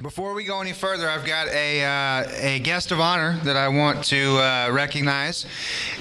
Before we go any further, I've got a guest of honor that I want to recognize.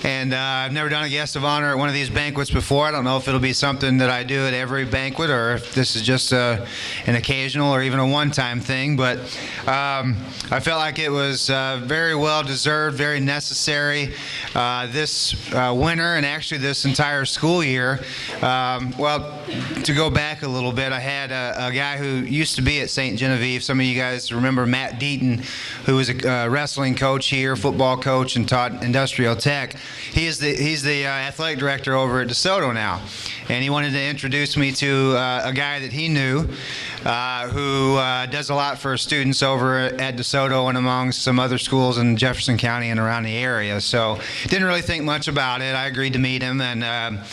And I've never done a guest of honor at one of these banquets before. I don't know if it'll be something that I do at every banquet or if this is just an occasional or even a one-time thing. But I felt like it was very well deserved, very necessary this winter and actually this entire school year. Well, to go back a little bit, I had a guy who used to be at St. Genevieve. Some of you guys remember Matt Deaton, who was a wrestling coach here, football coach, and taught industrial tech. He's the athletic director over at DeSoto now, and he wanted to introduce me to a guy that he knew who does a lot for students over at DeSoto and among some other schools in Jefferson County and around the area. So didn't really think much about it. I agreed to meet him, and Matt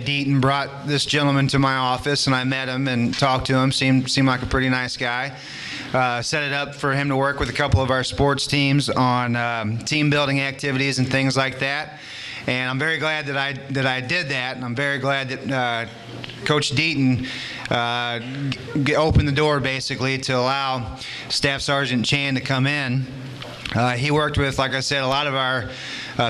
Deaton brought this gentleman to my office, and I met him and talked to him. Seemed like a pretty nice guy. Set it up for him to work with a couple of our sports teams on team building activities and things like that. And I'm very glad that I did that, and I'm very glad that Coach Deaton opened the door basically to allow Staff Sergeant Chan to come in. He worked with, like I said, a lot of our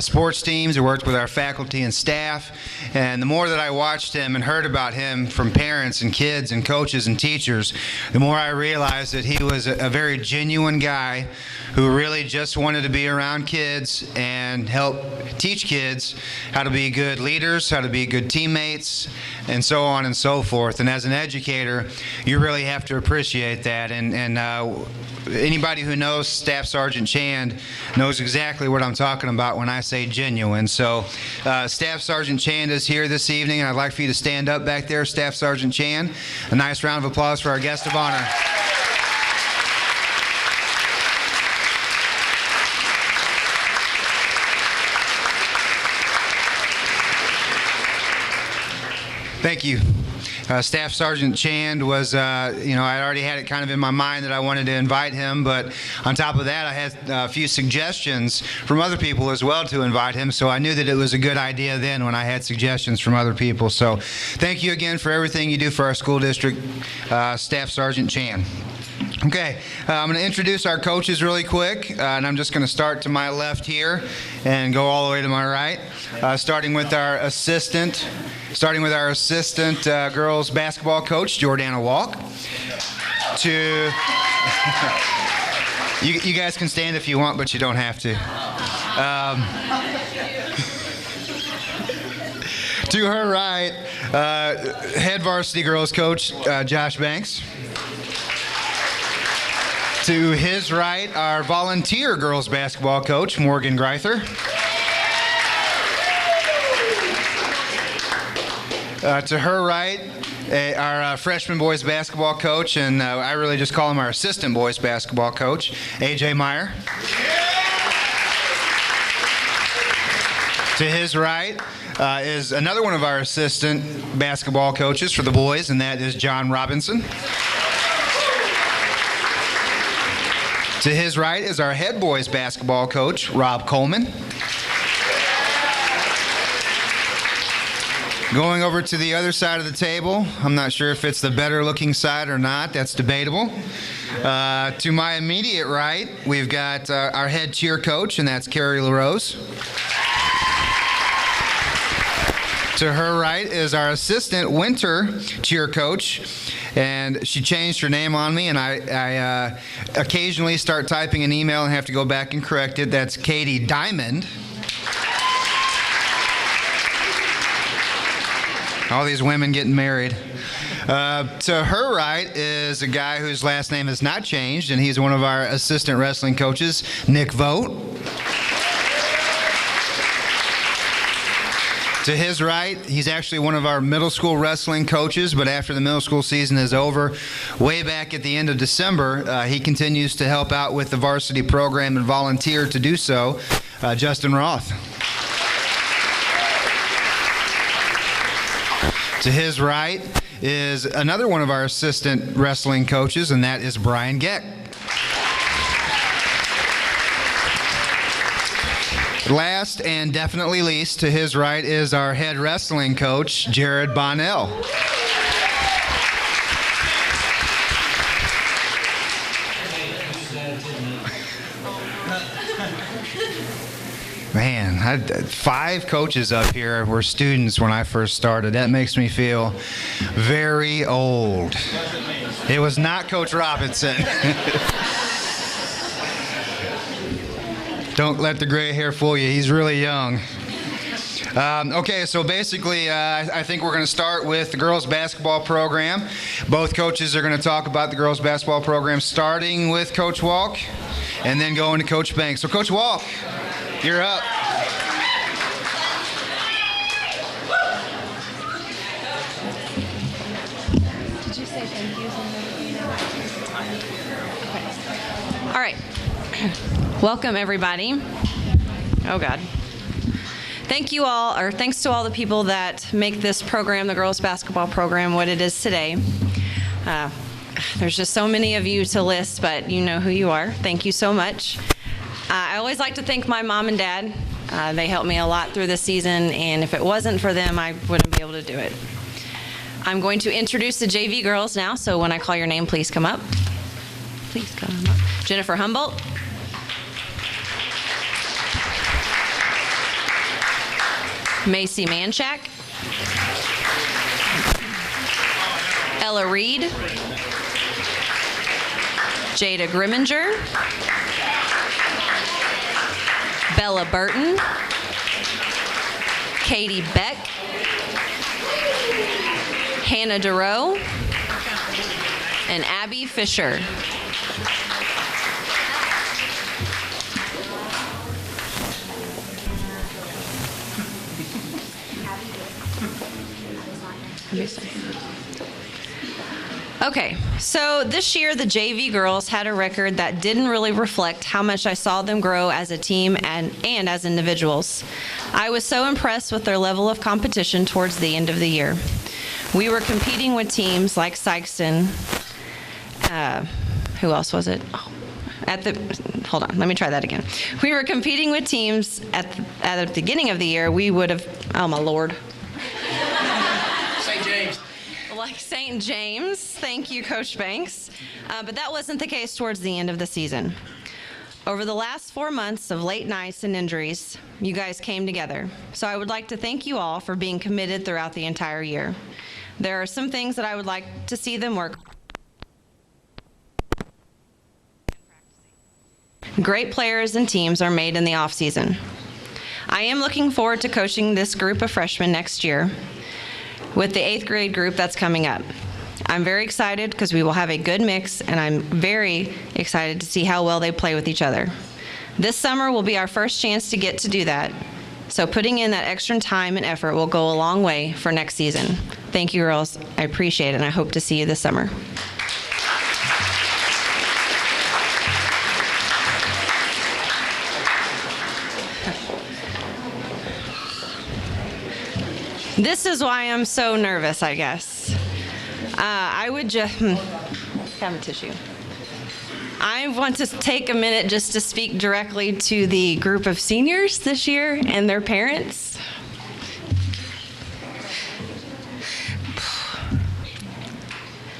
sports teams. He worked with our faculty and staff. And the more that I watched him and heard about him from parents and kids and coaches and teachers, the more I realized that he was a very genuine guy who really just wanted to be around kids and help teach kids how to be good leaders, how to be good teammates, and so on and so forth. And as an educator, you really have to appreciate that. And anybody who knows Staff Sergeant Chand knows exactly what I'm talking about when I say genuine. So Staff Sergeant Chand is here this evening, and I'd like for you to stand up back there, Staff Sergeant Chand. A nice round of applause for our guest of honor. Thank you. Staff Sergeant Chand was, I already had it kind of in my mind that I wanted to invite him, but on top of that, I had a few suggestions from other people as well to invite him, so I knew that it was a good idea then when I had suggestions from other people. So thank you again for everything you do for our school district, Staff Sergeant Chand. Okay, I'm going to introduce our coaches really quick, and I'm just going to start to my left here and go all the way to my right, starting with our assistant girls basketball coach, Jordana Walk. You guys can stand if you want, but you don't have to. To her right, head varsity girls coach, Josh Banks. To his right, our volunteer girls basketball coach, Morgan Greither. To her right, our freshman boys basketball coach, and I really just call him our assistant boys basketball coach, AJ Meyer. To his right is another one of our assistant basketball coaches for the boys, and that is John Robinson. To his right is our head boys basketball coach, Rob Coleman. Going over to the other side of the table, I'm not sure if it's the better looking side or not, that's debatable. To my immediate right, we've got our head cheer coach, and that's Carrie LaRose. To her right is our assistant winter cheer coach, and she changed her name on me, and I occasionally start typing an email and have to go back and correct it. That's Katie Diamond. All these women getting married. To her right is a guy whose last name has not changed, and he's one of our assistant wrestling coaches, Nick Vogt. To his right, he's actually one of our middle school wrestling coaches, but after the middle school season is over, way back at the end of December, he continues to help out with the varsity program and volunteer to do so, Justin Roth. To his right is another one of our assistant wrestling coaches, and that is Brian Geck. Last and definitely least, to his right is our head wrestling coach, Jared Bonnell. 5 coaches up here were students when I first started. That makes me feel very old. It was not Coach Robinson. Don't let the gray hair fool you. He's really young. Okay, so basically, I think we're going to start with the girls' basketball program. Both coaches are going to talk about the girls' basketball program, starting with Coach Walk and then going to Coach Banks. So, Coach Walk, you're up. Did you say thank yous and everything? Okay. All right. Welcome, everybody. Oh, God. Thanks to all the people that make this program, the girls' basketball program, what it is today. There's just so many of you to list, but you know who you are. Thank you so much. I always like to thank my mom and dad. They helped me a lot through this season, and if it wasn't for them, I wouldn't be able to do it. I'm going to introduce the JV girls now, so when I call your name, please come up. Please come up. Jennifer Humboldt. Macy Manchak, Ella Reed, Jada Grimminger, Bella Burton, Katie Beck, Hannah DeRoe, and Abby Fisher. Okay, so this year the JV girls had a record that didn't really reflect how much I saw them grow as a team and as individuals. I was so impressed with their level of competition towards the end of the year. We were competing with teams like Sykeston. Who else was it? Hold on, let me try that again. We were competing with teams at the beginning of the year. We would have, oh my Lord. Like St. James. Thank you, Coach Banks. But that wasn't the case towards the end of the season. Over the last 4 months of late nights and injuries, you guys came together. So I would like to thank you all for being committed throughout the entire year. There are some things that I would like to see them work. Great players and teams are made in the off-season. I am looking forward to coaching this group of freshmen next year with the 8th grade group that's coming up. I'm very excited because we will have a good mix, and I'm very excited to see how well they play with each other. This summer will be our first chance to get to do that, so putting in that extra time and effort will go a long way for next season. Thank you, girls. I appreciate it, and I hope to see you this summer. This is why I'm so nervous, I guess. I would just, have a tissue. I want to take a minute just to speak directly to the group of seniors this year and their parents.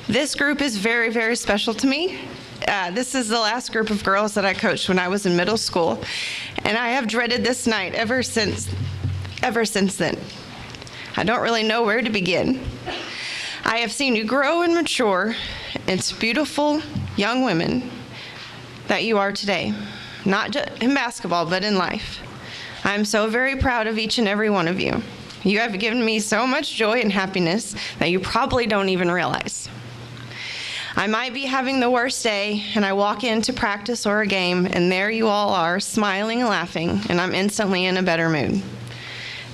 This group is very, very special to me. This is the last group of girls that I coached when I was in middle school, and I have dreaded this night ever since then. I don't really know where to begin. I have seen you grow and mature into beautiful young women that you are today, not just in basketball, but in life. I am so very proud of each and every one of you. You have given me so much joy and happiness that you probably don't even realize. I might be having the worst day, and I walk into practice or a game, and there you all are, smiling and laughing, and I'm instantly in a better mood.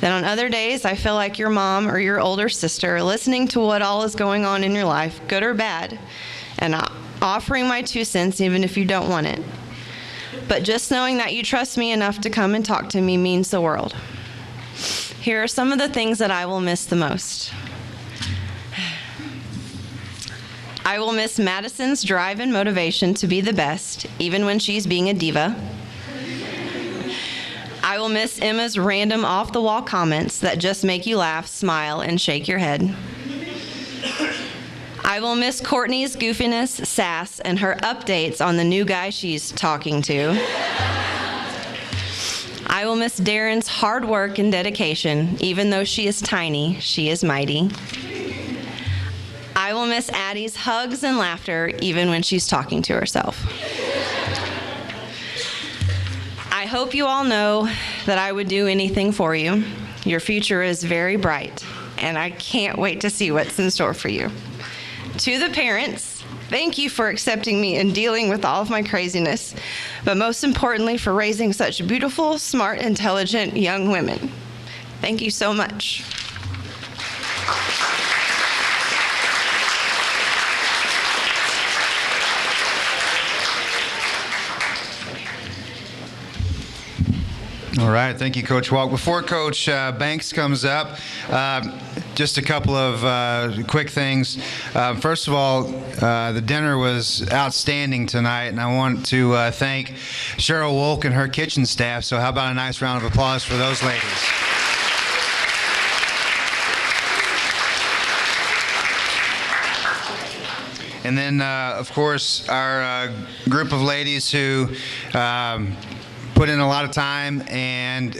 Then on other days, I feel like your mom or your older sister, listening to what all is going on in your life, good or bad, and offering my 2 cents even if you don't want it. But just knowing that you trust me enough to come and talk to me means the world. Here are some of the things that I will miss the most. I will miss Madison's drive and motivation to be the best, even when she's being a diva. I will miss Emma's random off-the-wall comments that just make you laugh, smile, and shake your head. I will miss Courtney's goofiness, sass, and her updates on the new guy she's talking to. I will miss Darren's hard work and dedication. Even though she is tiny, she is mighty. I will miss Addie's hugs and laughter, even when she's talking to herself. I hope you all know that I would do anything for you. Your future is very bright, and I can't wait to see what's in store for you. To the parents, thank you for accepting me and dealing with all of my craziness, but most importantly for raising such beautiful, smart, intelligent young women. Thank you so much. All right, thank you, Coach Walk. Before Coach Banks comes up, just a couple of quick things. First of all, the dinner was outstanding tonight, and I want to thank Cheryl Wolk and her kitchen staff. So how about a nice round of applause for those ladies? And then, of course, our group of ladies who put in a lot of time and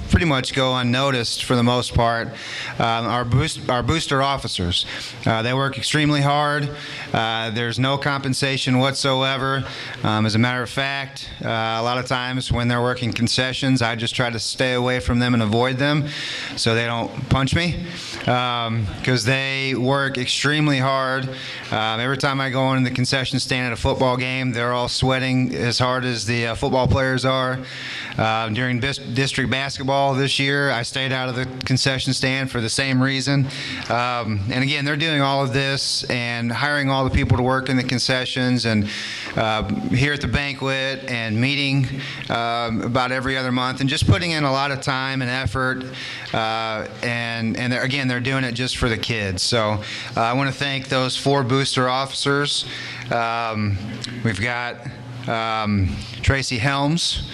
pretty much go unnoticed for the most part. Our booster officers, they work extremely hard. There's no compensation whatsoever. As a matter of fact, a lot of times when they're working concessions, I just try to stay away from them and avoid them so they don't punch me, because they work extremely hard. Every time I go in the concession stand at a football game, they're all sweating as hard as the football players are. During district basketball this year, I stayed out of the concession stand for the same reason. And again, they're doing all of this and hiring all the people to work in the concessions and here at the banquet and meeting about every other month and just putting in a lot of time and effort. And they're doing it just for the kids. So I want to thank those 4 booster officers. We've got Tracy Helms,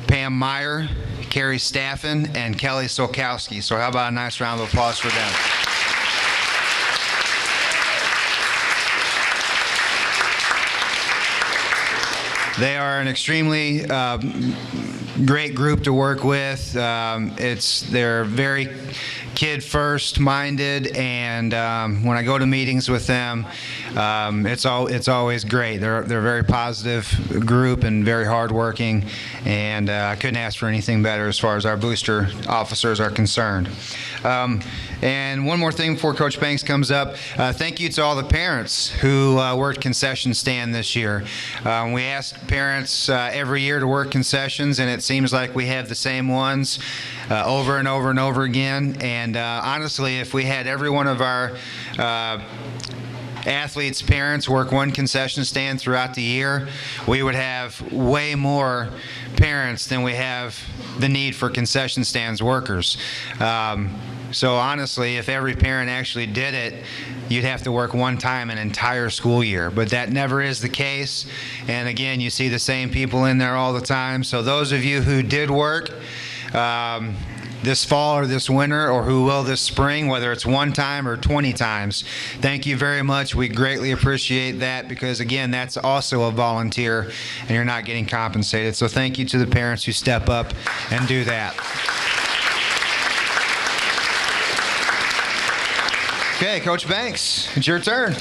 Pam Meyer, Carrie Staffen, and Kelly Solkowski. So how about a nice round of applause for them? They are an extremely great group to work with. They're very kid-first minded, and when I go to meetings with them, it's always great. They're a very positive group and very hardworking, and I couldn't ask for anything better as far as our booster officers are concerned. And one more thing before Coach Banks comes up, thank you to all the parents who worked concession stand this year. We ask parents every year to work concessions, and it seems like we have the same ones over and over and over again. And honestly, if we had every one of our athletes' parents work one concession stand throughout the year, we would have way more parents than we have the need for concession stands workers. So honestly, if every parent actually did it, you'd have to work one time an entire school year. But that never is the case. And again, you see the same people in there all the time. So those of you who did work this fall or this winter, or who will this spring, whether it's one time or 20 times, thank you very much. We greatly appreciate that, because again, that's also a volunteer and you're not getting compensated. So thank you to the parents who step up and do that. Okay, Coach Banks, it's your turn.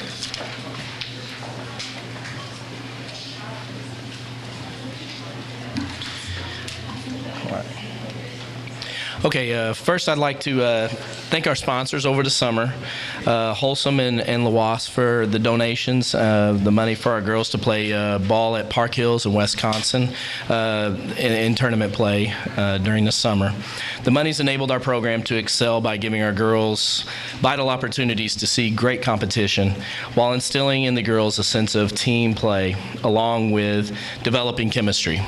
Okay, first I'd like to thank our sponsors over the summer, Wholesome and LaWasse, for the donations, the money for our girls to play ball at Park Hills in Wisconsin in tournament play during the summer. The money's enabled our program to excel by giving our girls vital opportunities to see great competition while instilling in the girls a sense of team play along with developing chemistry.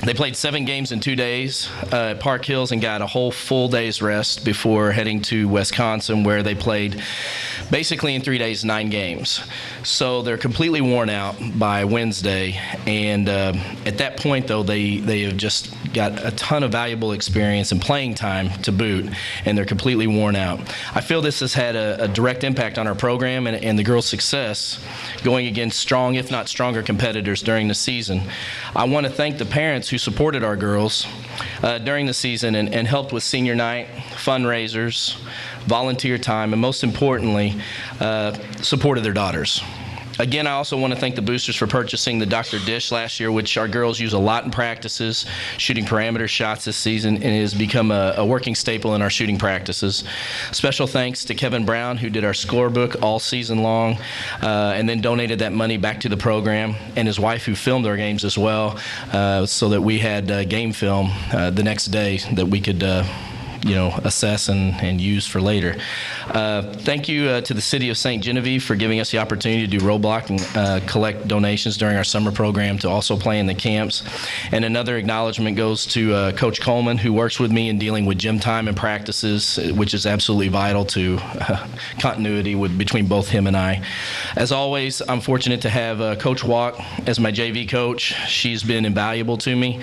They played 7 games in 2 days at Park Hills and got a whole full day's rest before heading to Wisconsin, where they played basically in 3 days, 9 games. So they're completely worn out by Wednesday, and at that point, though, they have just got a ton of valuable experience and playing time to boot, and they're completely worn out. I feel this has had a direct impact on our program and the girls' success going against strong, if not stronger, competitors during the season. I want to thank the parents parents who supported our girls during the season and helped with senior night, fundraisers, volunteer time, and most importantly, supported their daughters. Again, I also want to thank the boosters for purchasing the Dr. Dish last year, which our girls use a lot in practices, shooting parameter shots this season, and it has become a working staple in our shooting practices. Special thanks to Kevin Brown, who did our scorebook all season long, and then donated that money back to the program, and his wife, who filmed our games as well, so that we had game film the next day that we could assess and use for later. Thank you to the City of St. Genevieve for giving us the opportunity to do roadblock and collect donations during our summer program to also play in the camps. And another acknowledgement goes to Coach Coleman, who works with me in dealing with gym time and practices, which is absolutely vital to continuity between both him and I. As always, I'm fortunate to have Coach Walk as my JV coach. She's been invaluable to me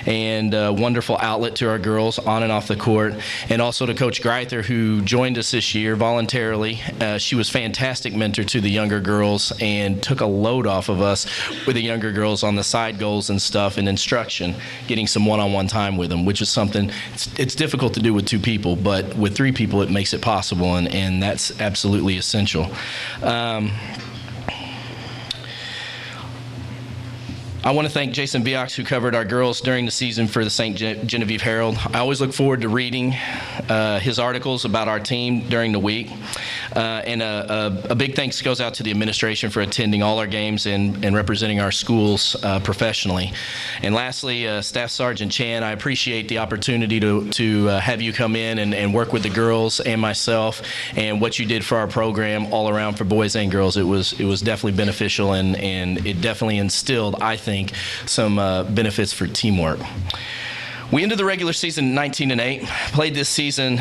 and a wonderful outlet to our girls on and off the court. And also to Coach Greither, who joined us this year voluntarily. She was a fantastic mentor to the younger girls and took a load off of us with the younger girls on the side goals and stuff and instruction, getting some one-on-one time with them, which is something, it's difficult to do with 2 people, but with 3 people it makes it possible, and that's absolutely essential. I want to thank Jason Viox, who covered our girls during the season for the St. Genevieve Herald. I always look forward to reading his articles about our team during the week. And a big thanks goes out to the administration for attending all our games and representing our schools professionally. And lastly, Staff Sergeant Chan, I appreciate the opportunity to have you come in and work with the girls and myself and what you did for our program all around for boys and girls. It was definitely beneficial and it definitely instilled, I think, some benefits for teamwork. We ended the regular season 19-8. Played this season,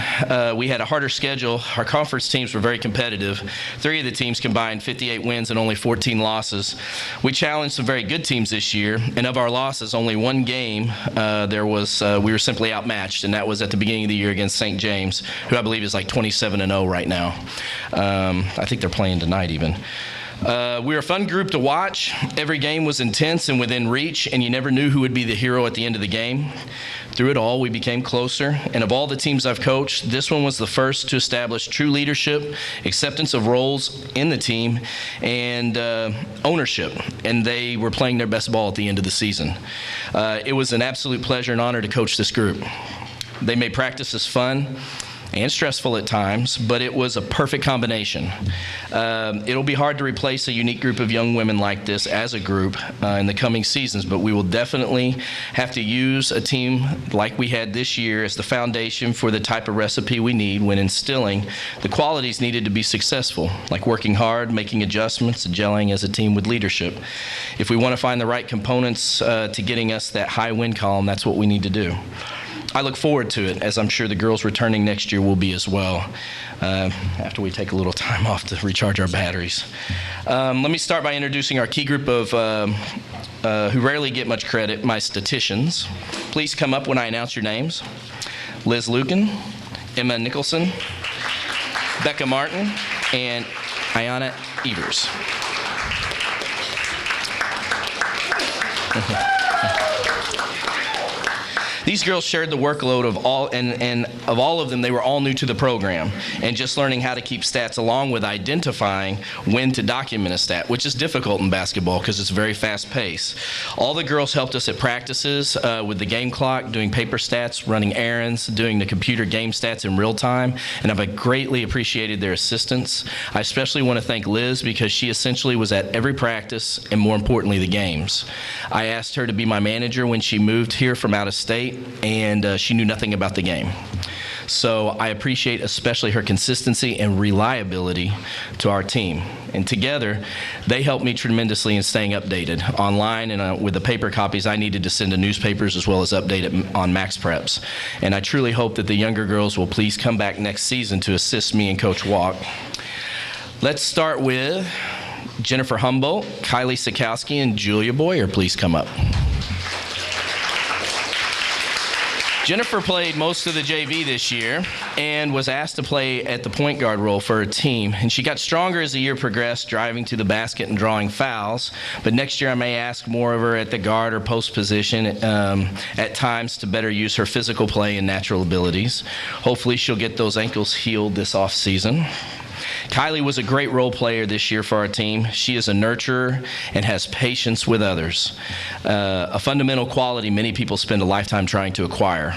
we had a harder schedule. Our conference teams were very competitive. 3 of the teams combined 58 wins and only 14 losses. We challenged some very good teams this year, and of our losses, only 1 game we were simply outmatched, and that was at the beginning of the year against St. James, who I believe is like 27-0 right now. I think they're playing tonight even. We were a fun group to watch. Every game was intense and within reach, and you never knew who would be the hero at the end of the game. Through it all, we became closer, and of all the teams I've coached, this one was the first to establish true leadership, acceptance of roles in the team, and ownership, and they were playing their best ball at the end of the season. It was an absolute pleasure and honor to coach this group. They made practices fun and stressful at times, but it was a perfect combination. It'll be hard to replace a unique group of young women like this as a group in the coming seasons, but we will definitely have to use a team like we had this year as the foundation for the type of recipe we need when instilling the qualities needed to be successful, like working hard, making adjustments, and gelling as a team with leadership. If we want to find the right components to getting us that high win column, that's what we need to do. I look forward to it, as I'm sure the girls returning next year will be as well, after we take a little time off to recharge our batteries. Let me start by introducing our key group of who rarely get much credit, my statisticians. Please come up when I announce your names. Liz Lucan, Emma Nicholson, Becca Martin, and Ayana Evers. These girls shared the workload of all, and of all of them, they were all new to the program, and just learning how to keep stats along with identifying when to document a stat, which is difficult in basketball because it's very fast paced. All the girls helped us at practices with the game clock, doing paper stats, running errands, doing the computer game stats in real time, and I've greatly appreciated their assistance. I especially want to thank Liz because she essentially was at every practice and, more importantly, the games. I asked her to be my manager when she moved here from out of state, and she knew nothing about the game. So I appreciate especially her consistency and reliability to our team. And together, they helped me tremendously in staying updated online and with the paper copies I needed to send to newspapers, as well as update it on Max Preps. And I truly hope that the younger girls will please come back next season to assist me and Coach Walk. Let's start with Jennifer Humboldt, Kylie Sikowski, and Julia Boyer. Please come up. Jennifer played most of the JV this year and was asked to play at the point guard role for her team. And she got stronger as the year progressed, driving to the basket and drawing fouls. But next year I may ask more of her at the guard or post position at times to better use her physical play and natural abilities. Hopefully she'll get those ankles healed this off season. Kylie was a great role player this year for our team. She is a nurturer and has patience with others, a fundamental quality many people spend a lifetime trying to acquire.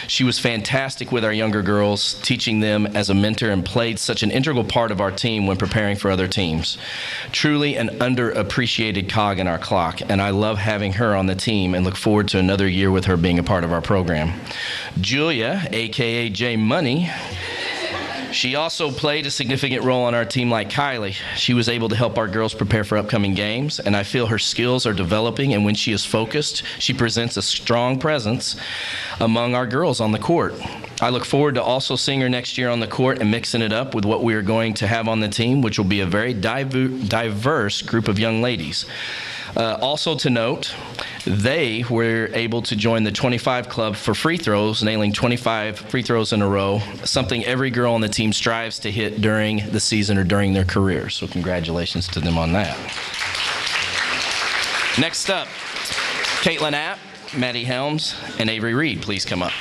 She was fantastic with our younger girls, teaching them as a mentor, and played such an integral part of our team when preparing for other teams. Truly an underappreciated cog in our clock, and I love having her on the team and look forward to another year with her being a part of our program. Julia, a.k.a. J Money, she also played a significant role on our team like Kylie. She was able to help our girls prepare for upcoming games, and I feel her skills are developing, and when she is focused, she presents a strong presence among our girls on the court. I look forward to also seeing her next year on the court and mixing it up with what we are going to have on the team, which will be a very diverse group of young ladies. Also to note, they were able to join the 25 club for free throws, nailing 25 free throws in a row, something every girl on the team strives to hit during the season or during their career. So congratulations to them on that. Next up, Caitlin App, Maddie Helms, and Avery Reed, please come up.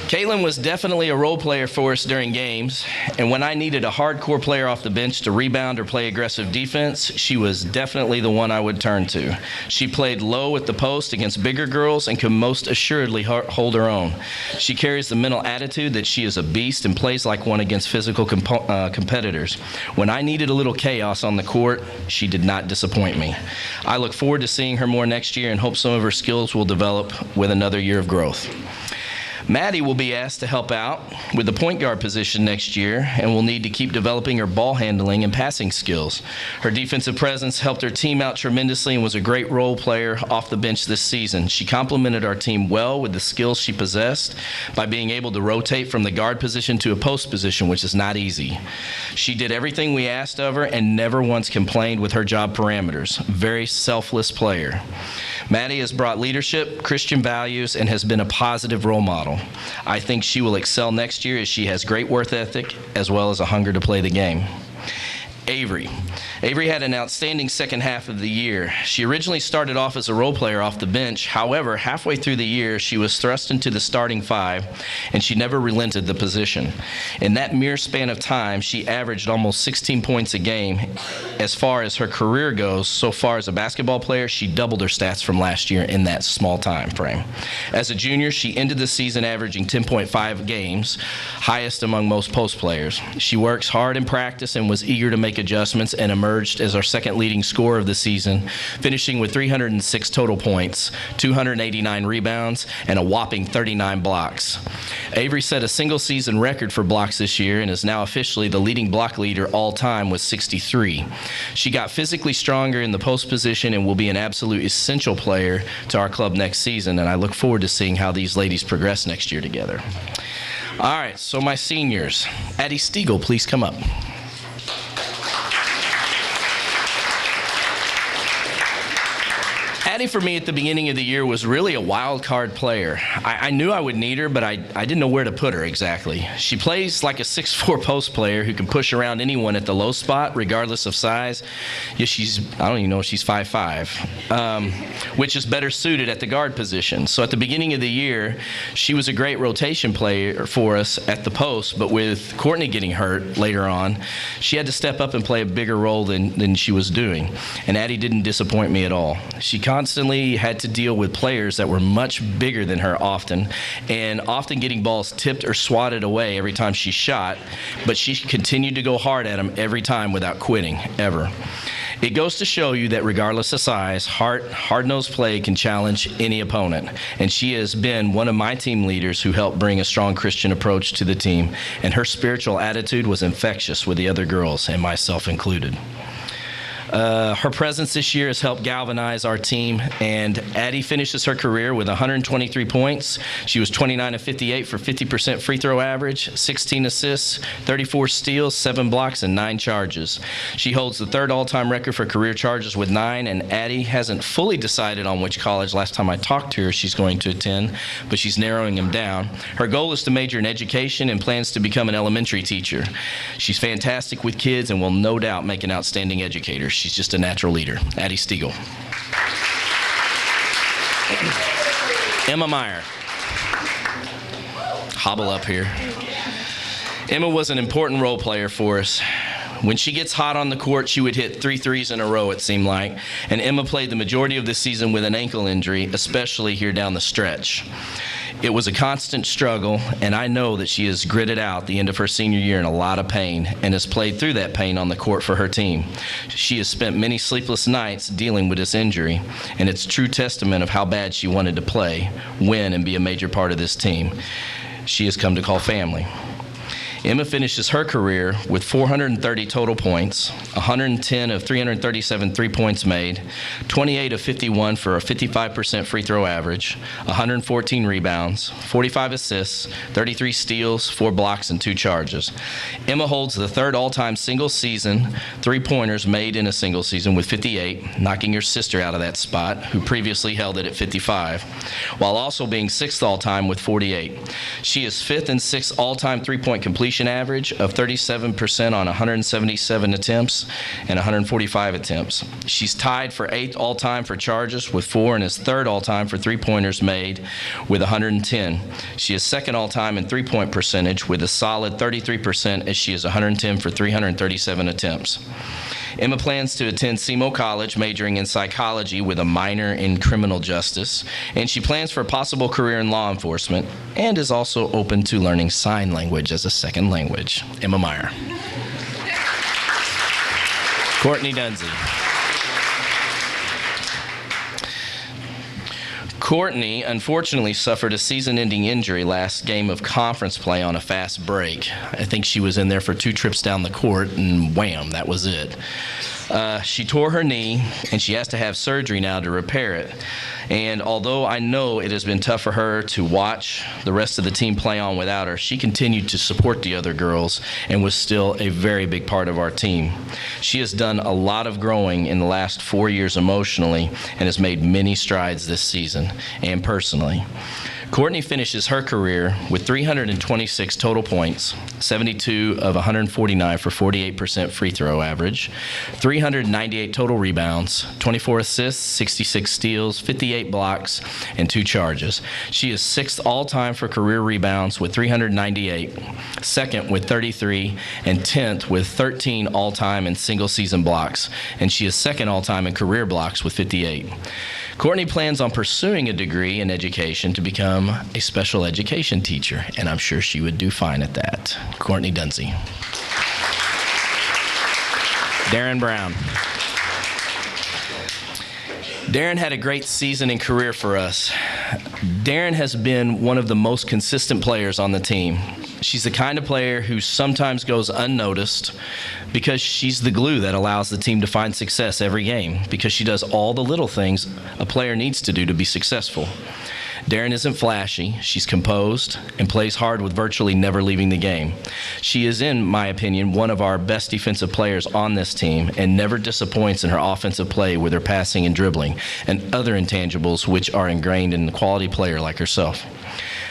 Caitlin was definitely a role player for us during games, and when I needed a hardcore player off the bench to rebound or play aggressive defense, she was definitely the one I would turn to. She played low at the post against bigger girls and could most assuredly hold her own. She carries the mental attitude that she is a beast and plays like one against physical competitors. When I needed a little chaos on the court, she did not disappoint me. I look forward to seeing her more next year and hope some of her skills will develop with another year of growth. Maddie will be asked to help out with the point guard position next year and will need to keep developing her ball handling and passing skills. Her defensive presence helped her team out tremendously and was a great role player off the bench this season. She complemented our team well with the skills she possessed by being able to rotate from the guard position to a post position, which is not easy. She did everything we asked of her and never once complained with her job parameters. Very selfless player. Maddie has brought leadership, Christian values, and has been a positive role model. I think she will excel next year as she has great work ethic as well as a hunger to play the game. Avery. Avery had an outstanding second half of the year. She originally started off as a role player off the bench. However, halfway through the year, she was thrust into the starting five, and she never relented the position. In that mere span of time, she averaged almost 16 points a game. As far as her career goes, so far as a basketball player, she doubled her stats from last year in that small time frame. As a junior, she ended the season averaging 10.5 games, highest among most post players. She works hard in practice and was eager to make adjustments and emerged as our second leading scorer of the season, finishing with 306 total points, 289 rebounds, and a whopping 39 blocks. Avery set a single season record for blocks this year and is now officially the leading block leader all time with 63. She got physically stronger in the post position and will be an absolute essential player to our club next season, and I look forward to seeing how these ladies progress next year together. All right, so my seniors. Addie Stiegel, please come up. Addie, for me, at the beginning of the year was really a wild card player. I knew I would need her, but I didn't know where to put her exactly. She plays like a 6'4" post player who can push around anyone at the low spot, regardless of size. Yeah, I don't even know if she's 5'5", which is better suited at the guard position. So at the beginning of the year, she was a great rotation player for us at the post, but with Courtney getting hurt later on, she had to step up and play a bigger role than she was doing. And Addie didn't disappoint me at all. She constantly had to deal with players that were much bigger than her often getting balls tipped or swatted away every time she shot, but she continued to go hard at them every time without quitting, ever. It goes to show you that regardless of size, hard-nosed play can challenge any opponent, and she has been one of my team leaders who helped bring a strong Christian approach to the team, and her spiritual attitude was infectious with the other girls, and myself included. Her presence this year has helped galvanize our team, and Addie finishes her career with 123 points. She was 29 of 58 for 50% free throw average, 16 assists, 34 steals, 7 blocks, and 9 charges. She holds the third all-time record for career charges with 9, and Addie hasn't fully decided on which college last time I talked to her she's going to attend, but she's narrowing them down. Her goal is to major in education and plans to become an elementary teacher. She's fantastic with kids and will no doubt make an outstanding educator. She's just a natural leader. Addie Stiegel. Emma Meyer. Hobble up here. Emma was an important role player for us. When she gets hot on the court, she would hit 3 threes in a row, it seemed like. And Emma played the majority of the season with an ankle injury, especially here down the stretch. It was a constant struggle, and I know that she has gritted out the end of her senior year in a lot of pain and has played through that pain on the court for her team. She has spent many sleepless nights dealing with this injury, and it's a true testament of how bad she wanted to play, win, and be a major part of this team. She has come to call family. Emma finishes her career with 430 total points, 110 of 337 3-points made, 28 of 51 for a 55% free throw average, 114 rebounds, 45 assists, 33 steals, 4 blocks, and 2 charges. Emma holds the third all-time single-season three-pointers made in a single season with 58, knocking her sister out of that spot, who previously held it at 55, while also being sixth all-time with 48. She is fifth and sixth all-time three-point completion average of 37% on 177 attempts and 145 attempts. She's tied for 8th all-time for charges with 4 and is 3rd all-time for three-pointers made with 110. She is 2nd all-time in three-point percentage with a solid 33% as she is 110 for 337 attempts. Emma plans to attend SEMO College, majoring in psychology with a minor in criminal justice, and she plans for a possible career in law enforcement and is also open to learning sign language as a second language. Emma Meyer. Courtney Dunsey. Courtney unfortunately suffered a season-ending injury last game of conference play on a fast break. I think she was in there for 2 trips down the court, and wham, that was it. She tore her knee, and she has to have surgery now to repair it. And although I know it has been tough for her to watch the rest of the team play on without her, she continued to support the other girls and was still a very big part of our team. She has done a lot of growing in the last 4 years emotionally and has made many strides this season and personally. Courtney finishes her career with 326 total points, 72 of 149 for 48% free throw average, 398 total rebounds, 24 assists, 66 steals, 58 blocks, and 2 charges. She is 6th all-time for career rebounds with 398, 2nd with 33, and 10th with 13 all-time in single-season blocks, and she is 2nd all-time in career blocks with 58. Courtney plans on pursuing a degree in education to become a special education teacher, and I'm sure she would do fine at that. Courtney Dunsey. Darren Brown. Darren had a great season and career for us. Darren has been one of the most consistent players on the team. She's the kind of player who sometimes goes unnoticed because she's the glue that allows the team to find success every game, because she does all the little things a player needs to do to be successful. Darren isn't flashy, she's composed, and plays hard with virtually never leaving the game. She is, in my opinion, one of our best defensive players on this team and never disappoints in her offensive play with her passing and dribbling and other intangibles which are ingrained in a quality player like herself.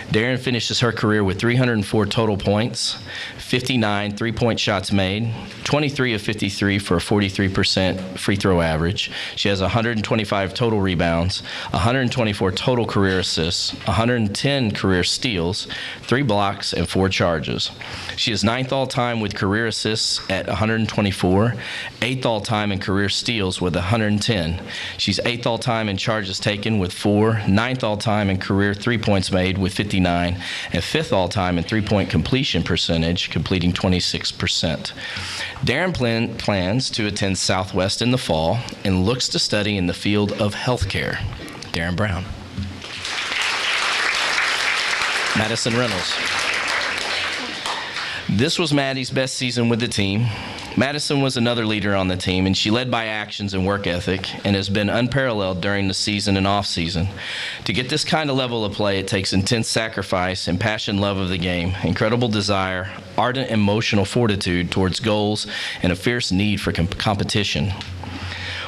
Darren finishes her career with 304 total points, 59 three-point shots made, 23 of 53 for a 43% free throw average. She has 125 total rebounds, 124 total career assists, 110 career steals, 3 blocks, and 4 charges. She is 9th all-time with career assists at 124, 8th all-time in career steals with 110. She's 8th all-time in charges taken with 4, 9th all-time in career three-points made with 59, and 5th all-time in three-point completion percentage, completing 26%. Darren plans to attend Southwest in the fall and looks to study in the field of healthcare. Darren Brown. Madison Reynolds. This was Maddie's best season with the team. Madison was another leader on the team, and she led by actions and work ethic and has been unparalleled during the season and off-season. To get this kind of level of play, it takes intense sacrifice and passion love of the game, incredible desire, ardent emotional fortitude towards goals, and a fierce need for competition.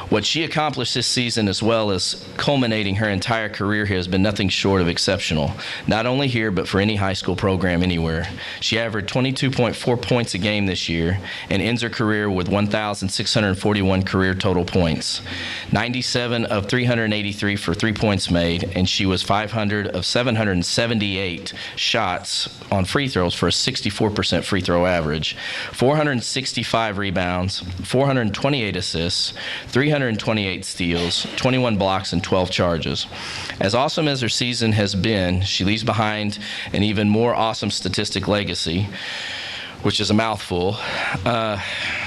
What she accomplished this season, as well as culminating her entire career here, has been nothing short of exceptional, not only here but for any high school program anywhere. She averaged 22.4 points a game this year and ends her career with 1,641 career total points, 97 of 383 for 3 points made, and she was 500 of 778 shots on free throws for a 64% free throw average, 465 rebounds, 428 assists, 328 steals, 21 blocks, and 12 charges. As awesome as her season has been, she leaves behind an even more awesome statistic legacy, which is a mouthful.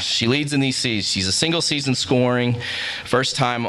She leads in these seasons. She's a single-season scoring, first time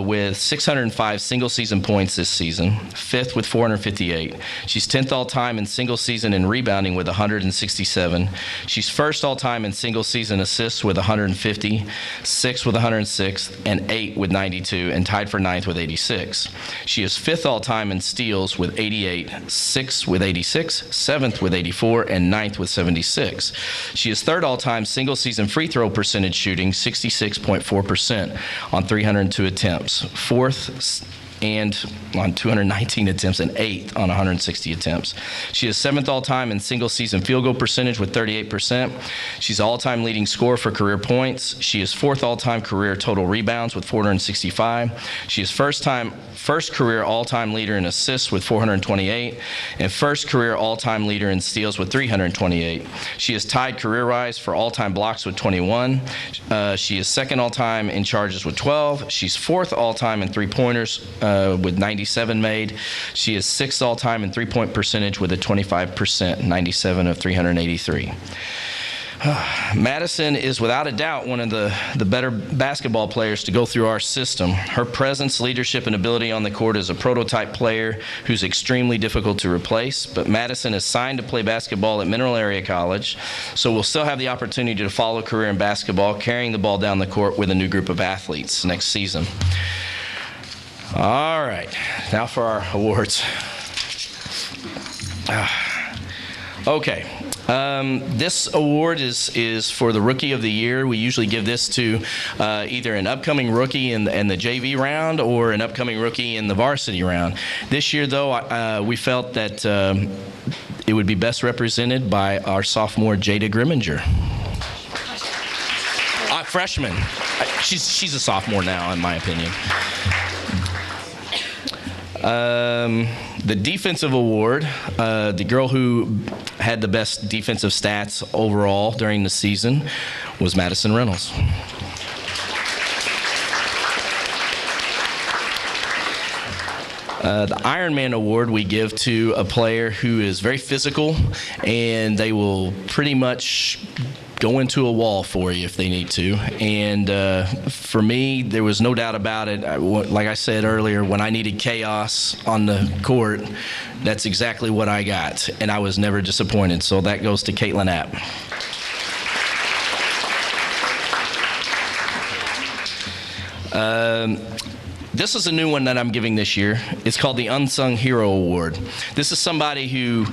with 605 single-season points this season, fifth with 458. She's 10th all-time in single-season in rebounding with 167. She's first all-time in single-season assists with 150, sixth with 106, and 8 with 92, and tied for 9th with 86. She is 5th all-time in steals with 88, 6th with 86, 7th with 84, and 9th with 76. She is 3rd all-time single-season free throw percentage shooting, 66.4% on 302 attempts, 4th and on 219 attempts, and 8th on 160 attempts. She is 7th all-time in single-season field goal percentage with 38%. She's all-time leading scorer for career points. She is 4th all-time career total rebounds with 465. She is first career all-time leader in assists with 428, and first career all-time leader in steals with 328. She is tied career rise for all-time blocks with 21. She is 2nd all-time in charges with 12. She's 4th all-time in three-pointers with 97 made. She is 6th all-time in three-point percentage with a 25%, 97 of 383. Madison is without a doubt one of the better basketball players to go through our system. Her presence, leadership, and ability on the court is a prototype player who's extremely difficult to replace, but Madison is signed to play basketball at Mineral Area College, so we'll still have the opportunity to follow a career in basketball, carrying the ball down the court with a new group of athletes next season. All right, now for our awards. Okay. This award is for the Rookie of the Year. We usually give this to either an upcoming rookie in the JV round or an upcoming rookie in the varsity round. This year, though, we felt that it would be best represented by our sophomore Jada Grimminger. Freshman. She's a sophomore now, in my opinion. The defensive award, the girl who had the best defensive stats overall during the season was Madison Reynolds. The Ironman Award we give to a player who is very physical, and they will pretty much go into a wall for you if they need to. And for me, there was no doubt about it. Like I said earlier, when I needed chaos on the court, that's exactly what I got, and I was never disappointed. So that goes to Caitlin App. This is a new one that I'm giving this year. It's called the Unsung Hero Award. This is somebody who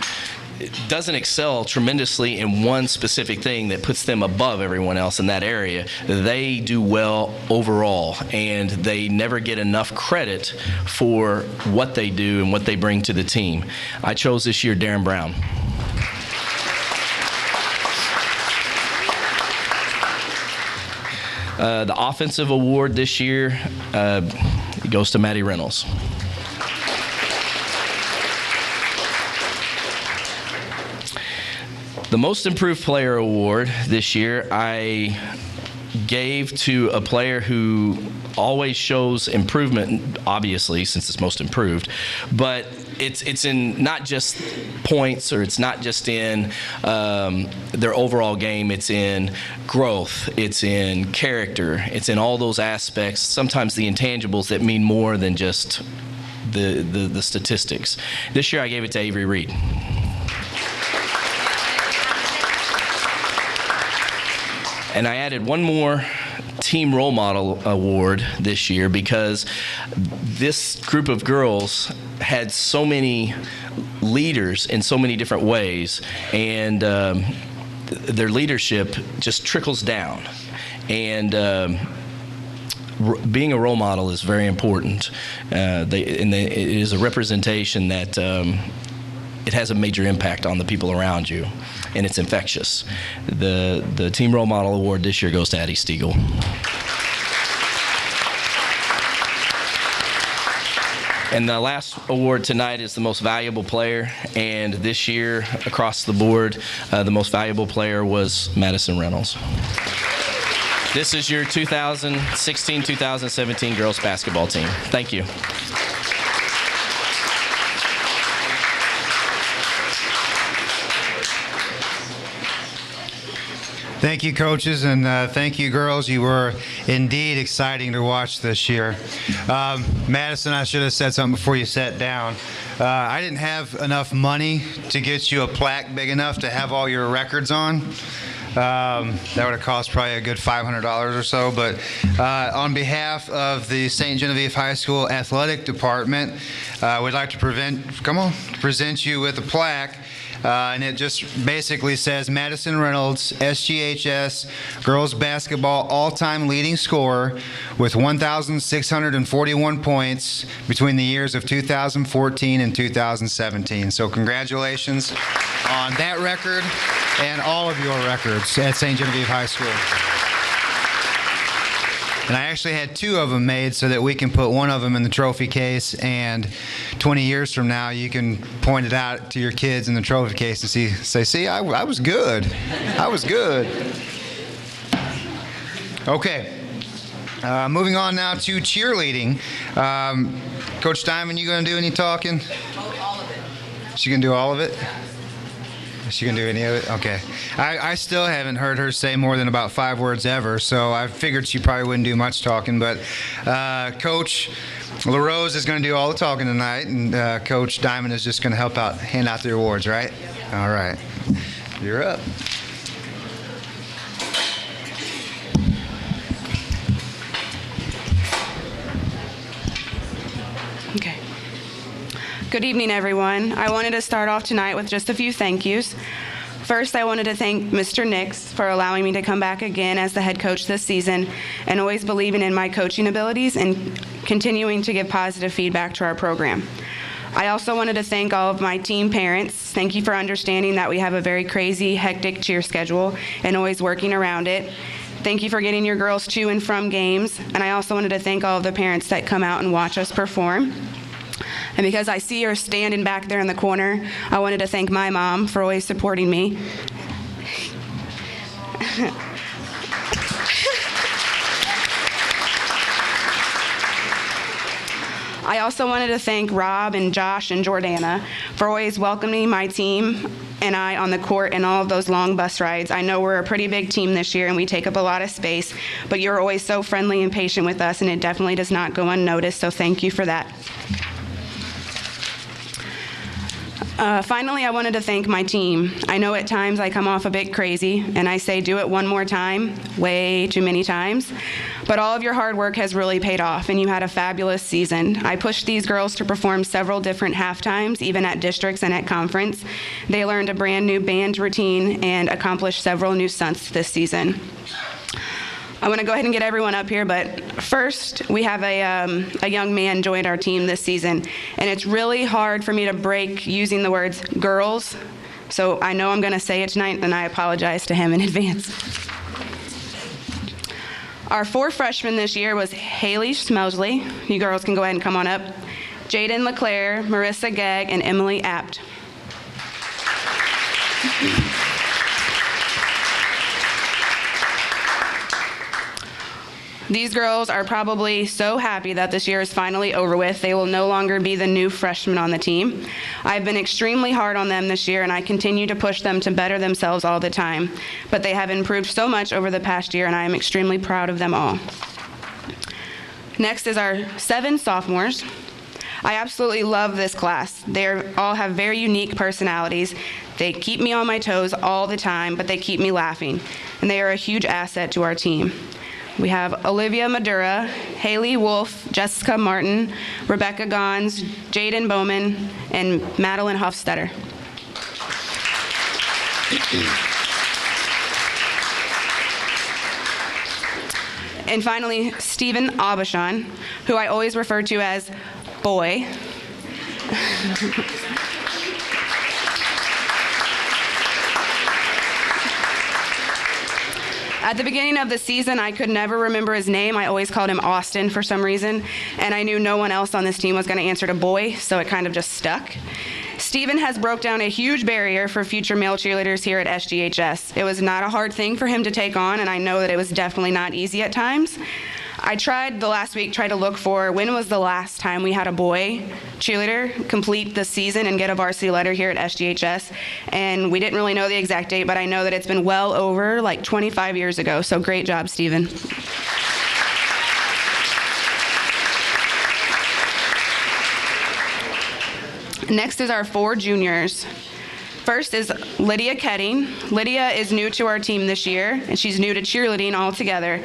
doesn't excel tremendously in one specific thing that puts them above everyone else in that area. They do well overall, and they never get enough credit for what they do and what they bring to the team. I chose this year Darren Brown. The offensive award this year goes to Maddie Reynolds. The Most Improved Player Award this year I gave to a player who always shows improvement, obviously, since it's most improved, but it's in not just points, or it's not just in their overall game. It's in growth, it's in character, it's in all those aspects, sometimes the intangibles that mean more than just the statistics. This year I gave it to Avery Reed. And I added one more Team Role Model Award this year because this group of girls had so many leaders in so many different ways, and their leadership just trickles down. And being a role model is very important. It is a representation that it has a major impact on the people around you, and it's infectious. The Team Role Model Award this year goes to Addie Stiegel. And the last award tonight is the most valuable player, and this year, across the board, the most valuable player was Madison Reynolds. This is your 2016-2017 girls basketball team. Thank you. Thank you, coaches, and thank you, girls. You were indeed exciting to watch this year. Madison, I should have said something before you sat down. I didn't have enough money to get you a plaque big enough to have all your records on. That would have cost probably a good $500 or so, but on behalf of the St. Genevieve High School Athletic Department, we'd like to present you with a plaque. And it just basically says Madison Reynolds, SGHS girls basketball all-time leading scorer with 1,641 points between the years of 2014 and 2017. So congratulations on that record and all of your records at St. Genevieve High School. And I actually had two of them made so that we can put one of them in the trophy case, and 20 years from now you can point it out to your kids in the trophy case and say, I was good. I was good. Okay. Moving on now to cheerleading. Coach Diamond, you going to do any talking? All of it. She can do all of it? She can do any of it? Okay. I still haven't heard her say more than about 5 words ever, so I figured she probably wouldn't do much talking. But Coach LaRose is going to do all the talking tonight, and Coach Diamond is just going to help out, hand out the awards, right? All right. You're up. Okay. Good evening, everyone. I wanted to start off tonight with just a few thank yous. First, I wanted to thank Mr. Nix for allowing me to come back again as the head coach this season and always believing in my coaching abilities and continuing to give positive feedback to our program. I also wanted to thank all of my team parents. Thank you for understanding that we have a very crazy, hectic cheer schedule and always working around it. Thank you for getting your girls to and from games. And I also wanted to thank all of the parents that come out and watch us perform. And because I see her standing back there in the corner, I wanted to thank my mom for always supporting me. I also wanted to thank Rob and Josh and Jordana for always welcoming my team and I on the court and all of those long bus rides. I know we're a pretty big team this year and we take up a lot of space, but you're always so friendly and patient with us, and it definitely does not go unnoticed, so thank you for that. Finally, I wanted to thank my team. I know at times I come off a bit crazy, and I say do it one more time, way too many times. But all of your hard work has really paid off, and you had a fabulous season. I pushed these girls to perform several different halftimes, even at districts and at conference. They learned a brand new band routine and accomplished several new stunts this season. I want to go ahead and get everyone up here, but first we have a young man joined our team this season, and it's really hard for me to break using the words girls, so I know I'm going to say it tonight, and I apologize to him in advance. Our 4 freshmen this year was Haley Smelsley. You girls can go ahead and come on up. Jaden LeClaire, Marissa Gegg, and Emily Apt. These girls are probably so happy that this year is finally over with. They will no longer be the new freshmen on the team. I've been extremely hard on them this year, and I continue to push them to better themselves all the time. But they have improved so much over the past year, and I am extremely proud of them all. Next is our 7 sophomores. I absolutely love this class. They all have very unique personalities. They keep me on my toes all the time, but they keep me laughing, and they are a huge asset to our team. We have Olivia Madura, Haley Wolf, Jessica Martin, Rebecca Gons, Jaden Bowman, and Madeline Hofstetter. And finally, Stephen Abashan, who I always refer to as Boy. At the beginning of the season, I could never remember his name. I always called him Austin for some reason, and I knew no one else on this team was going to answer to Boy, so it kind of just stuck. Stephen has broke down a huge barrier for future male cheerleaders here at SGHS. It was not a hard thing for him to take on, and I know that it was definitely not easy at times. I tried the last week, to look for when was the last time we had a boy cheerleader complete the season and get a varsity letter here at SGHS, and we didn't really know the exact date, but I know that it's been well over 25 years ago, so great job, Stephen. Next is our 4 juniors. First is Lydia Ketting. Lydia is new to our team this year, and she's new to cheerleading altogether.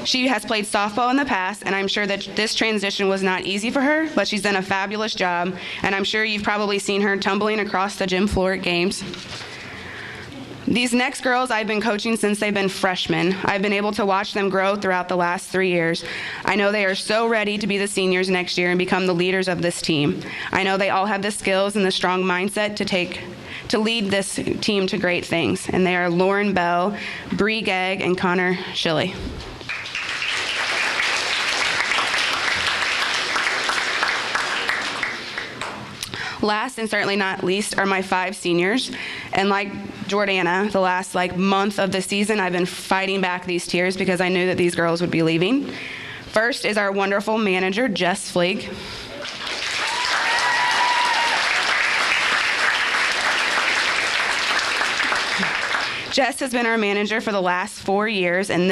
She has played softball in the past, and I'm sure that this transition was not easy for her, but she's done a fabulous job, and I'm sure you've probably seen her tumbling across the gym floor at games. These next girls I've been coaching since they've been freshmen. I've been able to watch them grow throughout the last 3 years. I know they are so ready to be the seniors next year and become the leaders of this team. I know they all have the skills and the strong mindset to lead this team to great things, and they are Lauren Bell, Bree Gegg, and Connor Shilley. Last and certainly not least are my 5 seniors. And like Jordana, the last month of the season, I've been fighting back these tears because I knew that these girls would be leaving. First is our wonderful manager, Jess Fleig. Jess has been our manager for the last 4 years, and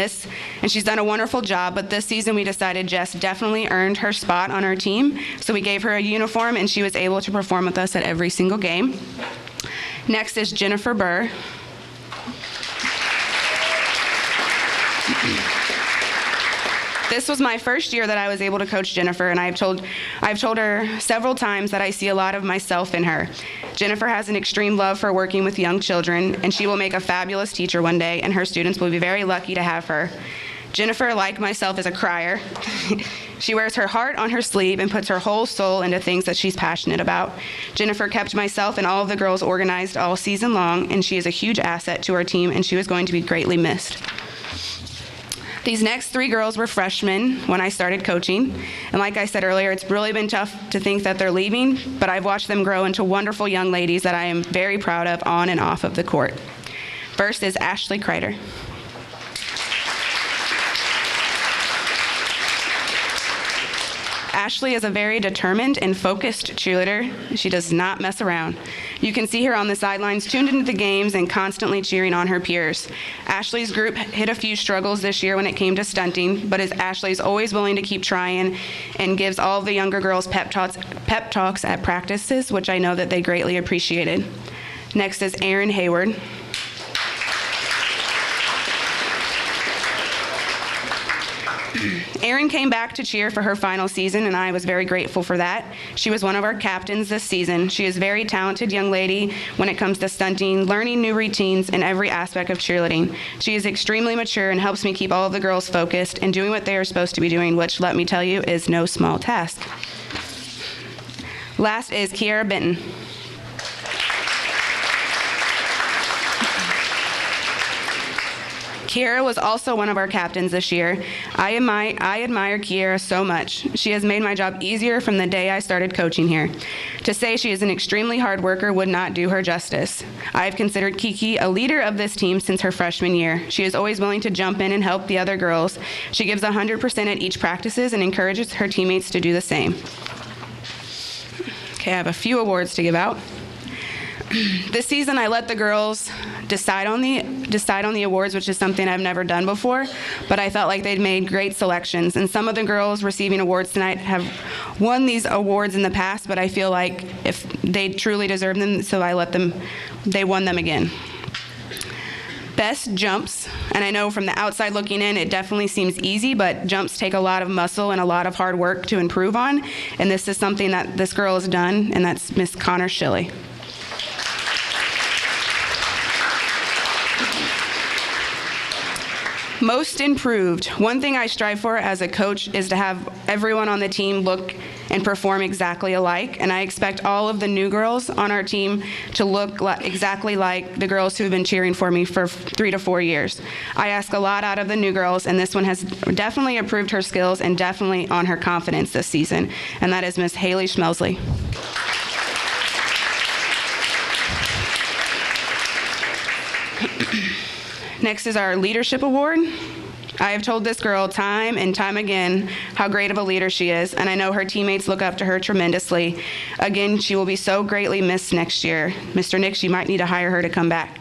she's done a wonderful job, but this season we decided Jess definitely earned her spot on our team, so we gave her a uniform, and she was able to perform with us at every single game. Next is Jennifer Burr. This was my first year that I was able to coach Jennifer, and I've told her several times that I see a lot of myself in her. Jennifer has an extreme love for working with young children, and she will make a fabulous teacher one day, and her students will be very lucky to have her. Jennifer, like myself, is a crier. She wears her heart on her sleeve and puts her whole soul into things that she's passionate about. Jennifer kept myself and all of the girls organized all season long, and she is a huge asset to our team, and she was going to be greatly missed. These next 3 girls were freshmen when I started coaching, and like I said earlier, it's really been tough to think that they're leaving, but I've watched them grow into wonderful young ladies that I am very proud of on and off of the court. First is Ashley Kreider. Ashley is a very determined and focused cheerleader. She does not mess around. You can see her on the sidelines, tuned into the games and constantly cheering on her peers. Ashley's group hit a few struggles this year when it came to stunting, but Ashley's always willing to keep trying and gives all of the younger girls pep talks at practices, which I know that they greatly appreciated. Next is Erin Hayward. Erin came back to cheer for her final season, and I was very grateful for that. She was one of our captains this season. She is a very talented young lady when it comes to stunting, learning new routines in every aspect of cheerleading. She is extremely mature and helps me keep all of the girls focused and doing what they are supposed to be doing, which, let me tell you, is no small task. Last is Kiara Benton. Kiara was also one of our captains this year. I admire Kiara so much. She has made my job easier from the day I started coaching here. To say she is an extremely hard worker would not do her justice. I have considered Kiki a leader of this team since her freshman year. She is always willing to jump in and help the other girls. She gives 100% at each practices and encourages her teammates to do the same. Okay, I have a few awards to give out. This season, I let the girls decide on the awards, which is something I've never done before, but I felt like they'd made great selections, and some of the girls receiving awards tonight have won these awards in the past, but I feel like if they truly deserve them, so they won them again. Best jumps, and I know from the outside looking in, it definitely seems easy, but jumps take a lot of muscle and a lot of hard work to improve on, and this is something that this girl has done, and that's Miss Connor Shilley. Most improved. One thing I strive for as a coach is to have everyone on the team look and perform exactly alike, and I expect all of the new girls on our team to look exactly like the girls who have been cheering for me for 3 to 4 years. I ask a lot out of the new girls, and this one has definitely improved her skills and definitely on her confidence this season, and that is Miss Haley Schmelsley. Next is our Leadership Award. I have told this girl time and time again how great of a leader she is, and I know her teammates look up to her tremendously. Again, she will be so greatly missed next year. Mr. Nix, you might need to hire her to come back.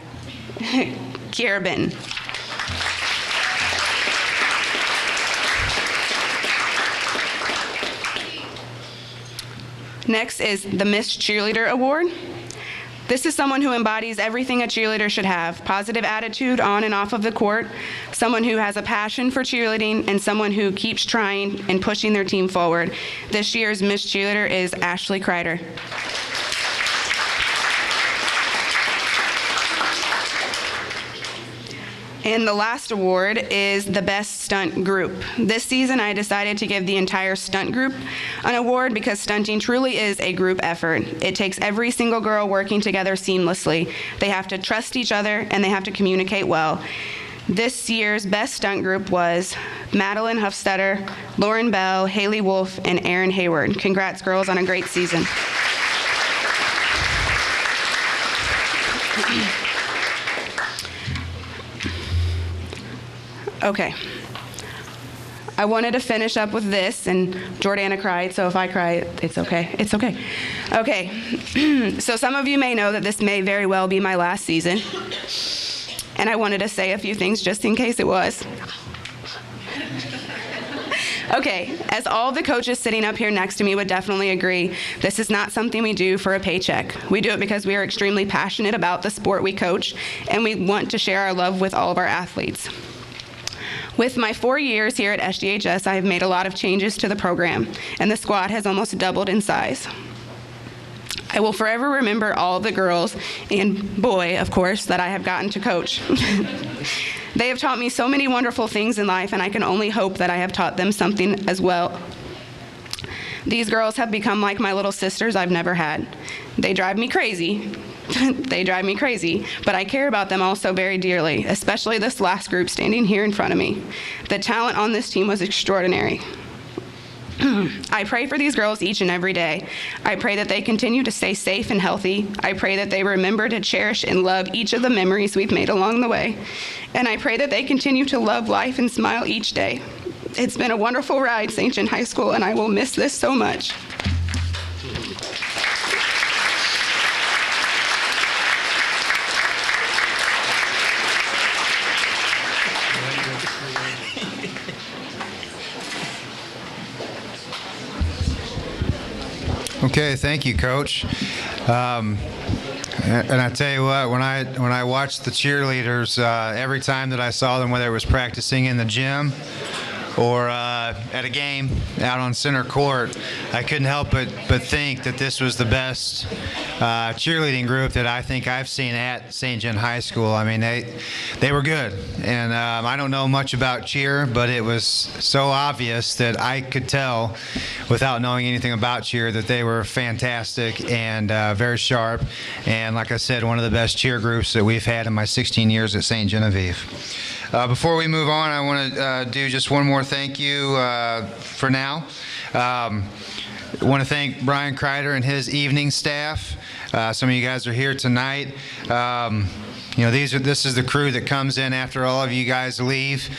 Kiera Benton. Next is the Miss Cheerleader Award. This is someone who embodies everything a cheerleader should have: positive attitude on and off of the court, someone who has a passion for cheerleading, and someone who keeps trying and pushing their team forward. This year's Miss Cheerleader is Ashley Kreider. And the last award is the Best Stunt Group. This season, I decided to give the entire stunt group an award because stunting truly is a group effort. It takes every single girl working together seamlessly. They have to trust each other, and they have to communicate well. This year's Best Stunt Group was Madeline Huffstetter, Lauren Bell, Haley Wolf, and Erin Hayward. Congrats, girls, on a great season. Okay. I wanted to finish up with this, and Jordana cried, so if I cry, it's okay. It's okay. Okay. So some of you may know that this may very well be my last season, and I wanted to say a few things just in case it was. Okay, as all the coaches sitting up here next to me would definitely agree, this is not something we do for a paycheck. We do it because we are extremely passionate about the sport we coach, and we want to share our love with all of our athletes. With my 4 years here at SGHS, I have made a lot of changes to the program, and the squad has almost doubled in size. I will forever remember all of the girls, and boy, of course, that I have gotten to coach. They have taught me so many wonderful things in life, and I can only hope that I have taught them something as well. These girls have become like my little sisters I've never had. They drive me crazy. They drive me crazy, but I care about them all so very dearly, especially this last group standing here in front of me. The talent on this team was extraordinary. I pray for these girls each and every day. I pray that they continue to stay safe and healthy. I pray that they remember to cherish and love each of the memories we've made along the way. And I pray that they continue to love life and smile each day. It's been a wonderful ride, St. John High School, and I will miss this so much. Okay, thank you, Coach. And I tell you what, when I watched the cheerleaders, every time that I saw them, whether it was practicing in the gym or at a game out on center court, I couldn't help but think that this was the best cheerleading group that I think I've seen at St. John High School. I mean, they were good, and I don't know much about cheer, but it was so obvious that I could tell without knowing anything about cheer that they were fantastic and very sharp, and like I said, one of the best cheer groups that we've had in my 16 years at St. Genevieve. Before we move on, I want to do just one more thank you for now. I want to thank Brian Kreider and his evening staff. Some of you guys are here tonight. You know, this is the crew that comes in after all of you guys leave.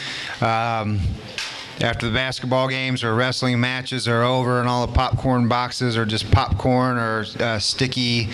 After the basketball games or wrestling matches are over and all the popcorn boxes are just popcorn or sticky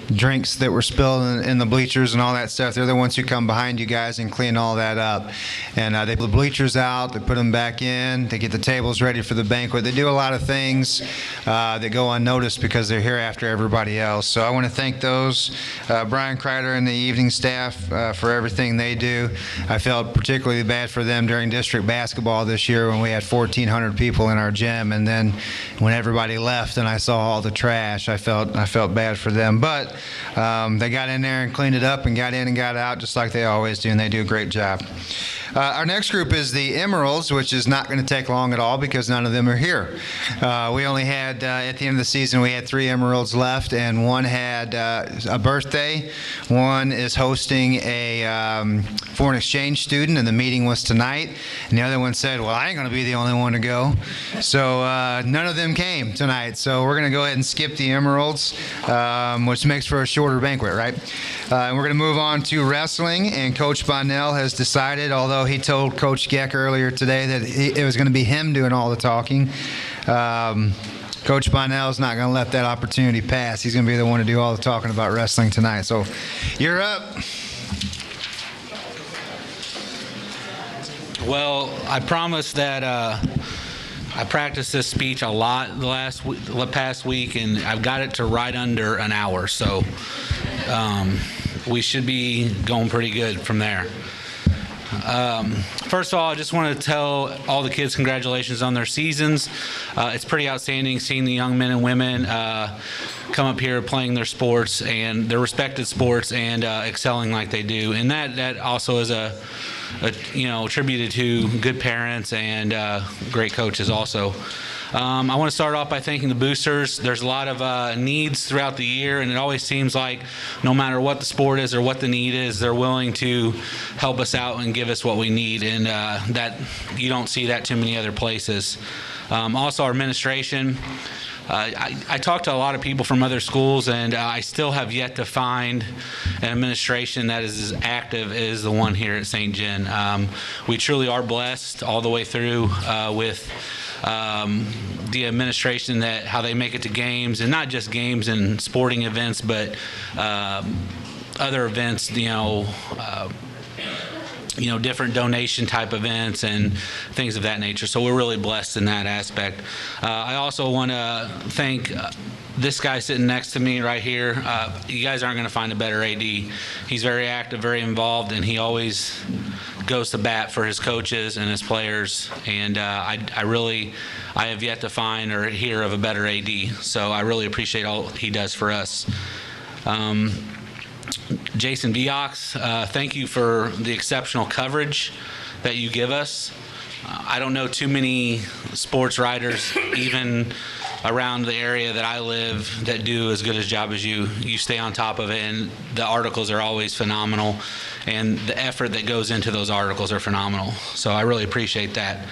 drinks that were spilled in the bleachers and all that stuff. They're the ones who come behind you guys and clean all that up. And they put the bleachers out, they put them back in, they get the tables ready for the banquet. They do a lot of things that go unnoticed because they're here after everybody else. So I want to thank those, Brian Kreider and the evening staff for everything they do. I felt particularly bad for them during district basketball this year when we had 1,400 people in our gym, and then when everybody left and I saw all the trash, I felt bad for them. But they got in there and cleaned it up and got in and got out just like they always do, and they do a great job. Our next group is the Emeralds, which is not going to take long at all because none of them are here. We only had, at the end of the season, we had 3 Emeralds left, and one had a birthday. One is hosting a foreign exchange student, and the meeting was tonight. And the other one said, well, I ain't going to be the only one to go. So none of them came tonight. So we're going to go ahead and skip the Emeralds, which makes for a shorter banquet, right? And we're going to move on to wrestling, and Coach Bonnell has decided, although he told Coach Geck earlier today that it was going to be him doing all the talking, Coach Bonnell is not going to let that opportunity pass. He's going to be the one to do all the talking about wrestling tonight. So you're up. Well, I promised that I practiced this speech a lot the past week, and I've got it to right under an hour. So we should be going pretty good from there. First of all, I just want to tell all the kids congratulations on their seasons. It's pretty outstanding seeing the young men and women come up here playing their sports and their respected sports and excelling like they do. And that also is attributed to good parents and great coaches also. I want to start off by thanking the boosters. There's a lot of needs throughout the year, and it always seems like no matter what the sport is or what the need is, they're willing to help us out and give us what we need, and that you don't see that too many other places. Also, our administration. I talked to a lot of people from other schools, and I still have yet to find an administration that is as active as the one here at St. Gen. We truly are blessed all the way through with the administration, that how they make it to games, and not just games and sporting events, but other events, different donation type events and things of that nature. So we're really blessed in that aspect. I also want to thank this guy sitting next to me right here. You guys aren't going to find a better AD. He's very active, very involved, and he always goes to bat for his coaches and his players. And I have yet to find or hear of a better AD. So I really appreciate all he does for us. Jason Viox, thank you for the exceptional coverage that you give us. I don't know too many sports writers, even around the area that I live, that do as good a job as you. You stay on top of it, and the articles are always phenomenal, and the effort that goes into those articles are phenomenal. So I really appreciate that.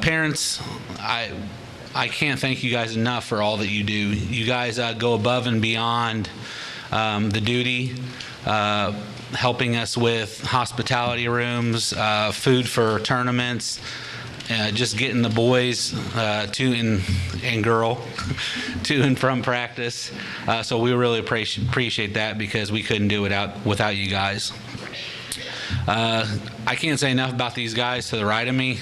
Parents, I can't thank you guys enough for all that you do. You guys go above and beyond the duty, helping us with hospitality rooms, food for tournaments, just getting the boys to and girl to and from practice. So we really appreciate that, because we couldn't do it without you guys. I can't say enough about these guys to the right of me.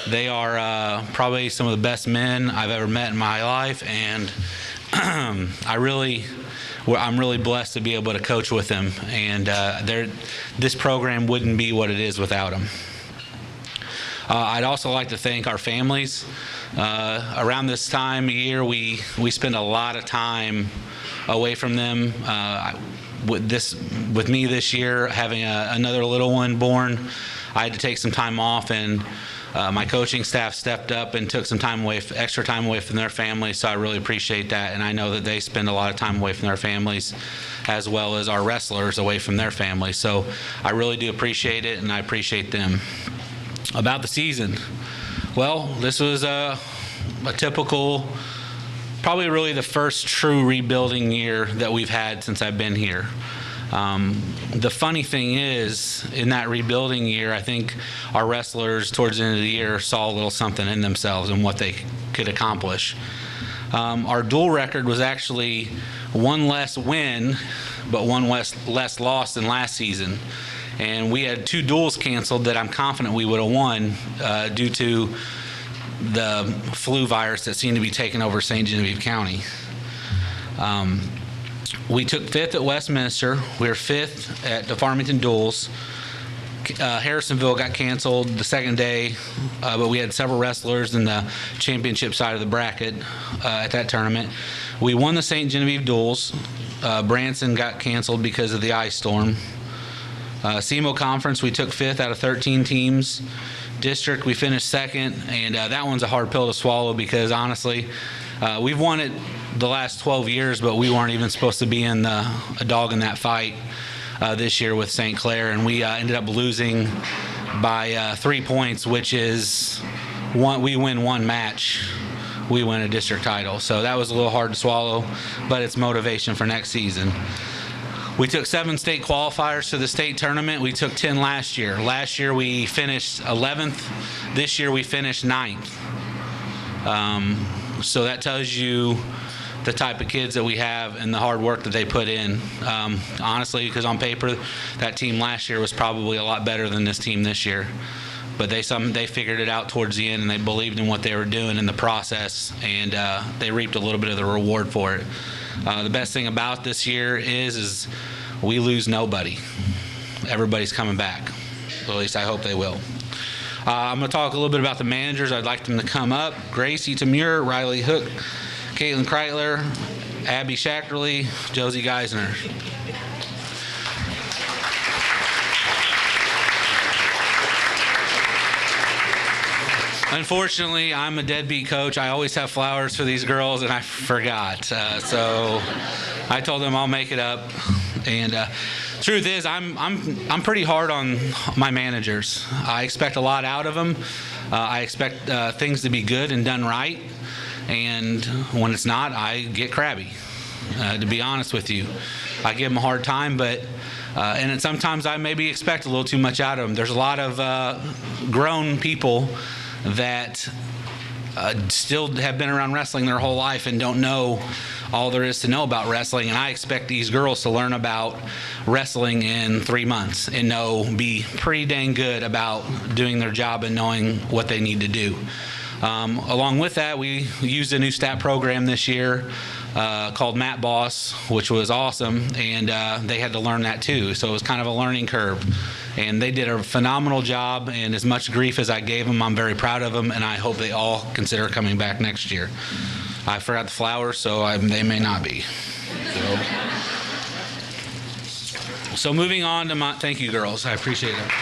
They are probably some of the best men I've ever met in my life, and I'm really blessed to be able to coach with them, and this program wouldn't be what it is without them. I'd also like to thank our families. Around this time of year, we spend a lot of time away from them. With me this year, having another little one born, I had to take some time off, and my coaching staff stepped up and took some time away, extra time away from their families, so I really appreciate that, and I know that they spend a lot of time away from their families, as well as our wrestlers away from their families, so I really do appreciate it, and I appreciate them. About the season, well, this was a typical, probably really the first true rebuilding year that we've had since I've been here. The funny thing is, in that rebuilding year, I think our wrestlers towards the end of the year saw a little something in themselves and what they could accomplish. Our dual record was actually one less win, but one less loss than last season. And we had 2 duels canceled that I'm confident we would have won due to the flu virus that seemed to be taking over St. Genevieve County. We took 5th at Westminster. We were 5th at the Farmington duels. Harrisonville got canceled the second day, but we had several wrestlers in the championship side of the bracket at that tournament. We won the St. Genevieve duels. Branson got canceled because of the ice storm. SEMO Conference, we took 5th out of 13 teams. District, we finished 2nd, and that one's a hard pill to swallow because honestly, we've won it the last 12 years, but we weren't even supposed to be in a dog in that fight this year with St. Clair, and we ended up losing by 3 points, which is we win one match, we win a district title. So that was a little hard to swallow, but it's motivation for next season. We took 7 state qualifiers to the state tournament. We took 10 last year. Last year we finished 11th. This year we finished 9th. So that tells you the type of kids that we have and the hard work that they put in. Honestly, because on paper, that team last year was probably a lot better than this team this year. But they figured it out towards the end, and they believed in what they were doing in the process, and they reaped a little bit of the reward for it. The best thing about this year is we lose nobody. Everybody's coming back. Well, at least I hope they will. I'm going to talk a little bit about the managers. I'd like them to come up. Gracie Tamur, Riley Hook, Caitlin Kreitler, Abby Schachterly, Josie Geisner. Unfortunately, I'm a deadbeat coach. I always have flowers for these girls, and I forgot. So I told them I'll make it up. And truth is, I'm pretty hard on my managers. I expect a lot out of them. I expect things to be good and done right. And when it's not, I get crabby. To be honest with you, I give them a hard time, but and sometimes I maybe expect a little too much out of them. There's a lot of grown people that still have been around wrestling their whole life and don't know all there is to know about wrestling, and I expect these girls to learn about wrestling in 3 months and be pretty dang good about doing their job and knowing what they need to do. Along with that, we used a new stat program this year called Mat Boss, which was awesome, and they had to learn that too, so it was kind of a learning curve. And they did a phenomenal job, and as much grief as I gave them, I'm very proud of them, and I hope they all consider coming back next year. I forgot the flowers, so they may not be. So moving on to thank you, girls. I appreciate it.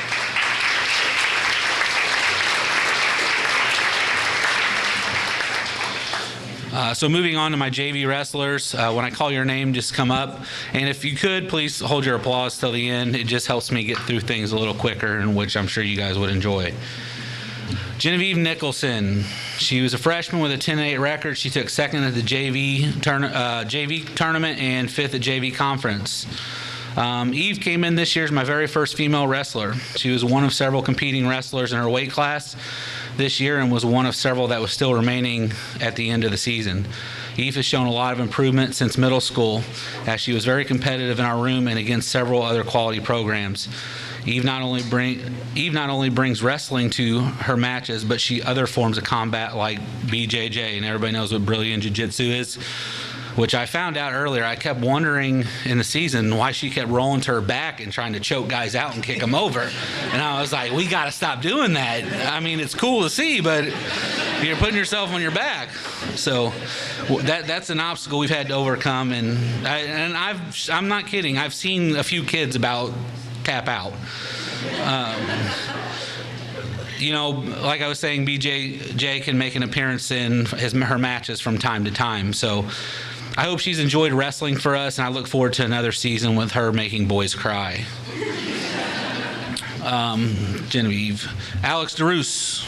So moving on to my JV wrestlers, when I call your name, just come up. And if you could, please hold your applause till the end. It just helps me get through things a little quicker, and which I'm sure you guys would enjoy. Genevieve Nicholson. She was a freshman with a 10-8 record. She took 2nd at the JV tournament and 5th at JV conference. Eve came in this year as my very first female wrestler. She was one of several competing wrestlers in her weight class this year and was one of several that was still remaining at the end of the season. Eve has shown a lot of improvement since middle school, as she was very competitive in our room and against several other quality programs. Eve not only brings wrestling to her matches, but other forms of combat like BJJ, and everybody knows what Brazilian Jiu-Jitsu is, which I found out earlier. I kept wondering in the season why she kept rolling to her back and trying to choke guys out and kick them over. And I was like, we got to stop doing that. I mean, it's cool to see, but you're putting yourself on your back. So that's an obstacle we've had to overcome. And I'm not kidding. I've seen a few kids about tap out. Like I was saying, BJJ can make an appearance in her matches from time to time. So I hope she's enjoyed wrestling for us, and I look forward to another season with her making boys cry. Genevieve. Alex DeRoos.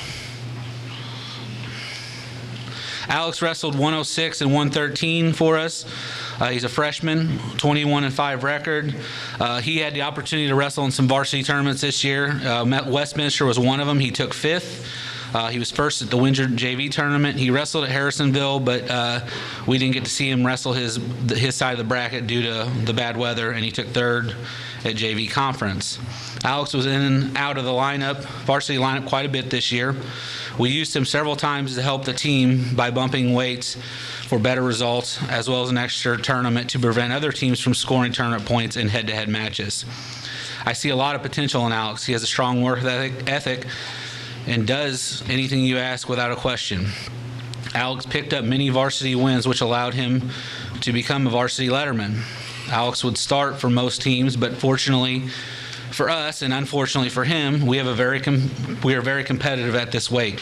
Alex wrestled 106 and 113 for us. He's a freshman, 21-5 record. He had the opportunity to wrestle in some varsity tournaments this year. Westminster was one of them. He took 5th. He was first at the Windsor JV tournament. He wrestled at Harrisonville, but we didn't get to see him wrestle his side of the bracket due to the bad weather, and he took third at JV conference. Alex was in and out of the varsity lineup quite a bit this year. We used him several times to help the team by bumping weights for better results, as well as an extra tournament to prevent other teams from scoring tournament points in head-to-head matches. I see a lot of potential in Alex. He has a strong work ethic and does anything you ask without a question. Alex picked up many varsity wins, which allowed him to become a varsity letterman. Alex would start for most teams, but fortunately for us and unfortunately for him, we are very competitive at this weight.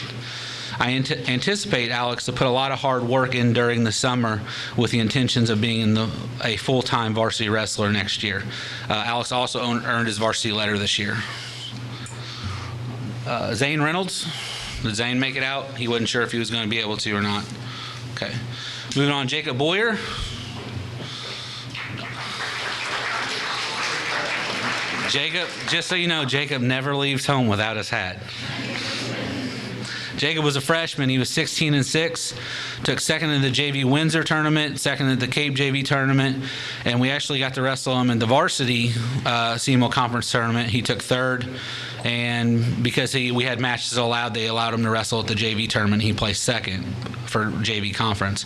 I anticipate Alex to put a lot of hard work in during the summer with the intentions of being a full-time varsity wrestler next year. Alex also earned his varsity letter this year. Zane Reynolds. Did Zane make it out? He wasn't sure if he was going to be able to or not. Okay. Moving on, Jacob Boyer. Jacob, just so you know, Jacob never leaves home without his hat. Jacob was a freshman. He was 16-6, took second in the JV Windsor tournament, second in the Cape JV tournament, and we actually got to wrestle him in the varsity CMO conference tournament. He took third, and because we had matches allowed, they allowed him to wrestle at the JV tournament. He placed second for JV conference.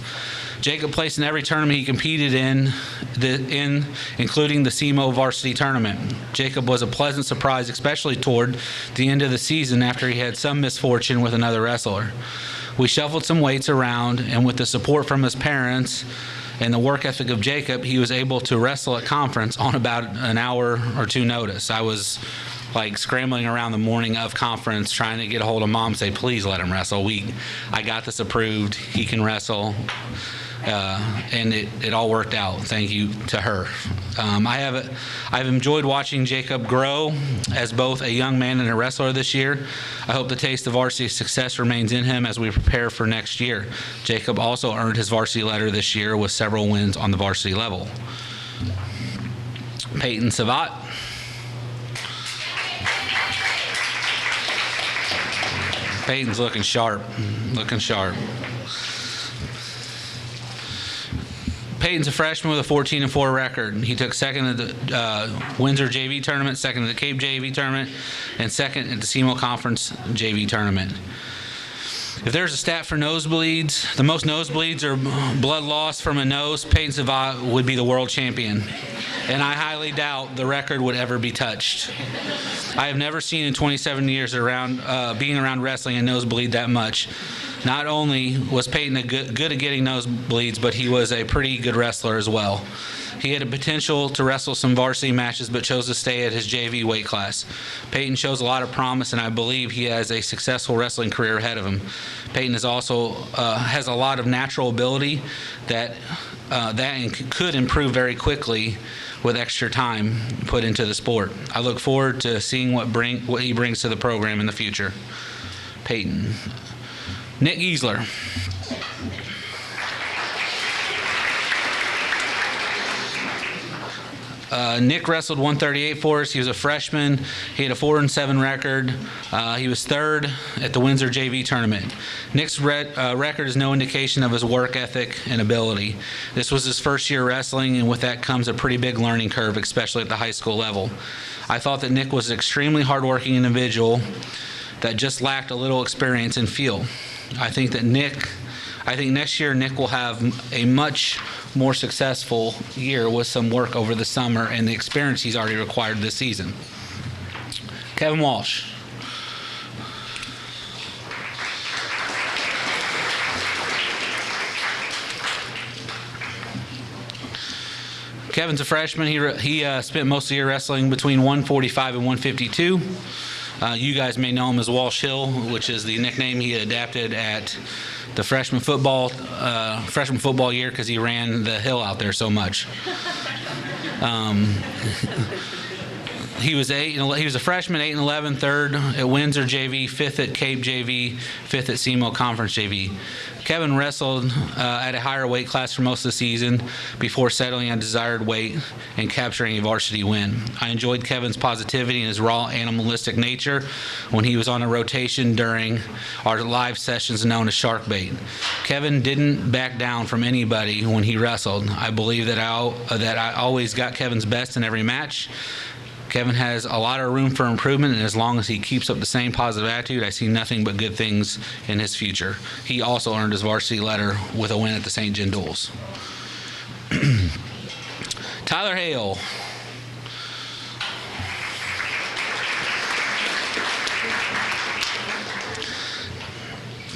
Jacob placed in every tournament he competed in, including the CMO varsity tournament. Jacob was a pleasant surprise, especially toward the end of the season after he had some misfortune with another wrestler. We shuffled some weights around, and with the support from his parents and the work ethic of Jacob, he was able to wrestle at conference on about an hour or two notice. I was like scrambling around the morning of conference trying to get a hold of mom, say, please let him wrestle. I got this approved. He can wrestle. And it all worked out. Thank you to her. I've enjoyed watching Jacob grow as both a young man and a wrestler this year. I hope the taste of varsity success remains in him as we prepare for next year. Jacob also earned his varsity letter this year with several wins on the varsity level. Peyton Savat. Peyton's looking sharp. Peyton's a freshman with a 14-4 record. He took second at the Windsor JV tournament, second at the Cape JV tournament, and second at the CMO Conference JV tournament. If there's a stat for nosebleeds, the most nosebleeds or blood loss from a nose, Peyton Savat would be the world champion. And I highly doubt the record would ever be touched. I have never seen in 27 years being around wrestling a nosebleed that much. Not only was Peyton good at getting nosebleeds, but he was a pretty good wrestler as well. He had a potential to wrestle some varsity matches, but chose to stay at his JV weight class. Peyton shows a lot of promise, and I believe he has a successful wrestling career ahead of him. Peyton is also has a lot of natural ability that could improve very quickly with extra time put into the sport. I look forward to seeing what he brings to the program in the future. Peyton. Nick Giesler. Nick wrestled 138 for us. He was a freshman. He had a 4-7 record. He was third at the Windsor JV tournament. Nick's record is no indication of his work ethic and ability. This was his first year wrestling, and with that comes a pretty big learning curve, especially at the high school level. I thought that Nick was an extremely hardworking individual that just lacked a little experience and feel. I think next year Nick will have a much more successful year with some work over the summer and the experience he's already required this season. Kevin Walsh. Kevin's a freshman. He spent most of the year wrestling between 145 and 152. You guys may know him as Walsh Hill, which is the nickname he adapted at the freshman football year because he ran the hill out there so much. He was a freshman, 8-11, third at Windsor JV, fifth at Cape JV, fifth at SEMO Conference JV. Kevin wrestled at a higher weight class for most of the season before settling on desired weight and capturing a varsity win. I enjoyed Kevin's positivity and his raw animalistic nature when he was on a rotation during our live sessions known as Shark Bait. Kevin didn't back down from anybody when he wrestled. I believe that I always got Kevin's best in every match. Kevin has a lot of room for improvement, and as long as he keeps up the same positive attitude, I see nothing but good things in his future. He also earned his varsity letter with a win at the St. John Duels. Tyler Hale.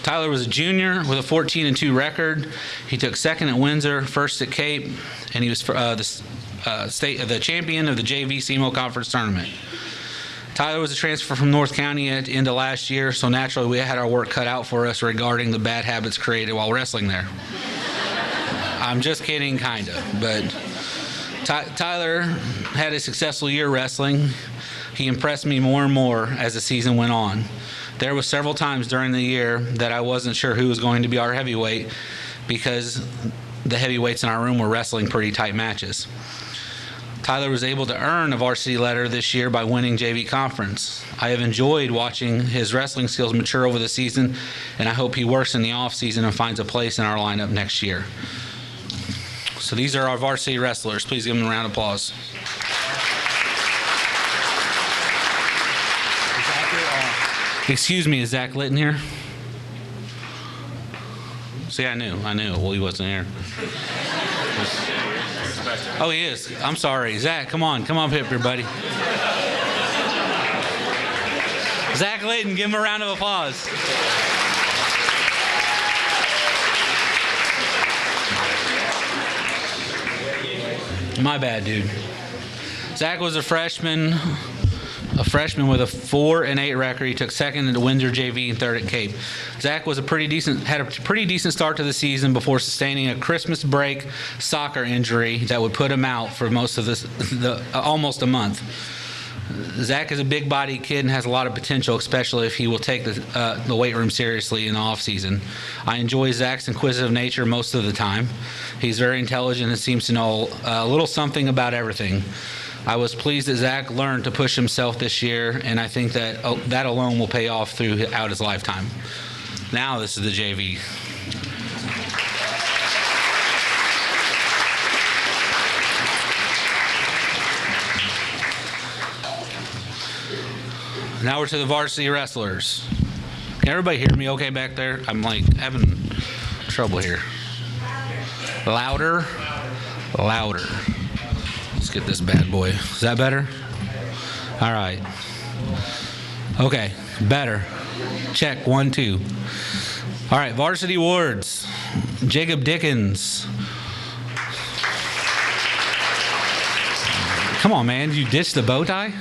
Tyler was a junior with a 14-2 record. He took second at Windsor, first at Cape, and he was the champion of the JV SEMO Conference Tournament. Tyler was a transfer from North County at the end of last year, so naturally we had our work cut out for us regarding the bad habits created while wrestling there. I'm just kidding, kind of, but Tyler had a successful year wrestling. He impressed me more and more as the season went on. There were several times during the year that I wasn't sure who was going to be our heavyweight because the heavyweights in our room were wrestling pretty tight matches. Tyler was able to earn a varsity letter this year by winning JV Conference. I have enjoyed watching his wrestling skills mature over the season, and I hope he works in the off-season and finds a place in our lineup next year. So these are our varsity wrestlers. Please give them a round of applause. Excuse me, is Zach Litton here? See, I knew. Well, he wasn't here. Oh, he is. I'm sorry. Zach, come up here, buddy. Zach Layton, give him a round of applause. My bad, dude. Zach was a freshman with a 4-8 record. He took second at the Windsor JV and third at Cape. Zach had a pretty decent start to the season before sustaining a Christmas break soccer injury that would put him out for most of almost a month. Zach is a big-bodied kid and has a lot of potential, especially if he will take the weight room seriously in the off-season. I enjoy Zach's inquisitive nature most of the time. He's very intelligent and seems to know a little something about everything. I was pleased that Zach learned to push himself this year, and I think that that alone will pay off throughout his lifetime. Now this is the JV. Now we're to the varsity wrestlers. Can everybody hear me okay back there? I'm like having trouble here. Louder. Let's get this bad boy. Is that better? All right. Okay, better. Check, 1, 2. All right, varsity awards. Jacob Dickens. Come on, man. Did you ditch the bow tie?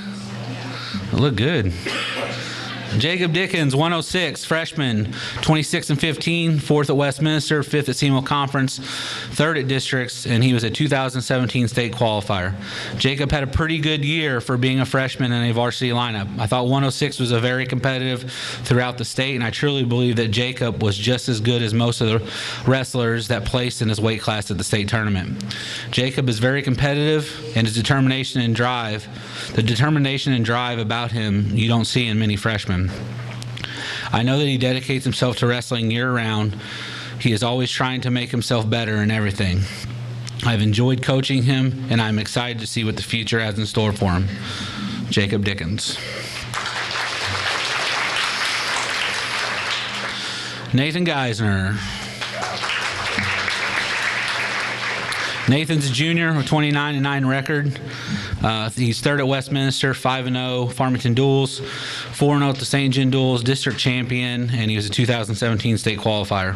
It looked good. Jacob Dickens, 106, freshman, 26-15, fourth at Westminster, fifth at SEMO Conference, third at districts, and he was a 2017 state qualifier. Jacob had a pretty good year for being a freshman in a varsity lineup. I thought 106 was a very competitive throughout the state, and I truly believe that Jacob was just as good as most of the wrestlers that placed in his weight class at the state tournament. Jacob is very competitive, and his determination and drive about him you don't see in many freshmen. I know that he dedicates himself to wrestling year-round. He is always trying to make himself better in everything. I've enjoyed coaching him, and I'm excited to see what the future has in store for him. Jacob Dickens. Nathan Geisner. Nathan's a junior with 29-9 record. He's third at Westminster, 5-0 Farmington Duels, 4-0 at the St. John Duels, district champion, and he was a 2017 state qualifier.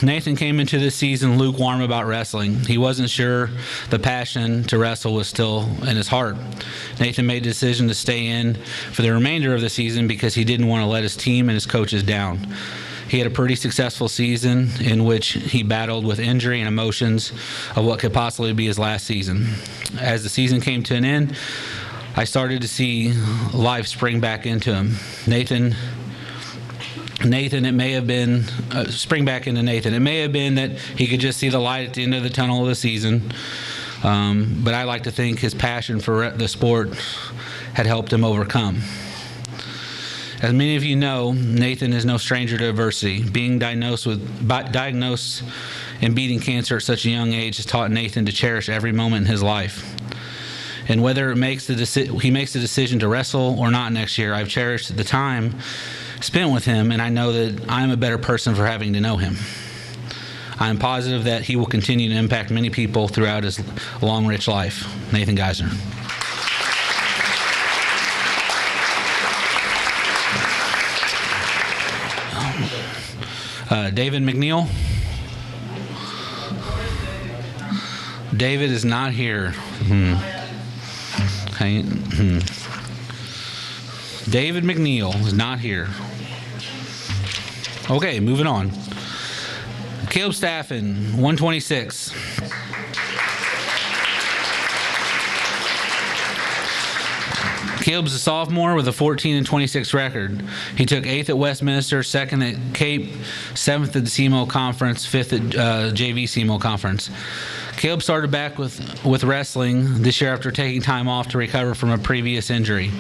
Nathan came into this season lukewarm about wrestling. He wasn't sure the passion to wrestle was still in his heart. Nathan made the decision to stay in for the remainder of the season because he didn't want to let his team and his coaches down. He had a pretty successful season in which he battled with injury and emotions of what could possibly be his last season. As the season came to an end, I started to see life spring back into him. Nathan, it may have been, spring back into Nathan. It may have been that he could just see the light at the end of the tunnel of the season, but I like to think his passion for the sport had helped him overcome. As many of you know, Nathan is no stranger to adversity. Being diagnosed and beating cancer at such a young age has taught Nathan to cherish every moment in his life. And whether he makes the decision to wrestle or not next year, I've cherished the time spent with him, and I know that I'm a better person for having to know him. I am positive that he will continue to impact many people throughout his long, rich life. Nathan Geisner. David McNeil. David is not here. David McNeil is not here. Okay, moving on. Caleb Staffen, 126. Caleb's a sophomore with a 14-26 record. He took 8th at Westminster, 2nd at Cape, 7th at the CMO Conference, 5th at JV CMO Conference. Caleb started back with wrestling this year after taking time off to recover from a previous injury.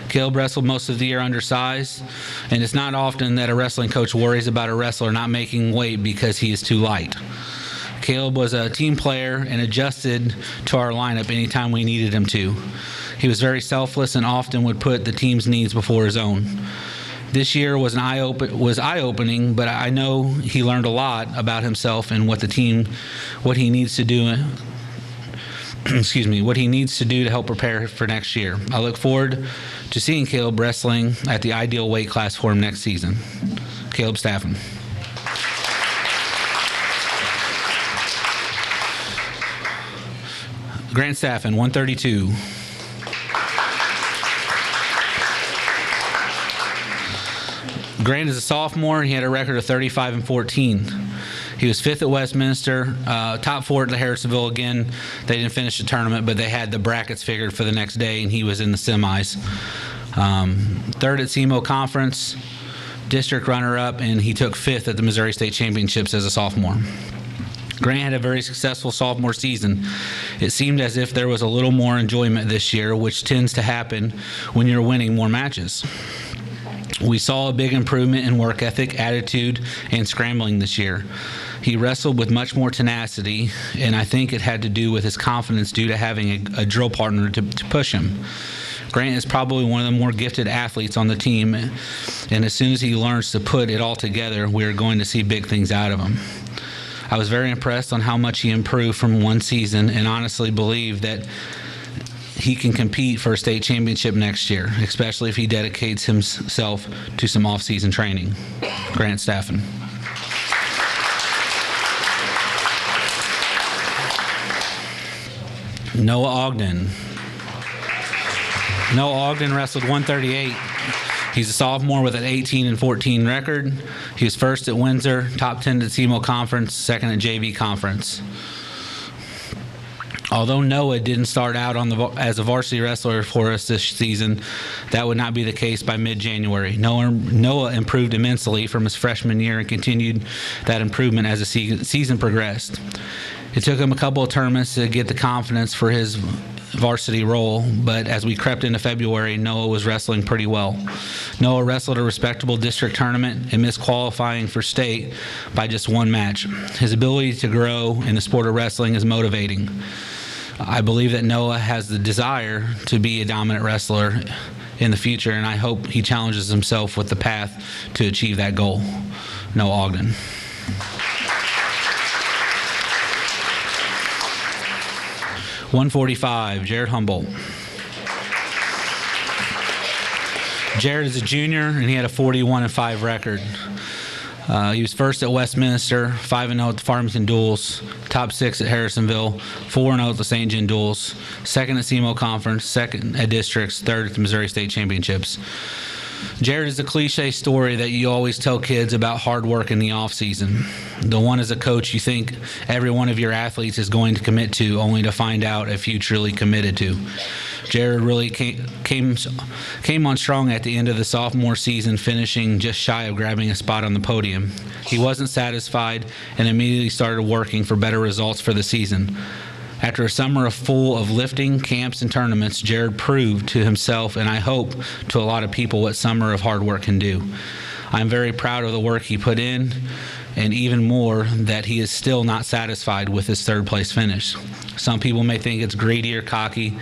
Caleb wrestled most of the year undersized, and it's not often that a wrestling coach worries about a wrestler not making weight because he is too light. Caleb was a team player and adjusted to our lineup anytime we needed him to. He was very selfless and often would put the team's needs before his own. This year was eye-opening, but I know he learned a lot about himself and what he needs to do. What he needs to do to help prepare for next year. I look forward to seeing Caleb wrestling at the ideal weight class for him next season. Caleb Staffen. Grant Staffen, 132. Grant is a sophomore. He had a record of 35-14. He was 5th at Westminster, top 4 at the Harrisonville. Again, they didn't finish the tournament, but they had the brackets figured for the next day, and he was in the semis. 3rd at CMO Conference, district runner-up, and he took 5th at the Missouri State Championships as a sophomore. Grant had a very successful sophomore season. It seemed as if there was a little more enjoyment this year, which tends to happen when you're winning more matches. We saw a big improvement in work ethic, attitude, and scrambling this year. He wrestled with much more tenacity, and I think it had to do with his confidence due to having a drill partner to push him. Grant is probably one of the more gifted athletes on the team, and as soon as he learns to put it all together, we're going to see big things out of him. I was very impressed on how much he improved from one season, and honestly believe that he can compete for a state championship next year, especially if he dedicates himself to some off-season training. Grant Staffen. Noah Ogden. Noah Ogden wrestled 138. He's a sophomore with an 18-14 record. He was 1st at Windsor, top 10 at CMO Conference, 2nd at JV Conference. Although Noah didn't start out as a varsity wrestler for us this season, that would not be the case by mid-January. Noah improved immensely from his freshman year and continued that improvement as the season progressed. It took him a couple of tournaments to get the confidence for his varsity role, but as we crept into February, Noah was wrestling pretty well. Noah wrestled a respectable district tournament and missed qualifying for state by just one match. His ability to grow in the sport of wrestling is motivating. I believe that Noah has the desire to be a dominant wrestler in the future, and I hope he challenges himself with the path to achieve that goal. Noah Ogden. .145, Jared Humboldt. Jared is a junior, and he had a 41-5 record. He was 1st at Westminster, 5-0 at the Farmington Duels, top 6 at Harrisonville, 4-0 at the St. John Duels, 2nd at CMO Conference, 2nd at Districts, 3rd at the Missouri State Championships. Jared is a cliche story that you always tell kids about hard work in the off season. The one as a coach you think every one of your athletes is going to commit to, only to find out if you truly committed to. Jared really came on strong at the end of the sophomore season, finishing just shy of grabbing a spot on the podium. He wasn't satisfied and immediately started working for better results for the season. After a summer full of lifting, camps, and tournaments, Jared proved to himself, and I hope to a lot of people, what summer of hard work can do. I'm very proud of the work he put in, and even more that he is still not satisfied with his third place finish. Some people may think it's greedy or cocky,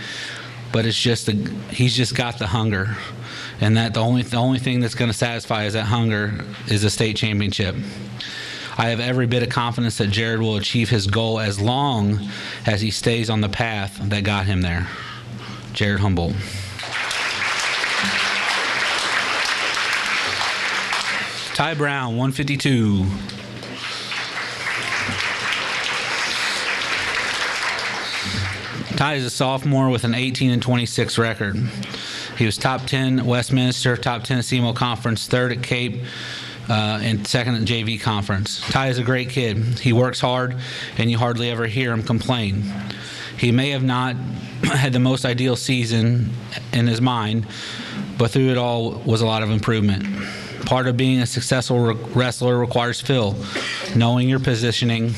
but it's just he's just got the hunger, and that the only thing that's going to satisfy is that hunger is a state championship. I have every bit of confidence that Jared will achieve his goal as long as he stays on the path that got him there. Jared Humboldt. Ty Brown, 152. Ty is a sophomore with an 18-26 record. He was top 10 at Westminster, top 10 at SEMO Conference, third at Cape, and second at JV Conference. Ty is a great kid. He works hard, and you hardly ever hear him complain. He may have not had the most ideal season in his mind, but through it all was a lot of improvement. Part of being a successful wrestler requires feel, knowing your positioning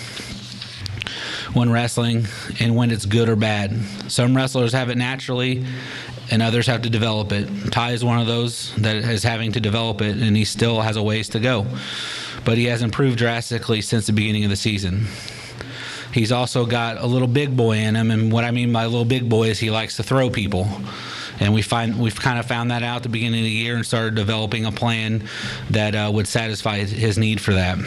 when wrestling and when it's good or bad. Some wrestlers have it naturally, and others have to develop it. Ty is one of those that is having to develop it, and he still has a ways to go. But he has improved drastically since the beginning of the season. He's also got a little big boy in him, and what I mean by little big boy is he likes to throw people. And we've kind of found that out at the beginning of the year and started developing a plan that would satisfy his need for that.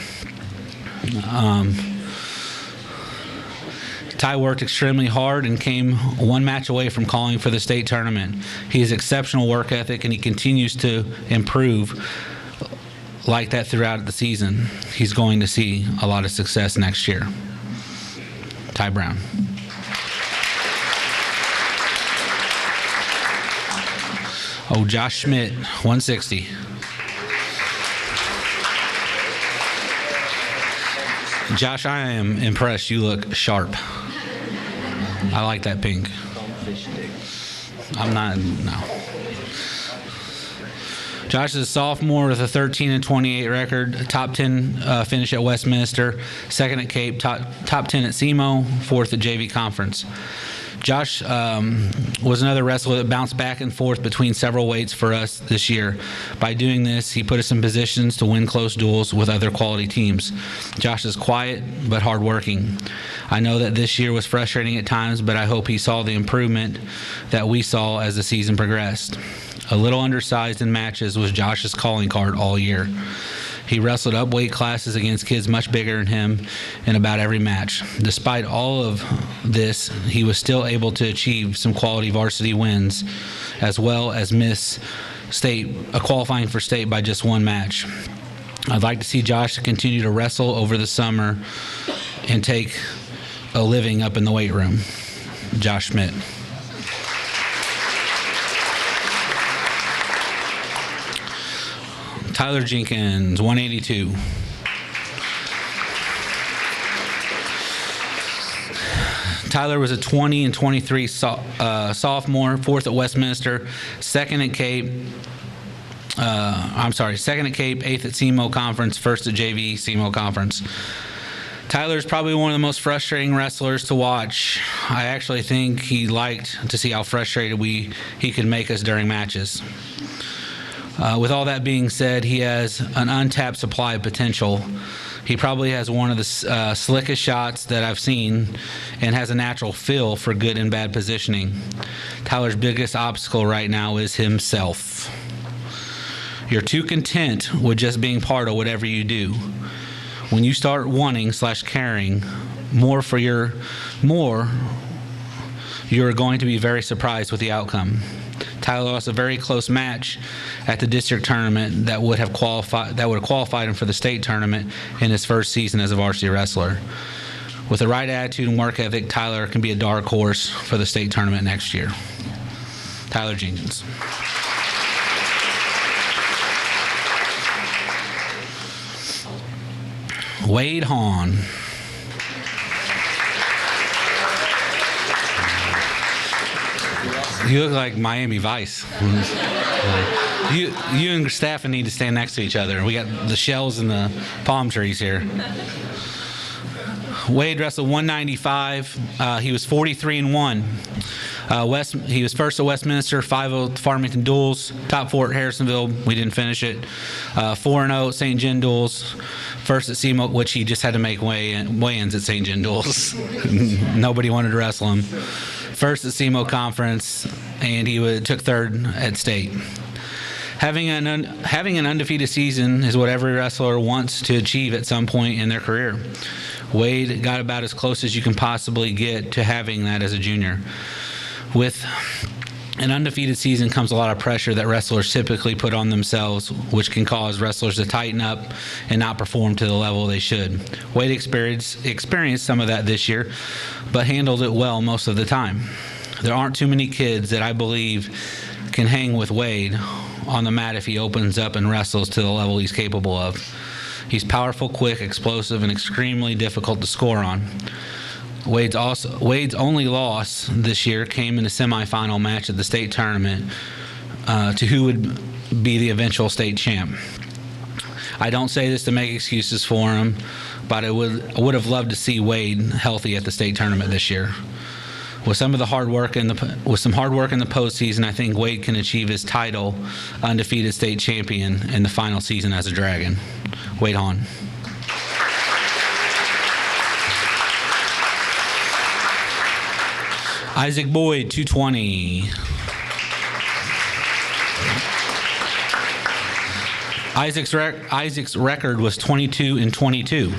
Ty worked extremely hard and came one match away from calling for the state tournament. He has exceptional work ethic, and he continues to improve like that throughout the season. He's going to see a lot of success next year. Ty Brown. Oh, Josh Schmidt, 160. Josh, I am impressed. You look sharp. I like that pink. I'm not, no. Josh is a sophomore with a 13-28 record, top 10 finish at Westminster, second at Cape, top 10 at SEMO, fourth at JV Conference. Josh was another wrestler that bounced back and forth between several weights for us this year. By doing this, he put us in positions to win close duels with other quality teams. Josh is quiet but hardworking. I know that this year was frustrating at times, but I hope he saw the improvement that we saw as the season progressed. A little undersized in matches was Josh's calling card all year. He wrestled up weight classes against kids much bigger than him in about every match. Despite all of this, he was still able to achieve some quality varsity wins, as well as miss state, qualifying for state by just one match. I'd like to see Josh continue to wrestle over the summer and take a living up in the weight room. Josh Schmidt. Tyler Jenkins, 182. Tyler was a 20-23 sophomore, fourth at Westminster, second at Cape, second at Cape, eighth at SEMO Conference, first at JV SEMO Conference. Tyler's probably one of the most frustrating wrestlers to watch. I actually think he liked to see how frustrated he could make us during matches. With all that being said, he has an untapped supply of potential. He probably has one of the slickest shots that I've seen and has a natural feel for good and bad positioning. Tyler's biggest obstacle right now is himself. You're too content with just being part of whatever you do. When you start wanting/caring more, you're going to be very surprised with the outcome. Tyler lost a very close match at the district tournament that would have qualified him for the state tournament in his first season as a varsity wrestler. With the right attitude and work ethic, Tyler can be a dark horse for the state tournament next year. Tyler Jenkins. Wade Hahn. You look like Miami Vice. You and Staffen need to stand next to each other. We got the shells and the palm trees here. Wade wrestled 195. He was 43-1. He was first at Westminster, 5-0 at Farmington Duels, top 4 at Harrisonville. We didn't finish it. 4-0 at St. John Duels. First at SEMO, which he just had to make weigh-ins at St. John Duels. Nobody wanted to wrestle him. First at SEMO Conference, and he took third at state. Having an undefeated season is what every wrestler wants to achieve at some point in their career. Wade got about as close as you can possibly get to having that as a junior. With an undefeated season comes a lot of pressure that wrestlers typically put on themselves, which can cause wrestlers to tighten up and not perform to the level they should. Wade experienced some of that this year, but handled it well most of the time. There aren't too many kids that I believe can hang with Wade on the mat if he opens up and wrestles to the level he's capable of. He's powerful, quick, explosive, and extremely difficult to score on. Wade's only loss this year came in a semifinal match at the state tournament to who would be the eventual state champ. I don't say this to make excuses for him, but I would have loved to see Wade healthy at the state tournament this year. With some hard work in the postseason, I think Wade can achieve his title, undefeated state champion, in the final season as a Dragon. Wade Hahn. Isaac Boyd, 220. Isaac's record was 22-22.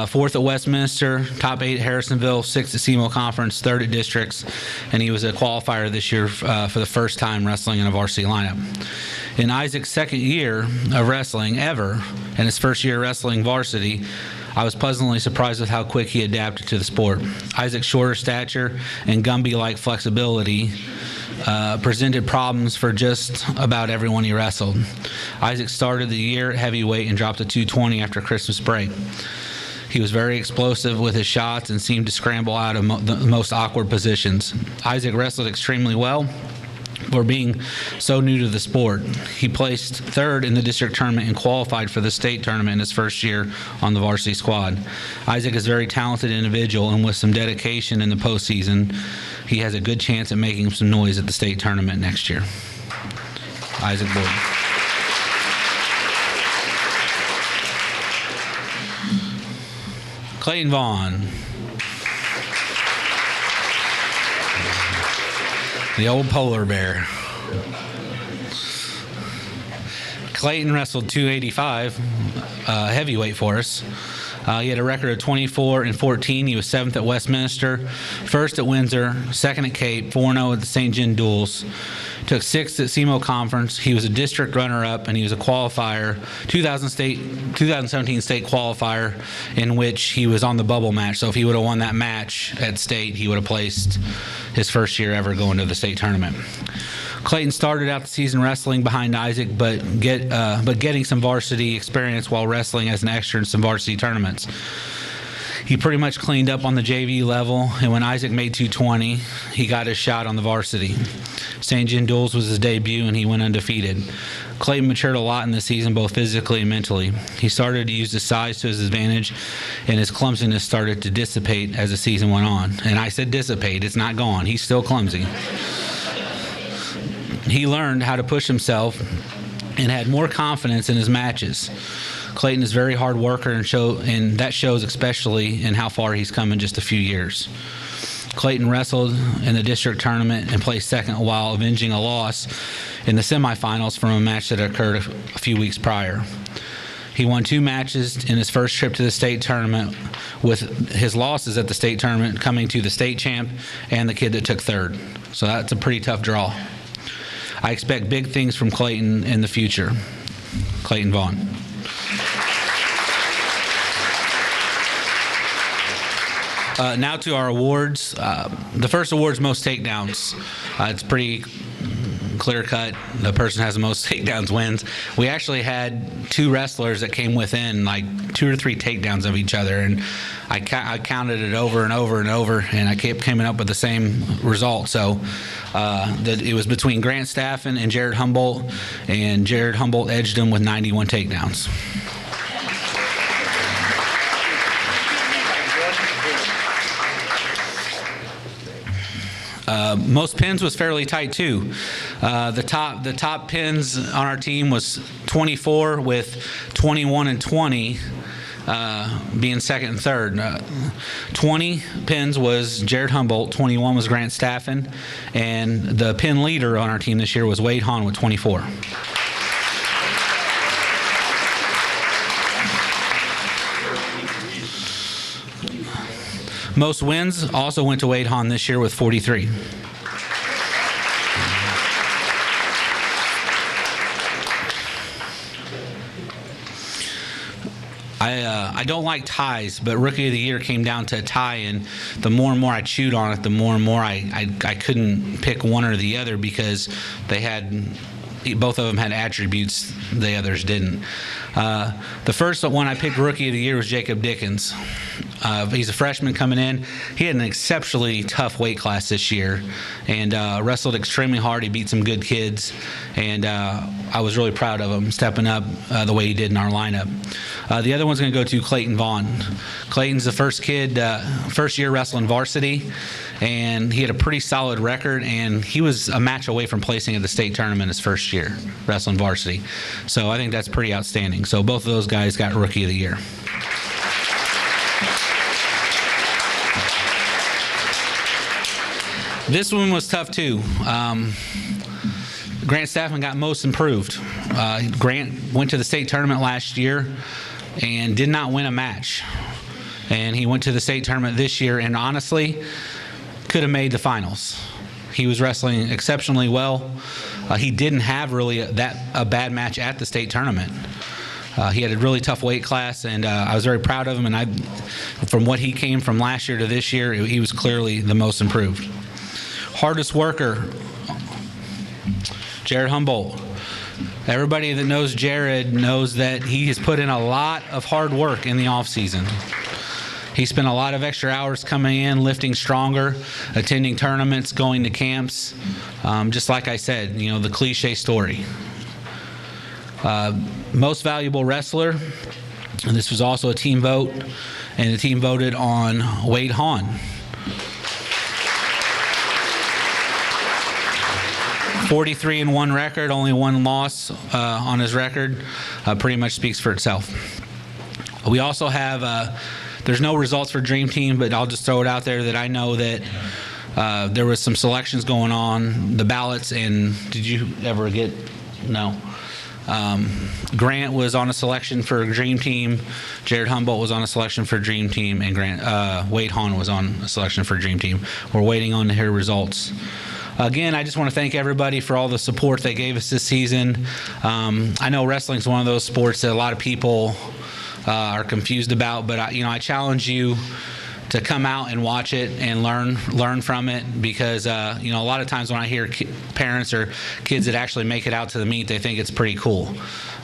Fourth at Westminster, top 8 at Harrisonville, 6th at SEMO Conference, 3rd at Districts, and he was a qualifier this year for the first time wrestling in a varsity lineup. In Isaac's second year of wrestling ever, and his first year wrestling varsity, I was pleasantly surprised with how quick he adapted to the sport. Isaac's shorter stature and Gumby-like flexibility presented problems for just about everyone he wrestled. Isaac started the year at heavyweight and dropped to 220 after Christmas break. He was very explosive with his shots and seemed to scramble out of the most awkward positions. Isaac wrestled extremely well for being so new to the sport. He placed 3rd in the district tournament and qualified for the state tournament in his first year on the varsity squad. Isaac is a very talented individual, and with some dedication in the postseason, he has a good chance at making some noise at the state tournament next year. Isaac Boyd. Clayton Vaughn. The old polar bear. Clayton wrestled 285 heavyweight for us. He had a record of 24-14. He was 7th at Westminster, 1st at Windsor, 2nd at Cape, 4-0 at the St. John Duels. Took 6th at SEMO Conference. He was a district runner-up, and he was a qualifier, 2017 state qualifier, in which he was on the bubble match. So if he would have won that match at state, he would have placed his first year ever going to the state tournament. Clayton started out the season wrestling behind Isaac, but getting some varsity experience while wrestling as an extra in some varsity tournaments. He pretty much cleaned up on the JV level, and when Isaac made 220, he got his shot on the varsity. St. John Duels was his debut, and he went undefeated. Clayton matured a lot in the season, both physically and mentally. He started to use his size to his advantage, and his clumsiness started to dissipate as the season went on. And I said dissipate, it's not gone. He's still clumsy. He learned how to push himself and had more confidence in his matches. Clayton is a very hard worker, and that shows especially in how far he's come in just a few years. Clayton wrestled in the district tournament and placed 2nd while avenging a loss in the semifinals from a match that occurred a few weeks prior. He won 2 matches in his first trip to the state tournament, with his losses at the state tournament coming to the state champ and the kid that took 3rd. So that's a pretty tough draw. I expect big things from Clayton in the future. Clayton Vaughn. Now to our awards. The first award is most takedowns. It's pretty clear cut. The person who has the most takedowns wins. We actually had 2 wrestlers that came within like 2 or 3 takedowns of each other, and I counted it over and over and over, and I kept coming up with the same result. So it was between Grant Staffen and Jared Humboldt, and Jared Humboldt edged him with 91 takedowns. Most pins was fairly tight too. The top pins on our team was 24, with 21 and 20 being second and third. 20 pins was Jared Humboldt, 21 was Grant Staffen, and the pin leader on our team this year was Wade Hahn with 24. Most wins also went to Wade Hahn this year with 43. I don't like ties, but Rookie of the Year came down to a tie, and the more and more I chewed on it, the more and more I couldn't pick one or the other, because both of them had attributes the others didn't. The first one I picked Rookie of the Year was Jacob Dickens. He's a freshman coming in. He had an exceptionally tough weight class this year, and wrestled extremely hard. He beat some good kids, and I was really proud of him stepping up the way he did in our lineup. The other one's going to go to Clayton Vaughn. Clayton's the first year wrestling varsity, and he had a pretty solid record, and he was a match away from placing at the state tournament his first year wrestling varsity. So I think that's pretty outstanding. So both of those guys got Rookie of the Year. This one was tough too. Grant Staffen got most improved. Grant went to the state tournament last year and did not win a match. And he went to the state tournament this year and honestly could have made the finals. He was wrestling exceptionally well. He didn't have really a bad match at the state tournament. He had a really tough weight class, and I was very proud of him. And from what he came from last year to this year, he was clearly the most improved. Hardest worker, Jared Humboldt. Everybody that knows Jared knows that he has put in a lot of hard work in the off season. He spent a lot of extra hours coming in, lifting stronger, attending tournaments, going to camps. Just like I said, the cliche story. Most valuable wrestler, and this was also a team vote, and the team voted on Wade Hahn. 43-1 record, only 1 loss on his record, pretty much speaks for itself. We also have, there's no results for Dream Team, but I'll just throw it out there that I know that there was some selections going on, the ballots, and did you ever get, no. Grant was on a selection for Dream Team, Jared Humboldt was on a selection for Dream Team, and Wade Hahn was on a selection for Dream Team. We're waiting on to hear results. Again, I just want to thank everybody for all the support they gave us this season. I know wrestling is one of those sports that a lot of people are confused about, but I challenge you to come out and watch it and learn from it, because a lot of times when I hear parents or kids that actually make it out to the meet, they think it's pretty cool.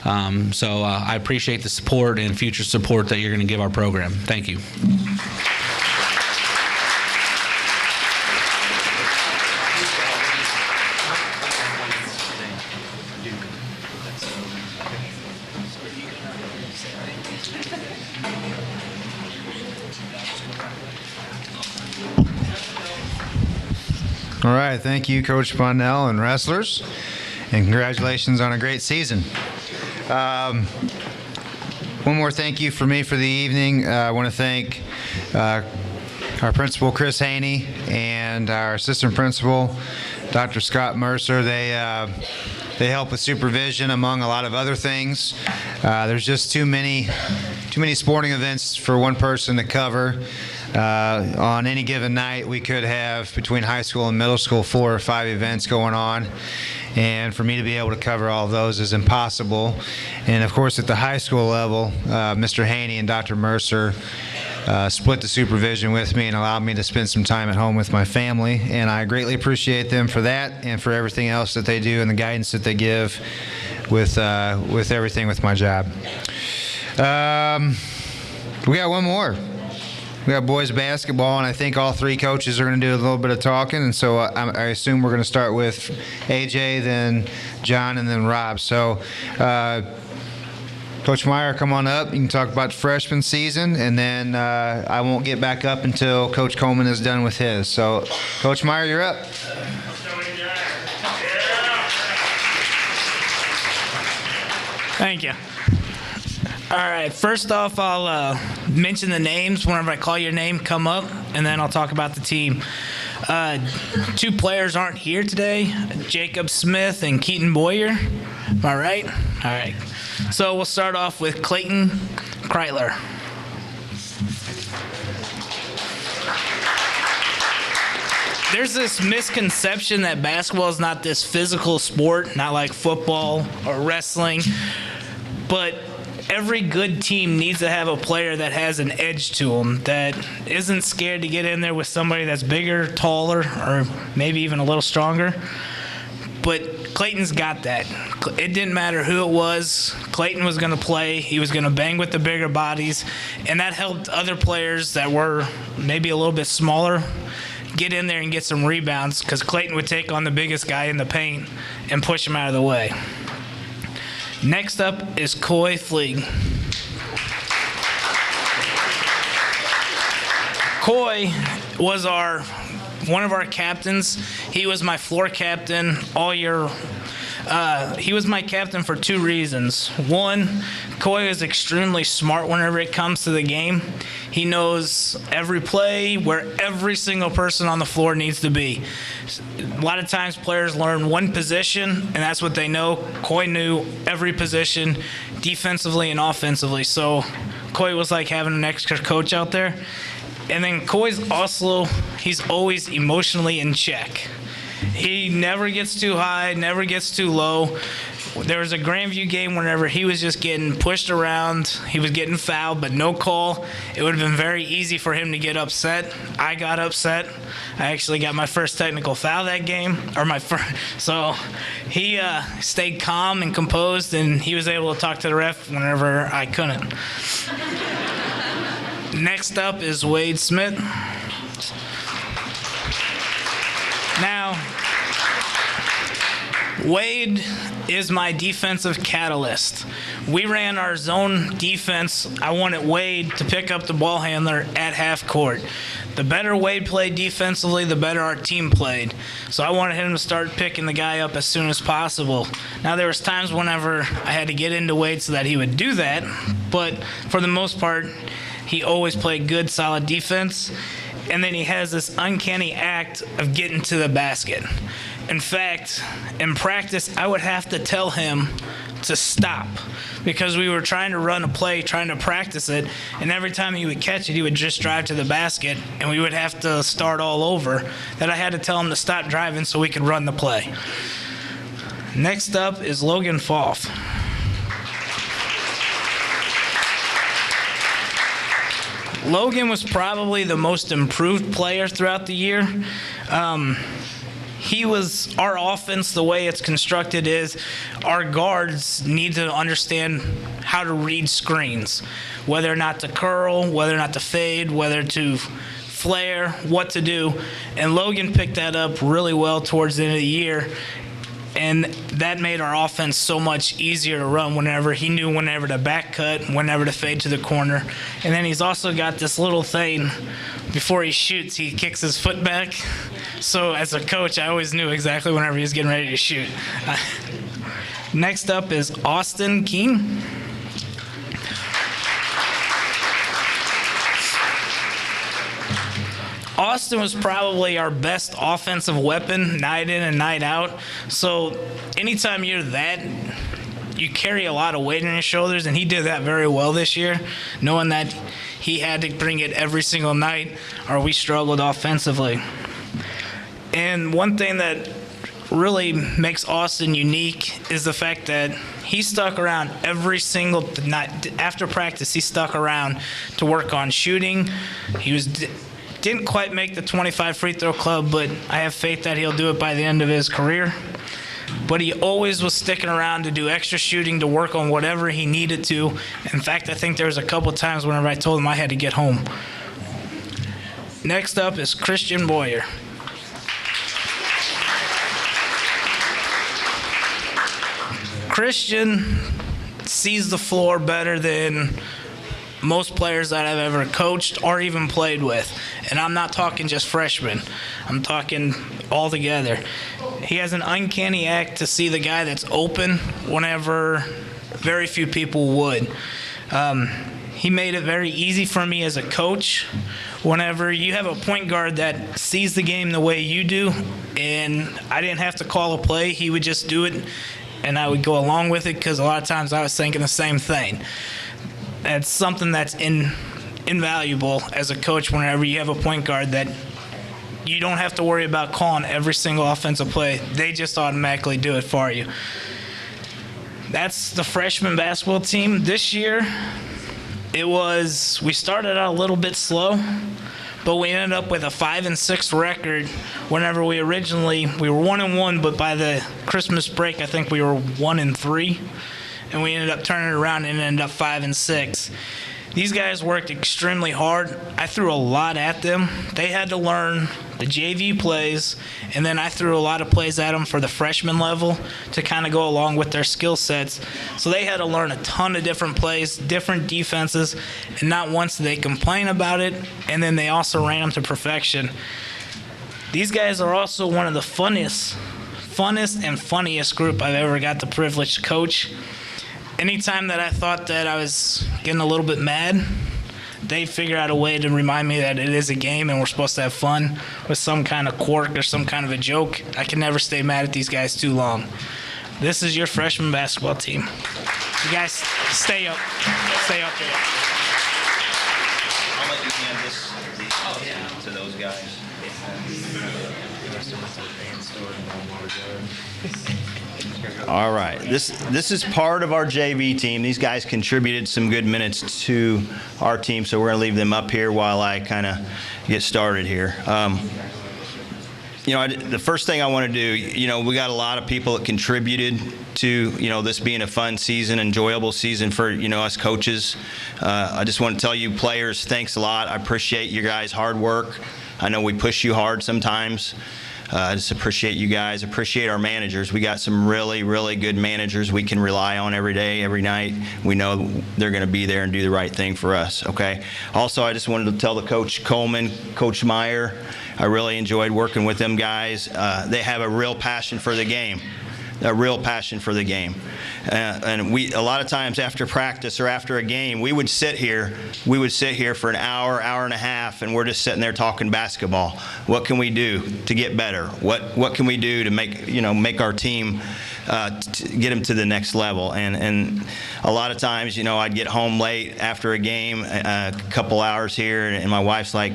So I appreciate the support and future support that you're going to give our program. Thank you. All right, thank you, Coach Bonnell and wrestlers, and congratulations on a great season. One more thank you for me for the evening. I want to thank our principal, Chris Haney, and our assistant principal, Dr. Scott Mercer. They help with supervision, among a lot of other things. There's just too many sporting events for one person to cover. On any given night, we could have, between high school and middle school, 4 or 5 events going on. And for me to be able to cover all of those is impossible. And of course, at the high school level, Mr. Haney and Dr. Mercer split the supervision with me and allowed me to spend some time at home with my family. And I greatly appreciate them for that and for everything else that they do and the guidance that they give with everything with my job. We got one more. We got boys basketball, and I think all three coaches are going to do a little bit of talking. And so I assume we're going to start with AJ, then John, and then Rob. So, Coach Meyer, come on up. You can talk about the freshman season, and then I won't get back up until Coach Coleman is done with his. So, Coach Meyer, you're up. Thank you. All right, first off, I'll mention the names. Whenever I call your name, come up, and then I'll talk about the team. Two players aren't here today, Jacob Smith and Keaton Boyer. Am I right? All right. So we'll start off with Clayton Kreitler. There's this misconception that basketball is not this physical sport, not like football or wrestling, but every good team needs to have a player that has an edge to them, that isn't scared to get in there with somebody that's bigger, taller, or maybe even a little stronger. But Clayton's got that. It didn't matter who it was. Clayton was going to play. He was going to bang with the bigger bodies, and that helped other players that were maybe a little bit smaller get in there and get some rebounds, because Clayton would take on the biggest guy in the paint and push him out of the way. Next up is Coy Fleeg. Coy was one of our captains. He was my floor captain all year. He was my captain for two reasons. One, Coy is extremely smart whenever it comes to the game. He knows every play, where every single person on the floor needs to be. A lot of times players learn one position, and that's what they know. Coy knew every position, defensively and offensively. So Coy was like having an extra coach out there. And then Coy's also, he's always emotionally in check. He never gets too high, never gets too low. There was a Grandview game whenever he was just getting pushed around. He was getting fouled, but no call. It would have been very easy for him to get upset. I got upset. I actually got my first technical foul that game, so he stayed calm and composed, and he was able to talk to the ref whenever I couldn't. Next up is Wade Smith. Now, Wade is my defensive catalyst. We ran our zone defense. I wanted Wade to pick up the ball handler at half court. The better Wade played defensively, the better our team played. So I wanted him to start picking the guy up as soon as possible. Now, there was times whenever I had to get into Wade so that he would do that, but for the most part, he always played good, solid defense. And then he has this uncanny act of getting to the basket. In fact, in practice, I would have to tell him to stop, because we were trying to run a play, trying to practice it, and every time he would catch it, he would just drive to the basket, and we would have to start all over. That I had to tell him to stop driving so we could run the play. Next up is Logan Foff. Logan was probably the most improved player throughout the year. He was our offense. The way it's constructed is our guards need to understand how to read screens, whether or not to curl, whether or not to fade, whether to flare, what to do. And Logan picked that up really well towards the end of the year. And that made our offense so much easier to run whenever he knew whenever to back cut, whenever to fade to the corner. And then he's also got this little thing, before he shoots, he kicks his foot back. So as a coach, I always knew exactly whenever he was getting ready to shoot. Next up is Austin Keene. Austin was probably our best offensive weapon, night in and night out. So anytime you're that, you carry a lot of weight on your shoulders, and he did that very well this year, knowing that he had to bring it every single night or we struggled offensively. And one thing that really makes Austin unique is the fact that he stuck around every single night after practice. He stuck around to work on shooting. Didn't quite make the 25 free throw club, but I have faith that he'll do it by the end of his career. But he always was sticking around to do extra shooting, to work on whatever he needed to. In fact, I think there was a couple times whenever I told him I had to get home. Next up is Christian Boyer. Christian sees the floor better than most players that I've ever coached or even played with. And I'm not talking just freshmen. I'm talking all together. He has an uncanny act to see the guy that's open whenever very few people would. He made it very easy for me as a coach. Whenever you have a point guard that sees the game the way you do, and I didn't have to call a play, he would just do it, and I would go along with it because a lot of times I was thinking the same thing. That's something that's invaluable as a coach whenever you have a point guard that you don't have to worry about calling every single offensive play. They just automatically do it for you. That's the freshman basketball team. This year, we started out a little bit slow, but we ended up with a 5-6 record whenever we were 1-1, but by the Christmas break, I think we were 1-3, and we ended up turning it around and ended up 5-6. These guys worked extremely hard. I threw a lot at them. They had to learn the JV plays, and then I threw a lot of plays at them for the freshman level to kind of go along with their skill sets. So they had to learn a ton of different plays, different defenses, and not once did they complain about it, and then they also ran them to perfection. These guys are also one of the funnest and funniest group I've ever got the privilege to coach. Anytime that I thought that I was getting a little bit mad, they figure out a way to remind me that it is a game and we're supposed to have fun with some kind of quirk or some kind of a joke. I can never stay mad at these guys too long. This is your freshman basketball team. You guys stay up. Stay up there. I'll let you hand this to those guys. All right, this is part of our JV team. These guys contributed some good minutes to our team, so we're going to leave them up here while I kind of get started here. The first thing I want to do, we got a lot of people that contributed to, this being a fun season, enjoyable season for, us coaches. I just want to tell you players, thanks a lot. I appreciate you guys' hard work. I know we push you hard sometimes. I just appreciate you guys, appreciate our managers. We got some really, really good managers we can rely on every day, every night. We know they're going to be there and do the right thing for us, okay? Also, I just wanted to tell the Coach Coleman, Coach Meyer, I really enjoyed working with them guys. They have a real passion for the game. A real passion for the game. And we, a lot of times after practice or after a game, we would sit here for an hour, hour and a half, and we're just sitting there talking basketball. What can we do to get better? What can we do to make our team get them to the next level? And a lot of times, I'd get home late after a game, a couple hours here, and my wife's like,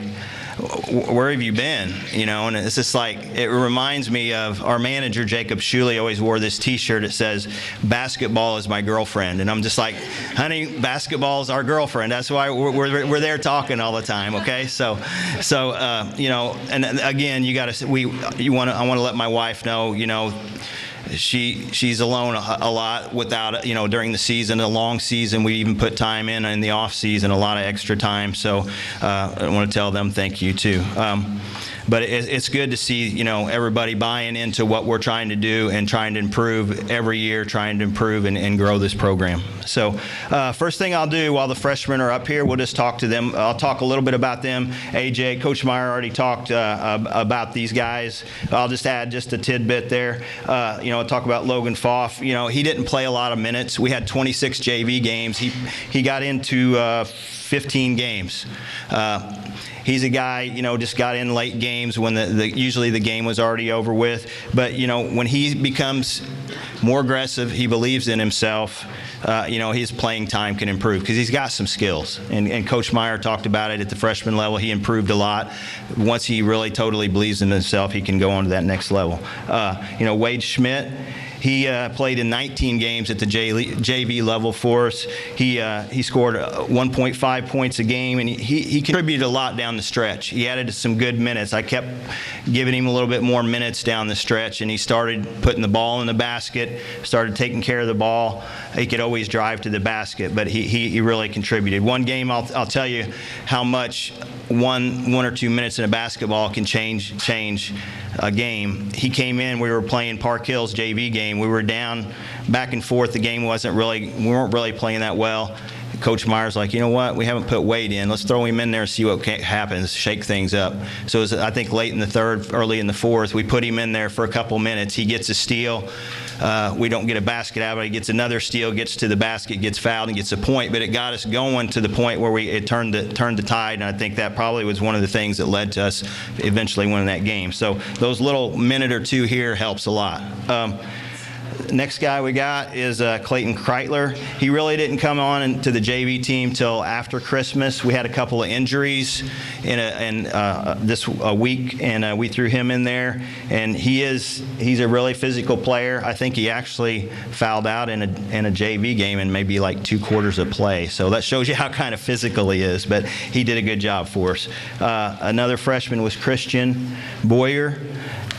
where have you been? And it's just like, it reminds me of our manager, Jacob Shuley, always wore this T-shirt that says, basketball is my girlfriend. And I'm just like, honey, basketball is our girlfriend. That's why we're there talking all the time, okay? So and again, I want to let my wife know, she's alone a lot without, during the season, a long season. We even put time in the off season, a lot of extra time. So I want to tell them thank you too. But it's good to see, everybody buying into what we're trying to do and trying to improve every year, trying to improve and grow this program. So first thing I'll do while the freshmen are up here, we'll just talk to them. I'll talk a little bit about them. AJ, Coach Meyer already talked about these guys. I'll just add just a tidbit there. I'll talk about Logan Foff. He didn't play a lot of minutes. We had 26 JV games. He got into 15 games. He's a guy, you know, just got in late games when usually the game was already over with. But, you know, when he becomes more aggressive, he believes in himself, you know, his playing time can improve because he's got some skills. And Coach Meyer talked about it at the freshman level. He improved a lot. Once he really totally believes in himself, he can go on to that next level. You know, Wade Schmidt, he played in 19 games at the JV level for us. He scored 1.5 points a game, and he contributed a lot down the stretch. He added some good minutes. I kept giving him a little bit more minutes down the stretch, and he started putting the ball in the basket, started taking care of the ball. He could always drive to the basket, but he really contributed. One game, I'll tell you how much one or 2 minutes in a basketball can change a game. He came in, we were playing Park Hills JV game. We were down back and forth. The game we weren't really playing that well. Coach Meyer's like, you know what, we haven't put Wade in. Let's throw him in there and see what happens, shake things up. So it was, I think late in the third, early in the fourth, we put him in there for a couple minutes. He gets a steal. We don't get a basket out of it. He gets another steal, gets to the basket, gets fouled, and gets a point. But it got us going to the point where it turned the tide, and I think that probably was one of the things that led to us eventually winning that game. So those little minute or two here helps a lot. Next guy we got is Clayton Kreitler. He really didn't come on to the JV team till after Christmas. We had a couple of injuries in this week, and we threw him in there. And he's a really physical player. I think he actually fouled out in a JV game in maybe like 2 quarters of play. So that shows you how kind of physical he is. But he did a good job for us. Another freshman was Christian Boyer.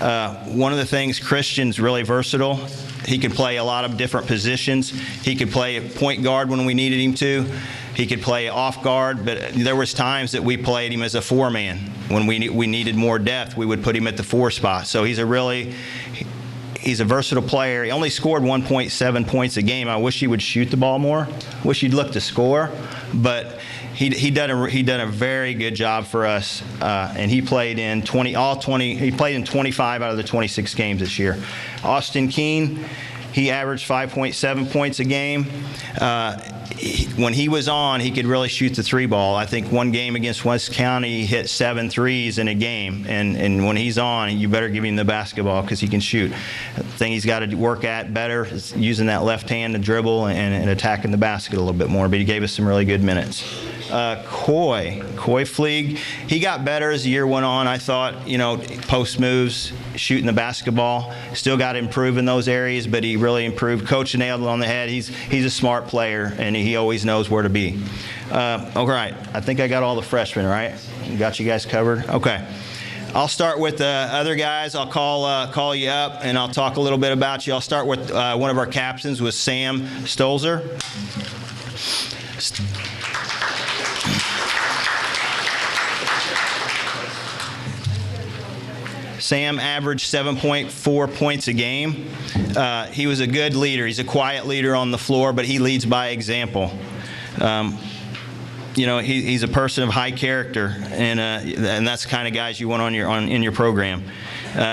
One of the things, Christian's really versatile. He could play a lot of different positions. He could play point guard when we needed him to. He could play off guard, but there was times that we played him as a 4-man. When we needed more depth, we would put him at the 4 spot. So he's a versatile player. He only scored 1.7 points a game. I wish he would shoot the ball more. Wish he'd look to score, but he done a very good job for us, and he played in 25 out of the 26 games this year. Austin Keene, he averaged 5.7 points a game. When he was on, he could really shoot the 3 ball. I think one game against West County, he hit 7 threes in a game. And when he's on, you better give him the basketball because he can shoot. The thing he's got to work at better is using that left hand to dribble and attacking the basket a little bit more. But he gave us some really good minutes. Coy Fleeg, he got better as the year went on. I thought, you know, post moves, shooting the basketball, still got to improve in those areas, but he really improved. Coach nailed it on the head. He's a smart player, and he always knows where to be. All right, I think I got all the freshmen, right? Got you guys covered? Okay. I'll start with the other guys. I'll call you up, and I'll talk a little bit about you. I'll start with one of our captains, was Sam Stolzer. Sam averaged 7.4 points a game. He was a good leader. He's a quiet leader on the floor, but he leads by example. You know, he's a person of high character, and that's the kind of guys you want in your program.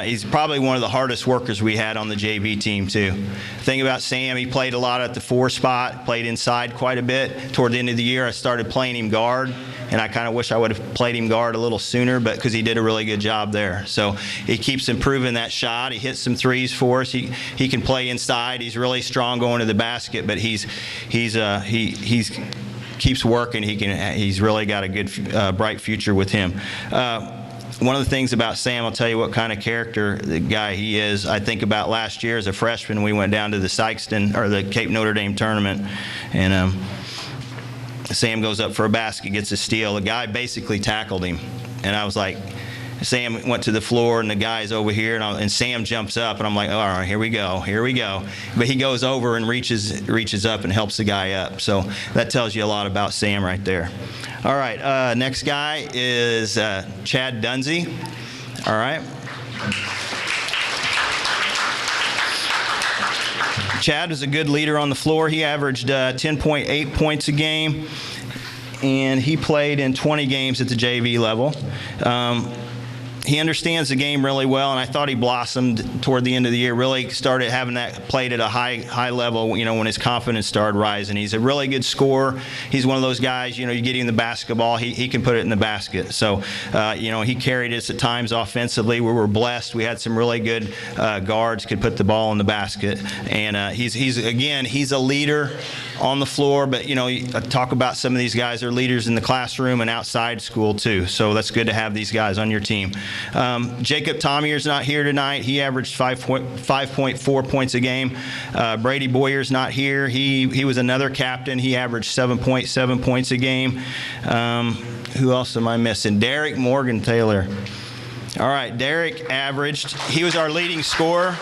He's probably one of the hardest workers we had on the JV team, too. The thing about Sam, he played a lot at the 4 spot, played inside quite a bit. Toward the end of the year, I started playing him guard, and I kind of wish I would have played him guard a little sooner, but because he did a really good job there. So he keeps improving that shot. He hits some threes for us. He can play inside. He's really strong going to the basket, but he's keeps working. He's really got a good, bright future with him. One of the things about Sam, I'll tell you what kind of character the guy he is. I think about last year as a freshman, we went down to the Sykeston or the Cape Notre Dame tournament, and Sam goes up for a basket, gets a steal. The guy basically tackled him, and I was like, Sam went to the floor, and the guy's over here, and Sam jumps up, and I'm like, all right, here we go. But he goes over and reaches up and helps the guy up. So that tells you a lot about Sam right there. All right, next guy is Chad Dunsey. All right. Chad was a good leader on the floor. He averaged 10.8 points a game, and he played in 20 games at the JV level. he understands the game really well, and I thought he blossomed toward the end of the year. Really started having that played at a high level, when his confidence started rising. He's a really good scorer. He's one of those guys, you get him the basketball, he can put it in the basket. So, he carried us at times offensively. We were blessed. We had some really good guards could put the ball in the basket. And he's a leader on the floor, but, I talk about some of these guys are leaders in the classroom and outside school too. So that's good to have these guys on your team. Jacob Tommier's not here tonight. He averaged 5.4 points a game. Brady Boyer's not here. He was another captain. He averaged 7.7 points a game. Who else am I missing? Derek Morgan Taylor. All right, Derek averaged, he was our leading scorer.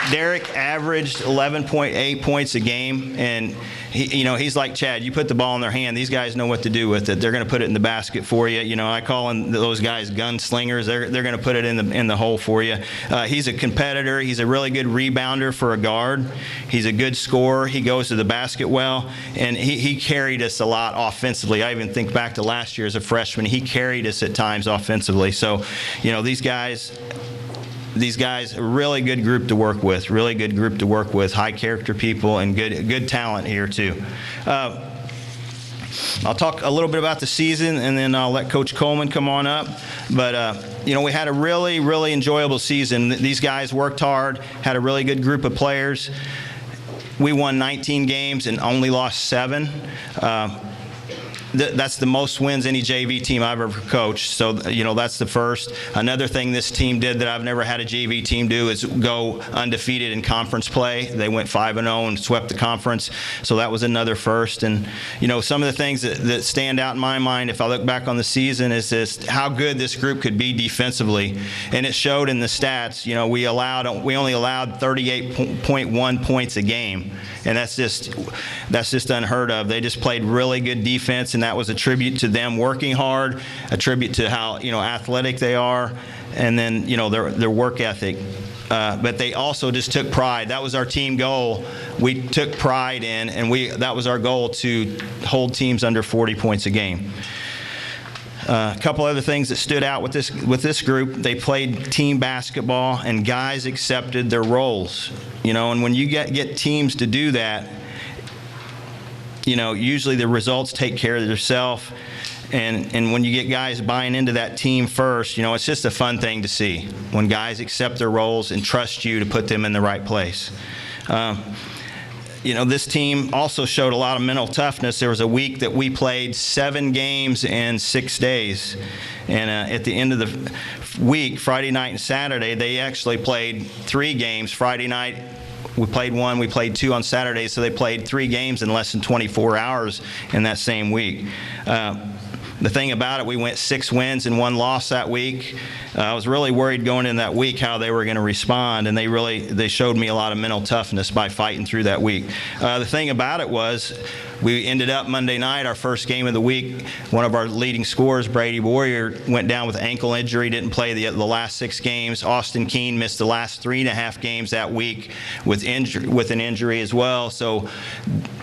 Derek averaged 11.8 points a game, and he's like Chad. You put the ball in their hand, these guys know what to do with it. They're going to put it in the basket for you. I call them those guys gunslingers. They're going to put it in the hole for you. He's a competitor. He's a really good rebounder for a guard. He's a good scorer. He goes to the basket well, and he carried us a lot offensively. I even think back to last year as a freshman. He carried us at times offensively. So, these guys, a really good group to work with, high character people and good talent here too. I'll talk a little bit about the season, and then I'll let Coach Coleman come on up. But, we had a really, really enjoyable season. These guys worked hard, had a really good group of players. We won 19 games and only lost 7. That's the most wins any JV team I've ever coached. So, that's the first. Another thing this team did that I've never had a JV team do is go undefeated in conference play. They went 5-0 and swept the conference. So that was another first. And, some of the things that stand out in my mind, if I look back on the season, is this how good this group could be defensively. And it showed in the stats. We only allowed 38.1 points a game. And that's just unheard of. They just played really good defense, and that was a tribute to them working hard, a tribute to how athletic they are, and then their work ethic. But they also just took pride. That was our team goal. We took pride in, and that was our goal, to hold teams under 40 points a game. A couple other things that stood out with this group: they played team basketball, and guys accepted their roles. And when you get teams to do that, usually the results take care of themselves. And when you get guys buying into that team first, it's just a fun thing to see when guys accept their roles and trust you to put them in the right place. This team also showed a lot of mental toughness. There was a week that we played 7 games in 6 days. And at the end of the week, Friday night and Saturday, they actually played 3 games. Friday night, we played 1, we played 2 on Saturday, so they played 3 games in less than 24 hours in that same week. The thing about it, we went 6 wins and 1 loss that week. I was really worried going in that week how they were going to respond, and they showed me a lot of mental toughness by fighting through that week. The thing about it was, we ended up Monday night, our first game of the week. One of our leading scorers, Brady Boyer, went down with ankle injury, didn't play the last 6 games. Austin Keene missed the last 3.5 games that week with an injury as well. So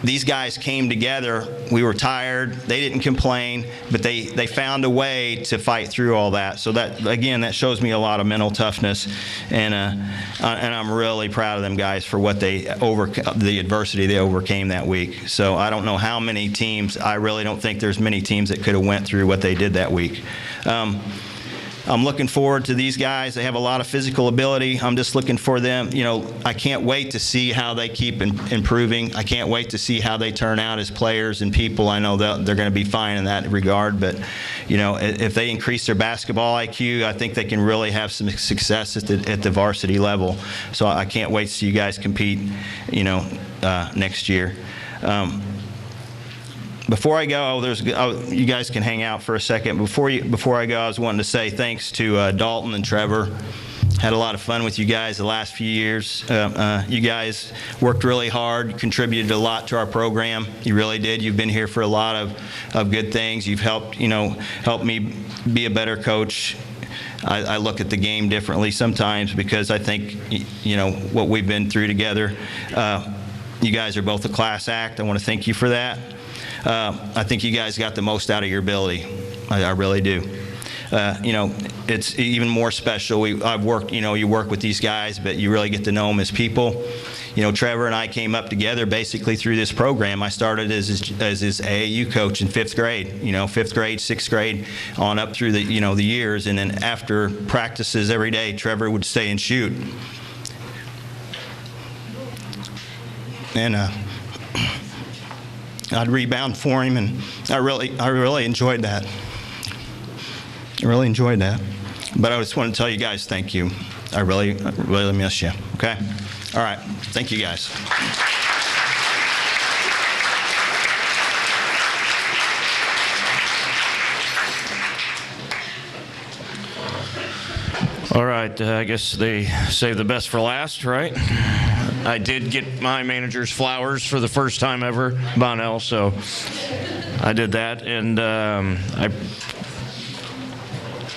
these guys came together. We were tired. They didn't complain, but they found a way to fight through all that. So that shows me a lot of mental toughness, and I'm really proud of them guys for what the adversity they overcame that week. So I don't know how many teams. I really don't think there's many teams that could have went through what they did that week. I'm looking forward to these guys. They have a lot of physical ability. I'm just looking for them. I can't wait to see how they keep improving. I can't wait to see how they turn out as players and people. I know they're going to be fine in that regard. But, if they increase their basketball IQ, I think they can really have some success at the varsity level. So I can't wait to see you guys compete, next year. Before I go, you guys can hang out for a second. Before I go, I was wanting to say thanks to Dalton and Trevor. Had a lot of fun with you guys the last few years. You guys worked really hard, contributed a lot to our program. You really did. You've been here for a lot of good things. You've helped me be a better coach. I look at the game differently sometimes because I think, what we've been through together. You guys are both a class act. I want to thank you for that. I think you guys got the most out of your ability. I really do. it's even more special. I've worked, you work with these guys, but you really get to know them as people. Trevor and I came up together basically through this program. I started as his AAU coach in 5th grade, 5th grade, 6th grade, on up through the years. And then after practices every day, Trevor would stay and shoot. And I'd rebound for him, and I really enjoyed that. I really enjoyed that. But I just want to tell you guys thank you. I really miss you. Okay? All right. Thank you, guys. All right. I guess they save the best for last, right? I did get my manager's flowers for the first time ever, Bonnell, so I did that. And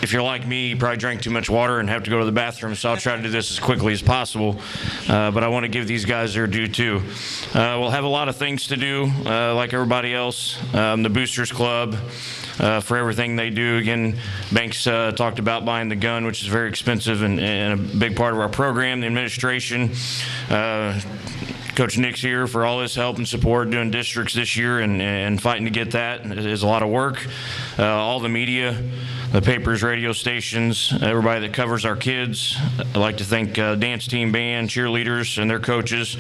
if you're like me, you probably drank too much water and have to go to the bathroom, so I'll try to do this as quickly as possible. But I want to give these guys their due, too. We'll have a lot of things to do, like everybody else. The Boosters Club, for everything they do. Again, Banks talked about buying the gun, which is very expensive and a big part of our program. The administration, Coach Nick's here for all his help and support doing districts this year and fighting to get that. It is a lot of work. All the media, the papers, radio stations, everybody that covers our kids. I'd like to thank dance team, band, cheerleaders, and their coaches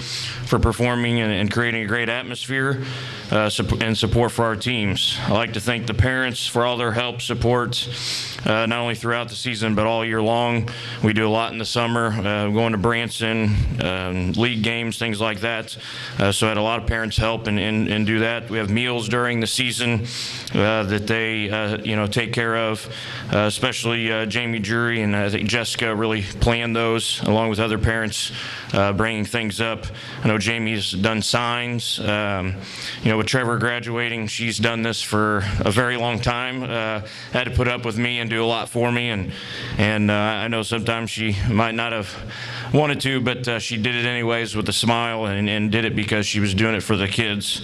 for performing and creating a great atmosphere and support for our teams. I'd like to thank the parents for all their help, support, not only throughout the season but all year long. We do a lot in the summer, going to Branson, league games, things like that. So I had a lot of parents help and do that. We have meals during the season that they take care of, especially Jamie Jury, and I think Jessica really planned those along with other parents bringing things up. I know Jamie's done signs. With Trevor graduating, she's done this for a very long time. Had to put up with me and do a lot for me, and I know sometimes she might not have wanted to, but she did it anyways with a smile and did it because she was doing it for the kids,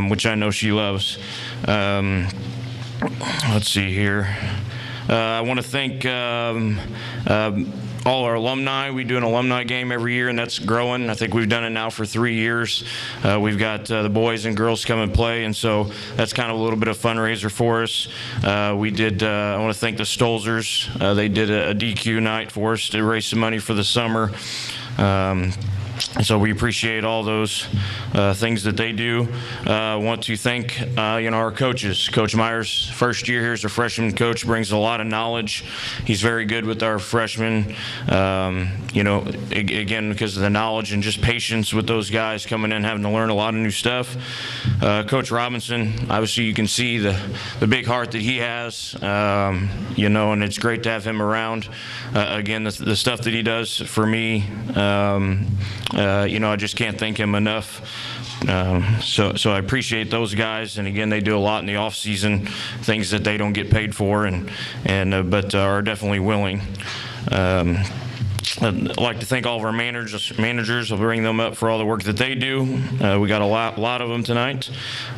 which I know she loves. Let's see here. I want to thank all our alumni. We do an alumni game every year, and that's growing. I think we've done it now for 3 years. We've got the boys and girls come and play, and so that's kind of a little bit of fundraiser for us. I want to thank the Stolzers. They did a DQ night for us to raise some money for the summer. And so we appreciate all those things that they do. I want to thank our coaches. Coach Myers, first year here as a freshman coach, brings a lot of knowledge. He's very good with our freshmen. Again, because of the knowledge and just patience with those guys coming in, having to learn a lot of new stuff. Coach Robinson, obviously you can see the big heart that he has, and it's great to have him around. Again, the stuff that he does for me, I just can't thank him enough. So I appreciate those guys, and again, they do a lot in the off season, things that they don't get paid for, but are definitely willing. I'd like to thank all of our managers. I'll bring them up for all the work that they do. We got a lot of them tonight.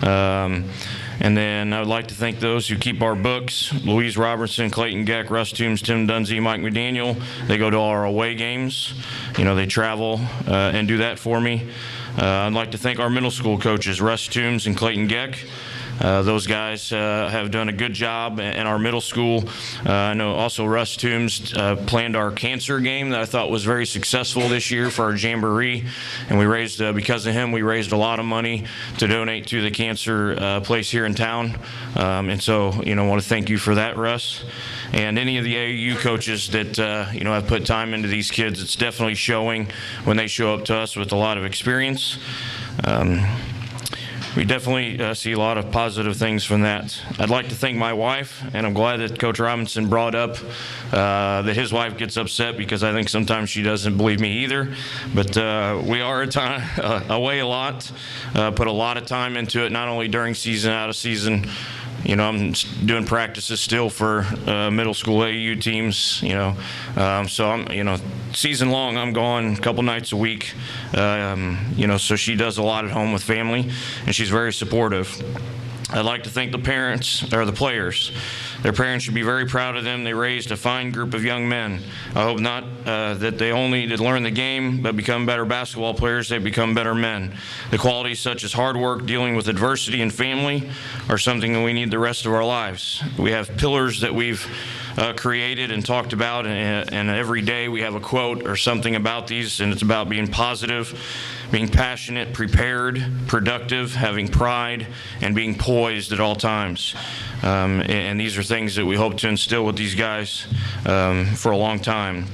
And then I would like to thank those who keep our books: Louise Robertson, Clayton Geck, Russ Toombs, Tim Dunsey, Mike McDaniel. They go to all our away games. They travel and do that for me. I'd like to thank our middle school coaches, Russ Toombs and Clayton Geck. Those guys have done a good job in our middle school. I know also Russ Toombs planned our cancer game that I thought was very successful this year for our jamboree, and we raised, because of him, we raised a lot of money to donate to the cancer place here in town. And so, I want to thank you for that, Russ. And any of the AAU coaches that, have put time into these kids, it's definitely showing when they show up to us with a lot of experience. We definitely see a lot of positive things from that. I'd like to thank my wife, and I'm glad that Coach Robinson brought up that his wife gets upset because I think sometimes she doesn't believe me either. But we are away a lot, put a lot of time into it, not only during season, out of season. I'm doing practices still for middle school AAU teams, so I'm, season long, I'm gone a couple nights a week, so she does a lot at home with family, and she's very supportive. I'd like to thank the players. Their parents should be very proud of them. They raised a fine group of young men. I hope not that they only did learn the game, but become better basketball players. They become better men. The qualities such as hard work, dealing with adversity, and family are something that we need the rest of our lives. We have pillars that we've created and talked about, and every day we have a quote or something about these, and it's about being positive, being passionate, prepared, productive, having pride, and being poised at all times. And these are things that we hope to instill with these guys for a long time.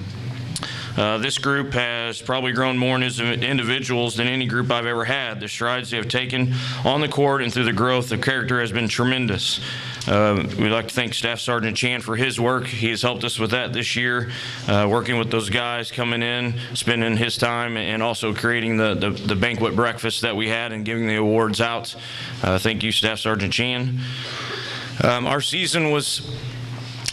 This group has probably grown more as individuals than any group I've ever had. The strides they have taken on the court and through the growth of character has been tremendous. We'd like to thank Staff Sergeant Chan for his work. He has helped us with that this year, working with those guys, coming in, spending his time, and also creating the banquet breakfast that we had and giving the awards out. Thank you, Staff Sergeant Chan. Our season was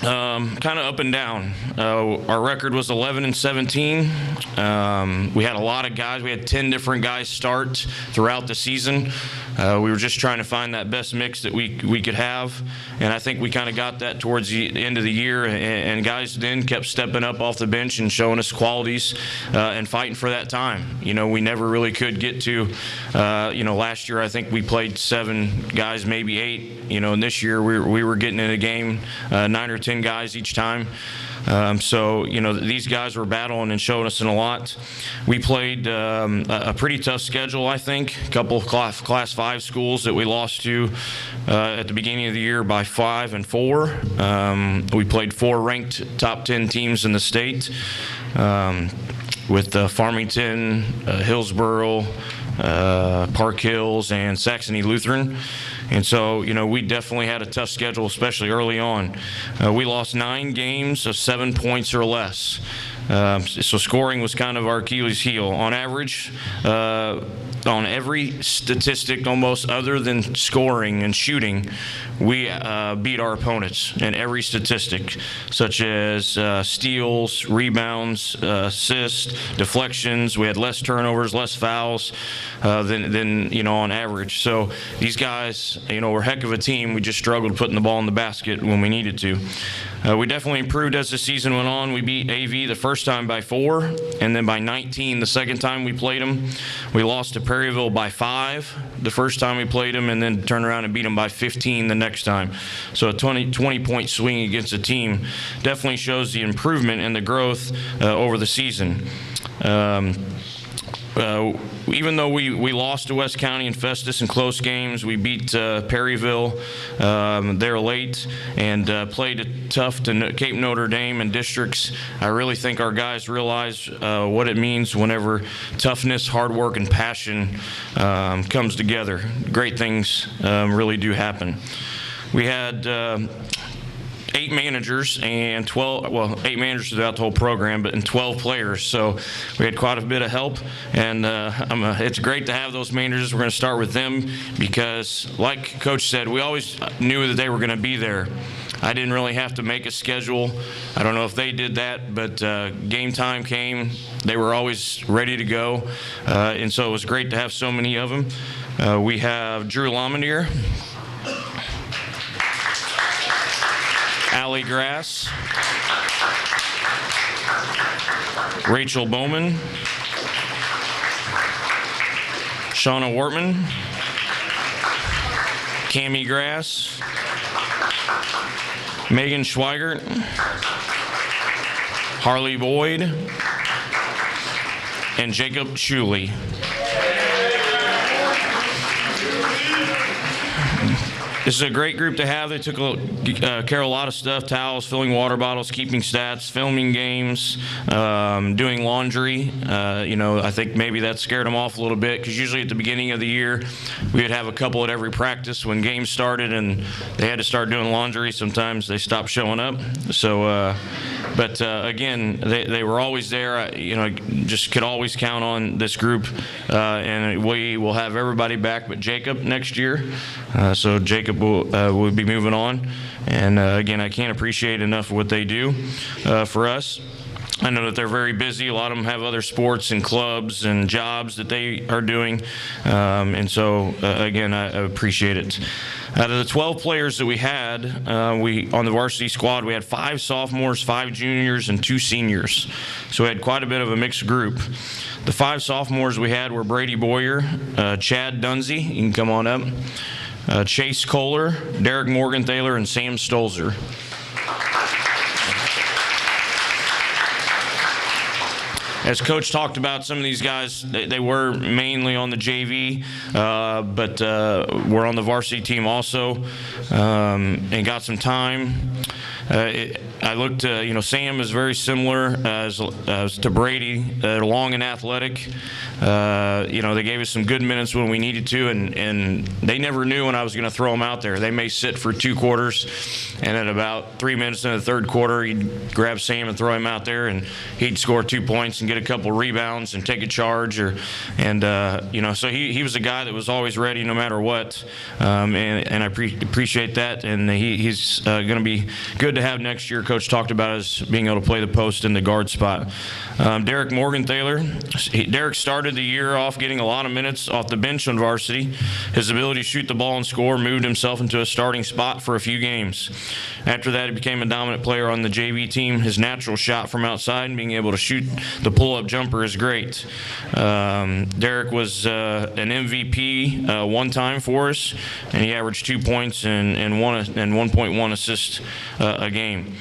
kind of up and down. Our record was 11-17. We had a lot of guys. We had 10 different guys start throughout the season. We were just trying to find that best mix that we could have, and I think we kind of got that towards the end of the year, and guys then kept stepping up off the bench and showing us qualities and fighting for that time. You know, we never really could get to, last year I think we played 7 guys, maybe 8, and this year we were getting in a game 9 or 10 guys each time. So, these guys were battling and showing us in a lot. We played a pretty tough schedule, I think. A couple of Class 5 schools that we lost to at the beginning of the year by 5 and 4. We played 4 ranked top 10 teams in the state with Farmington, Hillsboro, Park Hills, and Saxony Lutheran. And so, we definitely had a tough schedule, especially early on. We lost 9 games of 7 points or less. So scoring was kind of our Achilles heel. On average, on every statistic almost other than scoring and shooting, we beat our opponents in every statistic, such as steals, rebounds, assists, deflections. We had less turnovers, less fouls than on average. So these guys, we're a heck of a team. We just struggled putting the ball in the basket when we needed to. We definitely improved as the season went on. We beat AV the first time by 4, and then by 19 the second time we played them. We lost to Perryville by 5 the first time we played them, and then turned around and beat them by 15 the next time. So a 20-point swing against a team definitely shows the improvement and the growth over the season. Even though we lost to West County and Festus in close games, we beat Perryville there late and played tough to Cape Notre Dame and districts. I really think our guys realize what it means whenever toughness, hard work, and passion comes together. Great things really do happen. We had 8 managers and 8 managers throughout the whole program, but 12 players. So we had quite a bit of help, and it's great to have those managers. We're going to start with them because, like Coach said, we always knew that they were going to be there. I didn't really have to make a schedule. I don't know if they did that, but game time came. They were always ready to go, and so it was great to have so many of them. We have Drew Lamondier, Allie Grass, Rachel Bowman, Shauna Wortman, Cammie Grass, Megan Schweigert, Harley Boyd, and Jacob Schuley. This is a great group to have. They took care of a lot of stuff: towels, filling water bottles, keeping stats, filming games, doing laundry. I think maybe that scared them off a little bit because usually at the beginning of the year we would have a couple at every practice when games started and they had to start doing laundry. Sometimes they stopped showing up. So, but again, they were always there. Just could always count on this group, and we will have everybody back but Jacob next year. So Jacob will be moving on, and again, I can't appreciate enough what they do for us. I know that they're very busy. A lot of them have other sports and clubs and jobs that they are doing, and so again, I appreciate it. Out of the 12 players that we had, we on the varsity squad, we had 5 sophomores, 5 juniors, and 2 seniors. So we had quite a bit of a mixed group. The 5 sophomores we had were Brady Boyer, Chad Dunsey, you can come on up, Chase Kohler, Derek Morgenthaler, and Sam Stolzer. As Coach talked about, some of these guys, they were mainly on the JV, but were on the varsity team also, and got some time. I looked, Sam is very similar as to Brady. They're long and athletic. They gave us some good minutes when we needed to, and they never knew when I was going to throw them out there. They may sit for 2 quarters, and at about 3 minutes in the third quarter, you'd grab Sam and throw him out there, and he'd score 2 points and get a couple rebounds and take a charge. So he was a guy that was always ready no matter what, and I appreciate that, and he's going to be good to have next year. Coach talked about us being able to play the post in the guard spot. Derek Morgenthaler. Derek started the year off getting a lot of minutes off the bench on varsity. His ability to shoot the ball and score moved himself into a starting spot for a few games. After that, he became a dominant player on the JV team. His natural shot from outside and being able to shoot the pull-up jumper is great. Derek was an MVP one time for us, and he averaged 2 points and 1.1 assists a game.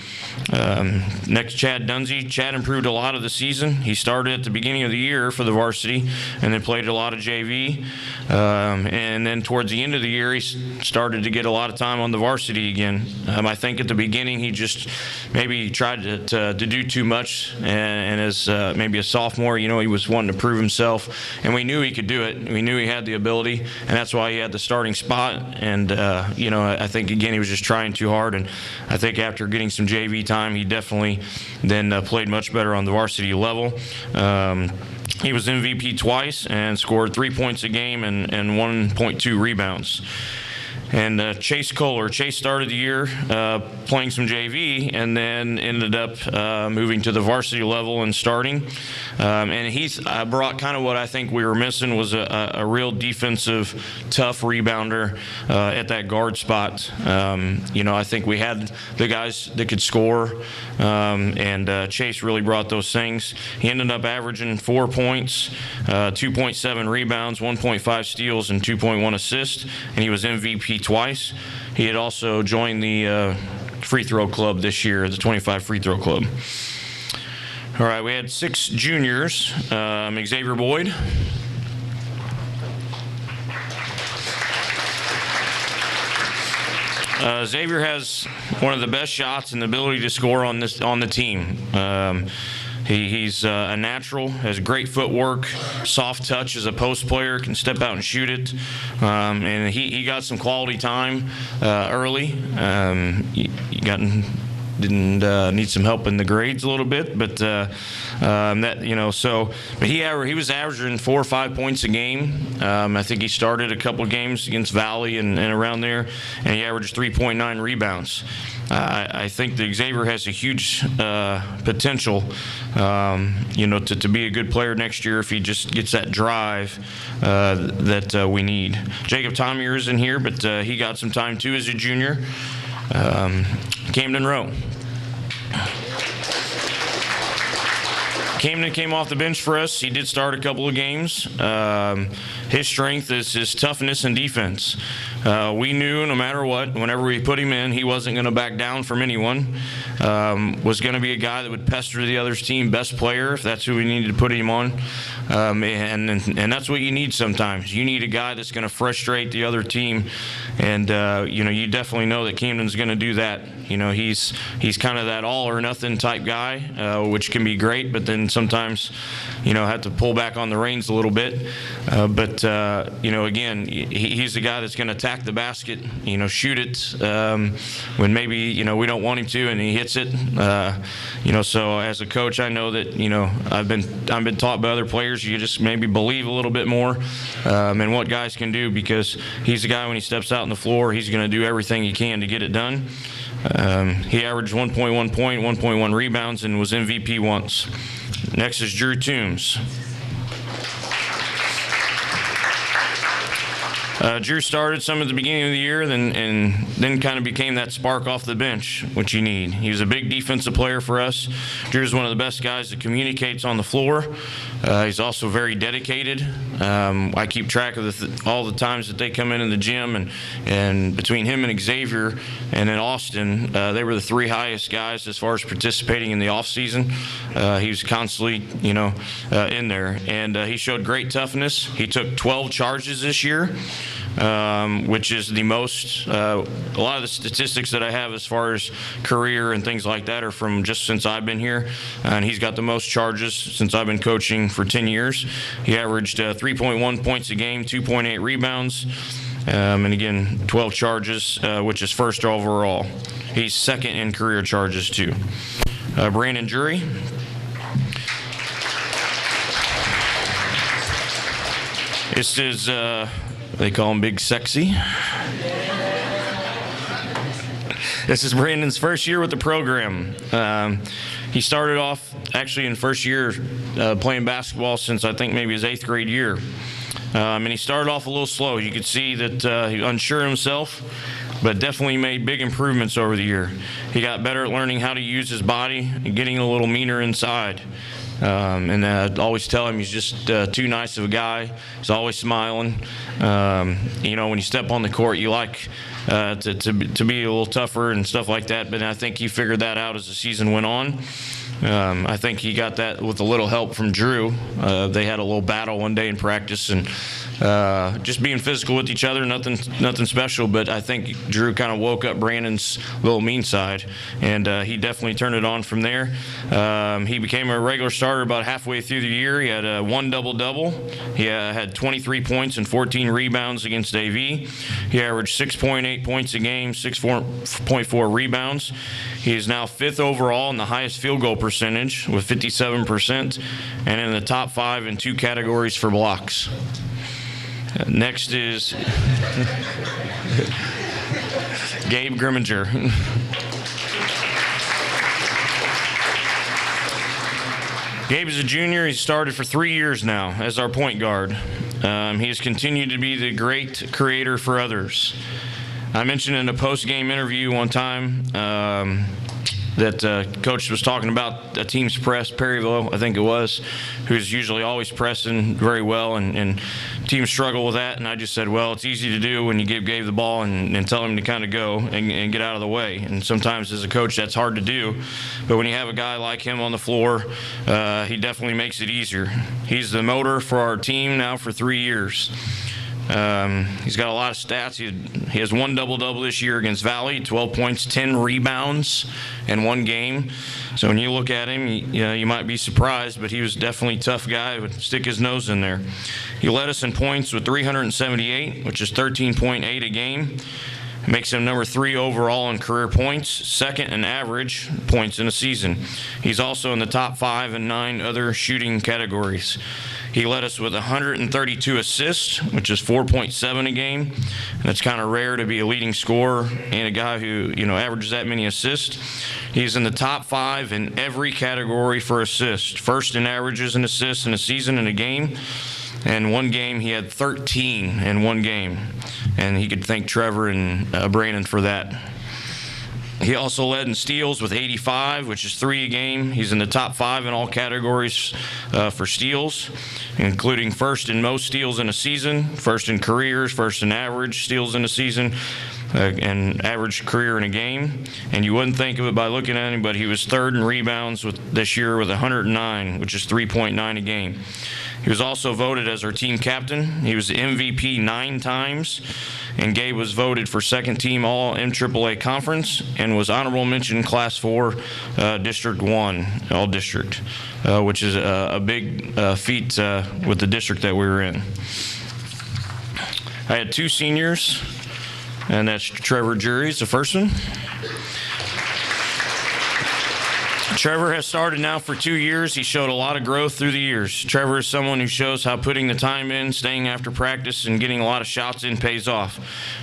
Next, Chad Dunsey. Chad improved a lot of the season. He started at the beginning of the year for the varsity and then played a lot of JV. And then towards the end of the year, he started to get a lot of time on the varsity again. I think at the beginning he just maybe tried to do too much. And as maybe a sophomore, he was wanting to prove himself. And we knew he could do it. We knew he had the ability. And that's why he had the starting spot. And, I think, again, he was just trying too hard. And I think after getting some JV time, he definitely then played much better on the varsity level. He was MVP twice and scored 3 points a game and 1.2 rebounds. And Chase Kohler. Chase started the year playing some JV and then ended up moving to the varsity level and starting. And he's brought kind of what I think we were missing was a real defensive, tough rebounder at that guard spot. I think we had the guys that could score, and Chase really brought those things. He ended up averaging 4 points, 2.7 rebounds, 1.5 steals, and 2.1 assists, and he was MVP twice. He had also joined the free throw club this year, the 25 free throw club. All right, we had 6 juniors. Xavier Boyd. Xavier has one of the best shots and the ability to score on the team. He's a natural, has great footwork, soft touch as a post player, can step out and shoot it. And he got some quality time early. Didn't need some help in the grades a little bit, but he was averaging 4 or 5 points a game. I think he started a couple of games against Valley and around there, and he averaged 3.9 rebounds. I think that Xavier has a huge potential, to be a good player next year if he just gets that drive that we need. Jacob Tomier is in here, but he got some time too as a junior. Camden Rowe. Camden came off the bench for us. He did start a couple of games. His strength is his toughness and defense. We knew no matter what, whenever we put him in, he wasn't going to back down from anyone. Was going to be a guy that would pester the other team best player if that's who we needed to put him on. And that's what you need sometimes. You need a guy that's going to frustrate the other team. And, you definitely know that Camden's going to do that. He's kind of that all or nothing type guy, which can be great, but then sometimes, have to pull back on the reins a little bit. But again, he's the guy that's going to attack the basket, shoot it when maybe, we don't want him to, and he hits it. So as a coach, I know that, I've been taught by other players, you just maybe believe a little bit more in what guys can do, because he's the guy when he steps out on the floor, he's going to do everything he can to get it done. He averaged 1.1 point, 1.1 rebounds, and was MVP once. Next is Drew Toombs. Drew started some at the beginning of the year, and then kind of became that spark off the bench, which you need. He was a big defensive player for us. Drew's one of the best guys that communicates on the floor. He's also very dedicated. I keep track of all the times that they come in the gym, and between him and Xavier and then Austin, they were the 3 highest guys as far as participating in the off season. He was constantly, in there, and he showed great toughness. He took 12 charges this year, which is the most. A lot of the statistics that I have as far as career and things like that are from just since I've been here, and he's got the most charges since I've been coaching for 10 years. He averaged 3.1 points a game, 2.8 rebounds, and again 12 charges, which is first overall. He's second in career charges too. Brandon Drury. This is, they call him Big Sexy. This is Brandon's first year with the program. He started off actually in first year playing basketball since I think maybe his 8th grade year. And he started off a little slow. You could see that he was unsure of himself, but definitely made big improvements over the year. He got better at learning how to use his body and getting a little meaner inside. And I always tell him he's just too nice of a guy. He's always smiling. When you step on the court, you like to be a little tougher and stuff like that. But I think he figured that out as the season went on. I think he got that with a little help from Drew. They had a little battle one day in practice, and just being physical with each other, nothing special, but I think Drew kind of woke up Brandon's little mean side, and he definitely turned it on from there. He became a regular starter about halfway through the year. He had 1 double-double. He had 23 points and 14 rebounds against AV. He averaged 6.8 points a game, 6.4 rebounds. He is now 5th overall in the highest field goal percentage with 57%, and in the top 5 in 2 categories for blocks. Next is Gabe Grimminger. Gabe is a junior. He's started for 3 years now as our point guard. He has continued to be the great creator for others. I mentioned in a post-game interview one time that Coach was talking about a team's press, Perryville, I think it was, who's usually always pressing very well, and teams struggle with that. And I just said, well, it's easy to do when you give Gabe the ball and tell him to kind of go and get out of the way. And sometimes as a coach, that's hard to do. But when you have a guy like him on the floor, he definitely makes it easier. He's the motor for our team now for 3 years. He's got a lot of stats. He has 1 double-double this year against Valley, 12 points, 10 rebounds in 1 game. So when you look at him, you might be surprised, but he was definitely a tough guy, would stick his nose in there. He led us in points with 378, which is 13.8 a game. It makes him number 3 overall in career points, 2nd in average points in a season. He's also in the top 5 in 9 other shooting categories. He led us with 132 assists, which is 4.7 a game. And that's kind of rare to be a leading scorer and a guy who, averages that many assists. He's in the top 5 in every category for assists. First in averages and assists in a season and a game. And 1 game, he had 13 in 1 game. And he could thank Trevor and Brandon for that. He also led in steals with 85, which is 3 a game. He's in the top 5 in all categories for steals, including first in most steals in a season, first in careers, first in average steals in a season, and average career in a game. And you wouldn't think of it by looking at him, but he was 3rd in rebounds this year with 109, which is 3.9 a game. He was also voted as our team captain. He was the MVP 9 times, and Gabe was voted for 2nd team all MAAA conference and was honorable mention Class 4 District 1 all district, which is a big feat with the district that we were in. I had 2 seniors, and that's Trevor Jury's the first one. Trevor has started now for 2 years. He showed a lot of growth through the years. Trevor is someone who shows how putting the time in, staying after practice, and getting a lot of shots in pays off.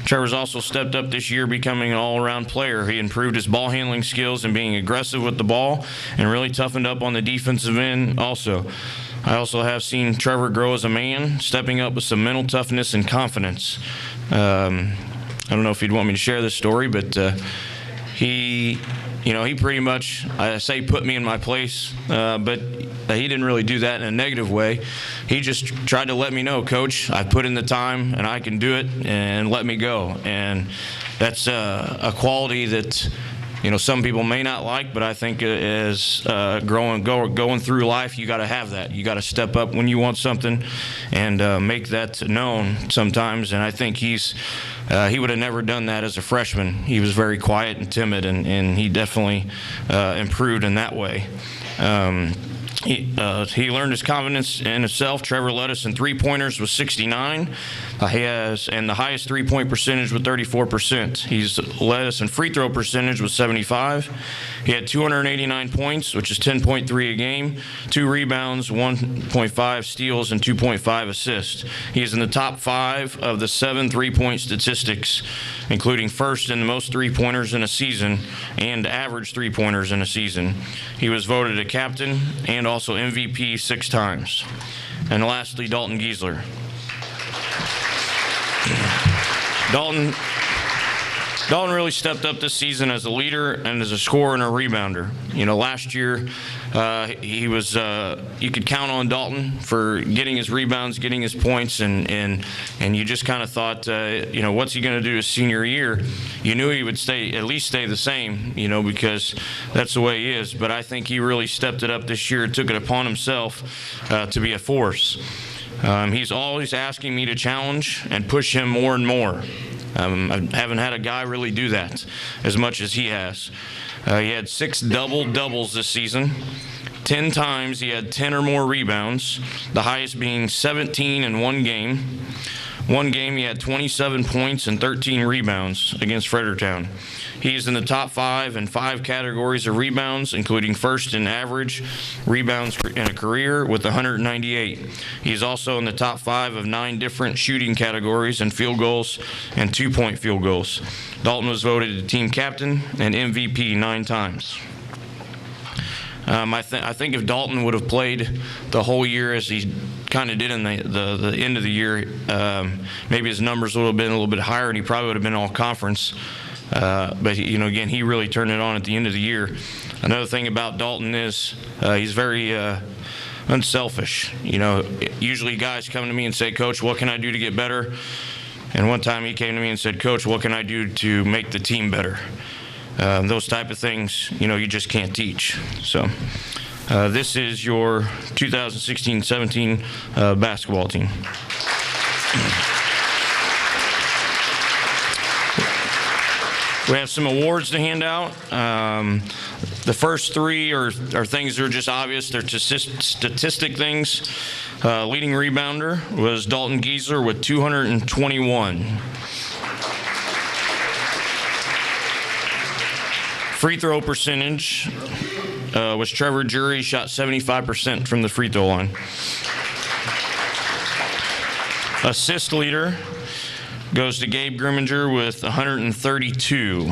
Trevor's also stepped up this year, becoming an all-around player. He improved his ball handling skills and being aggressive with the ball, and really toughened up on the defensive end also. I also have seen Trevor grow as a man, stepping up with some mental toughness and confidence. I don't know if he'd want me to share this story, but he pretty much, I say, put me in my place, but he didn't really do that in a negative way. He just tried to let me know, Coach, I put in the time and I can do it, and let me go. And that's a quality that some people may not like, but I think as going through life, you got to have that. You got to step up when you want something and make that known sometimes. And I think he would have never done that as a freshman. He was very quiet and timid, and he definitely improved in that way. He learned his confidence in himself. Trevor led us in three-pointers with 69. And the highest three-point percentage with 34%. He's led us in free throw percentage with 75. He had 289 points, which is 10.3 a game, 2 rebounds, 1.5 steals, and 2.5 assists. He is in the top 5 of the 7 three-point statistics, including first in the most three-pointers in a season and average three-pointers in a season. He was voted a captain and also MVP 6 times. And lastly, Dalton Giesler. Dalton really stepped up this season as a leader and as a scorer and a rebounder. Last year he was you could count on Dalton for getting his rebounds, getting his points, and you just kind of thought, what's he going to do his senior year? You knew he would at least stay the same, because that's the way he is. But I think he really stepped it up this year, took it upon himself to be a force. He's always asking me to challenge and push him more and more. I haven't had a guy really do that as much as he has. He had 6 double-doubles this season. 10 times he had 10 or more rebounds, the highest being 17 in one game. One game he had 27 points and 13 rebounds against Fredericktown. He's in the top 5 in 5 categories of rebounds, including first in average rebounds in a career with 198. He's also in the top 5 of 9 different shooting categories in field goals and 2-point field goals. Dalton was voted team captain and MVP 9 times. I think if Dalton would have played the whole year as he kind of did in the end of the year, maybe his numbers would have been a little bit higher, and he probably would have been all conference. But again, he really turned it on at the end of the year. Another thing about Dalton is he's very unselfish. Usually guys come to me and say, Coach, what can I do to get better? And one time he came to me and said, Coach, what can I do to make the team better? Those type of things, you just can't teach. So this is your 2016-17 basketball team. We have some awards to hand out. The first 3 are things that are just obvious. They're statistic things. Leading rebounder was Dalton Giesler with 221. Free throw percentage was Trevor Jury, shot 75% from the free throw line. Assist leader goes to Gabe Grimminger with 132.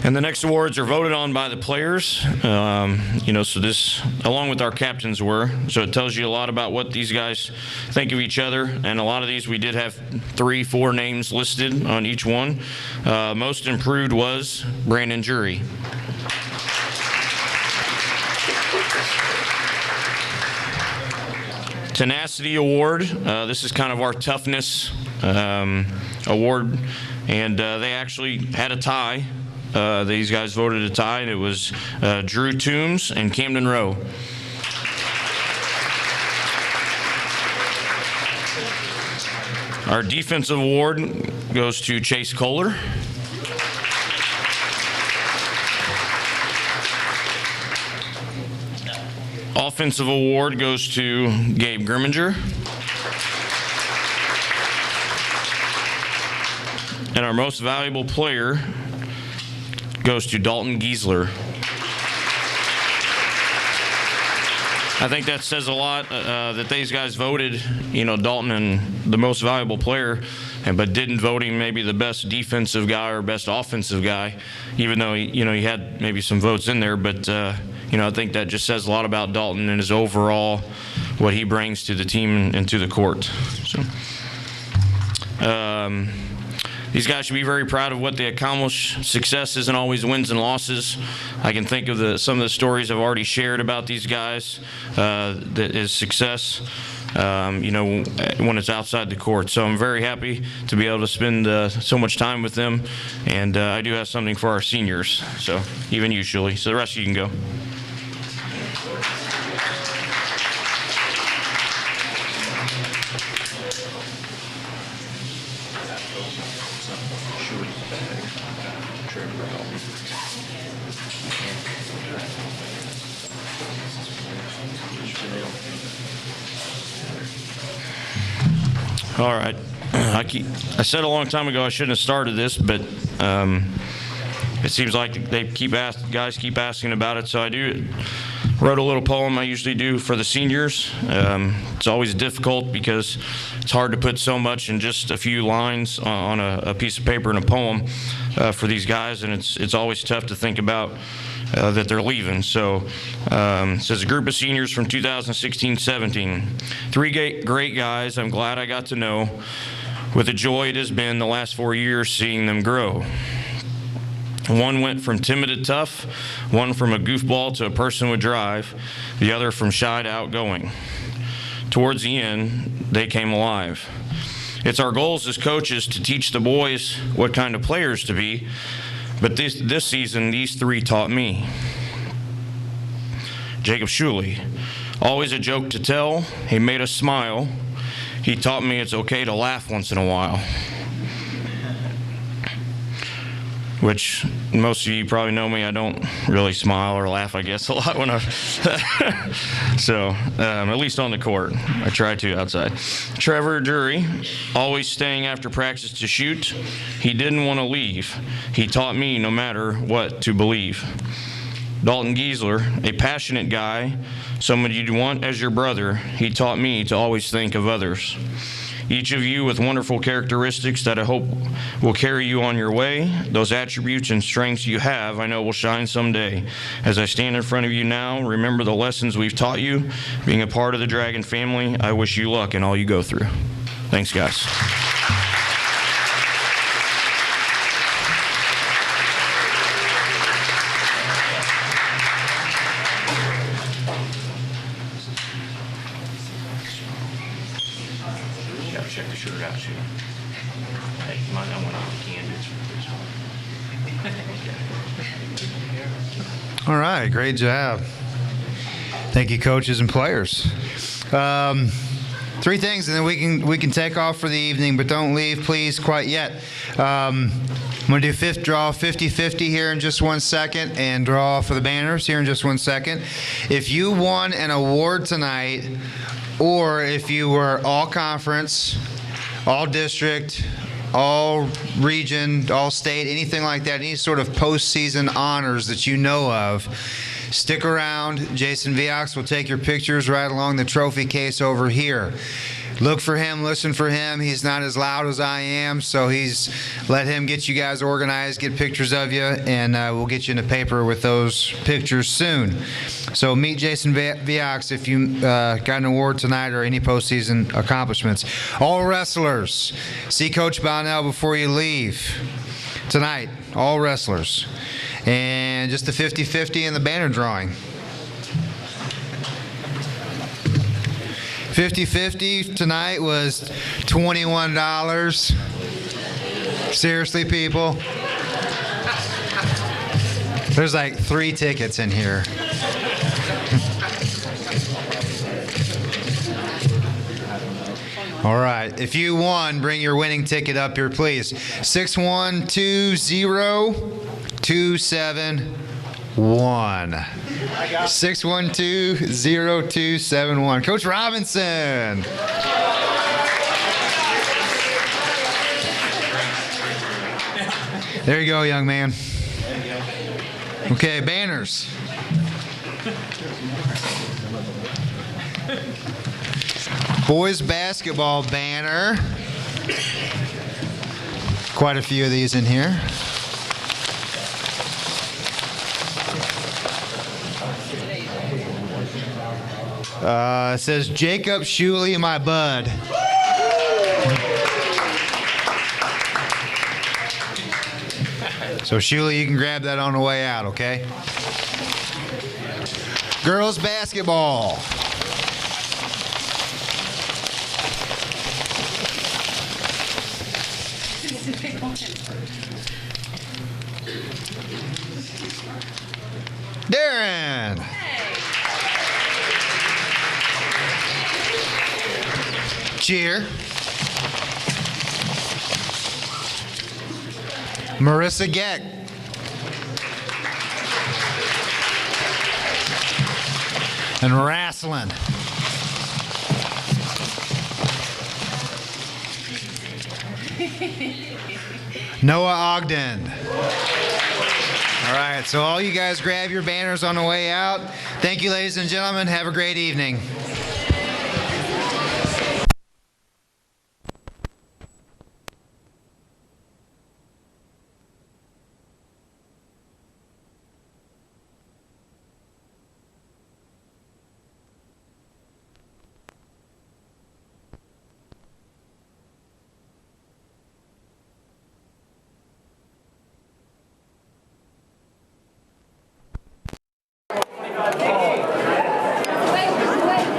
And the next awards are voted on by the players, so this, along with our captains were, so it tells you a lot about what these guys think of each other, and a lot of these we did have 3-4 names listed on each one. Most improved was Brandon Jury. Tenacity Award, this is kind of our toughness award, and they actually had a tie. These guys voted a tie, and it was Drew Toombs and Camden Rowe. Our defensive award goes to Chase Kohler. Offensive award goes to Gabe Grimminger. And our most valuable player goes to Dalton Giesler. I think that says a lot that these guys voted, Dalton and the most valuable player, but didn't vote him maybe the best defensive guy or best offensive guy, even though he had maybe some votes in there. But I think that just says a lot about Dalton and his overall what he brings to the team and to the court. So, these guys should be very proud of what they accomplish. Success isn't always wins and losses. I can think of some of the stories I've already shared about these guys that is success, when it's outside the court. So I'm very happy to be able to spend so much time with them. And I do have something for our seniors. So even you, Shuli. So the rest of you can go. All right. I said a long time ago I shouldn't have started this, but it seems like guys keep asking about it. So I wrote a little poem I usually do for the seniors. It's always difficult because it's hard to put so much in just a few lines on a piece of paper in a poem for these guys, and it's always tough to think about that they're leaving. So it says, a group of seniors from 2016-17. 3 great guys I'm glad I got to know. With the joy it has been the last 4 years seeing them grow. One went from timid to tough, one from a goofball to a person with drive, the other from shy to outgoing. Towards the end, they came alive. It's our goals as coaches to teach the boys what kind of players to be, but this season, these 3 taught me. Jacob Shuli, always a joke to tell, he made us smile. He taught me it's okay to laugh once in a while. Which most of you probably know me, I don't really smile or laugh, I guess, a lot when so, at least on the court. I try to outside. Trevor Drury, always staying after practice to shoot. He didn't want to leave. He taught me no matter what to believe. Dalton Giesler, a passionate guy, someone you'd want as your brother. He taught me to always think of others. Each of you with wonderful characteristics that I hope will carry you on your way. Those attributes and strengths you have, I know will shine someday. As I stand in front of you now, remember the lessons we've taught you. Being a part of the Dragon family, I wish you luck in all you go through. Thanks, guys. Check the shirt out, too. Hey, you might not want to All right, great job. Thank you, coaches and players. 3 things, and then we can take off for the evening, but don't leave, please, quite yet. I'm going to draw 50-50 here in just 1 second, and draw for the banners here in just 1 second. If you won an award tonight, or if you were all conference, all district, all region, all state, anything like that, any sort of postseason honors that you know of, stick around. Jason Viox will take your pictures right along the trophy case over here. Look for him, listen for him. He's not as loud as I am, so let him get you guys organized, get pictures of you, and we'll get you in the paper with those pictures soon. So meet Jason Viox if you got an award tonight or any postseason accomplishments. All wrestlers, see Coach Bownell before you leave tonight. All wrestlers. And just the 50-50 in the banner drawing. 50-50 tonight was $21. Seriously, people? There's like 3 tickets in here. All right. If you won, bring your winning ticket up here, please. 6120271. 6120271. Coach Robinson. There you go, young man. Okay, banners. Boys basketball banner. Quite a few of these in here. It says Jacob Shuley, my bud. So Shuley, you can grab that on the way out, okay? Girls basketball. Darren. Cheer. Marissa Geck. And wrestling. Noah Ogden. All right, so all you guys grab your banners on the way out. Thank you, ladies and gentlemen. Have a great evening.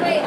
Wait.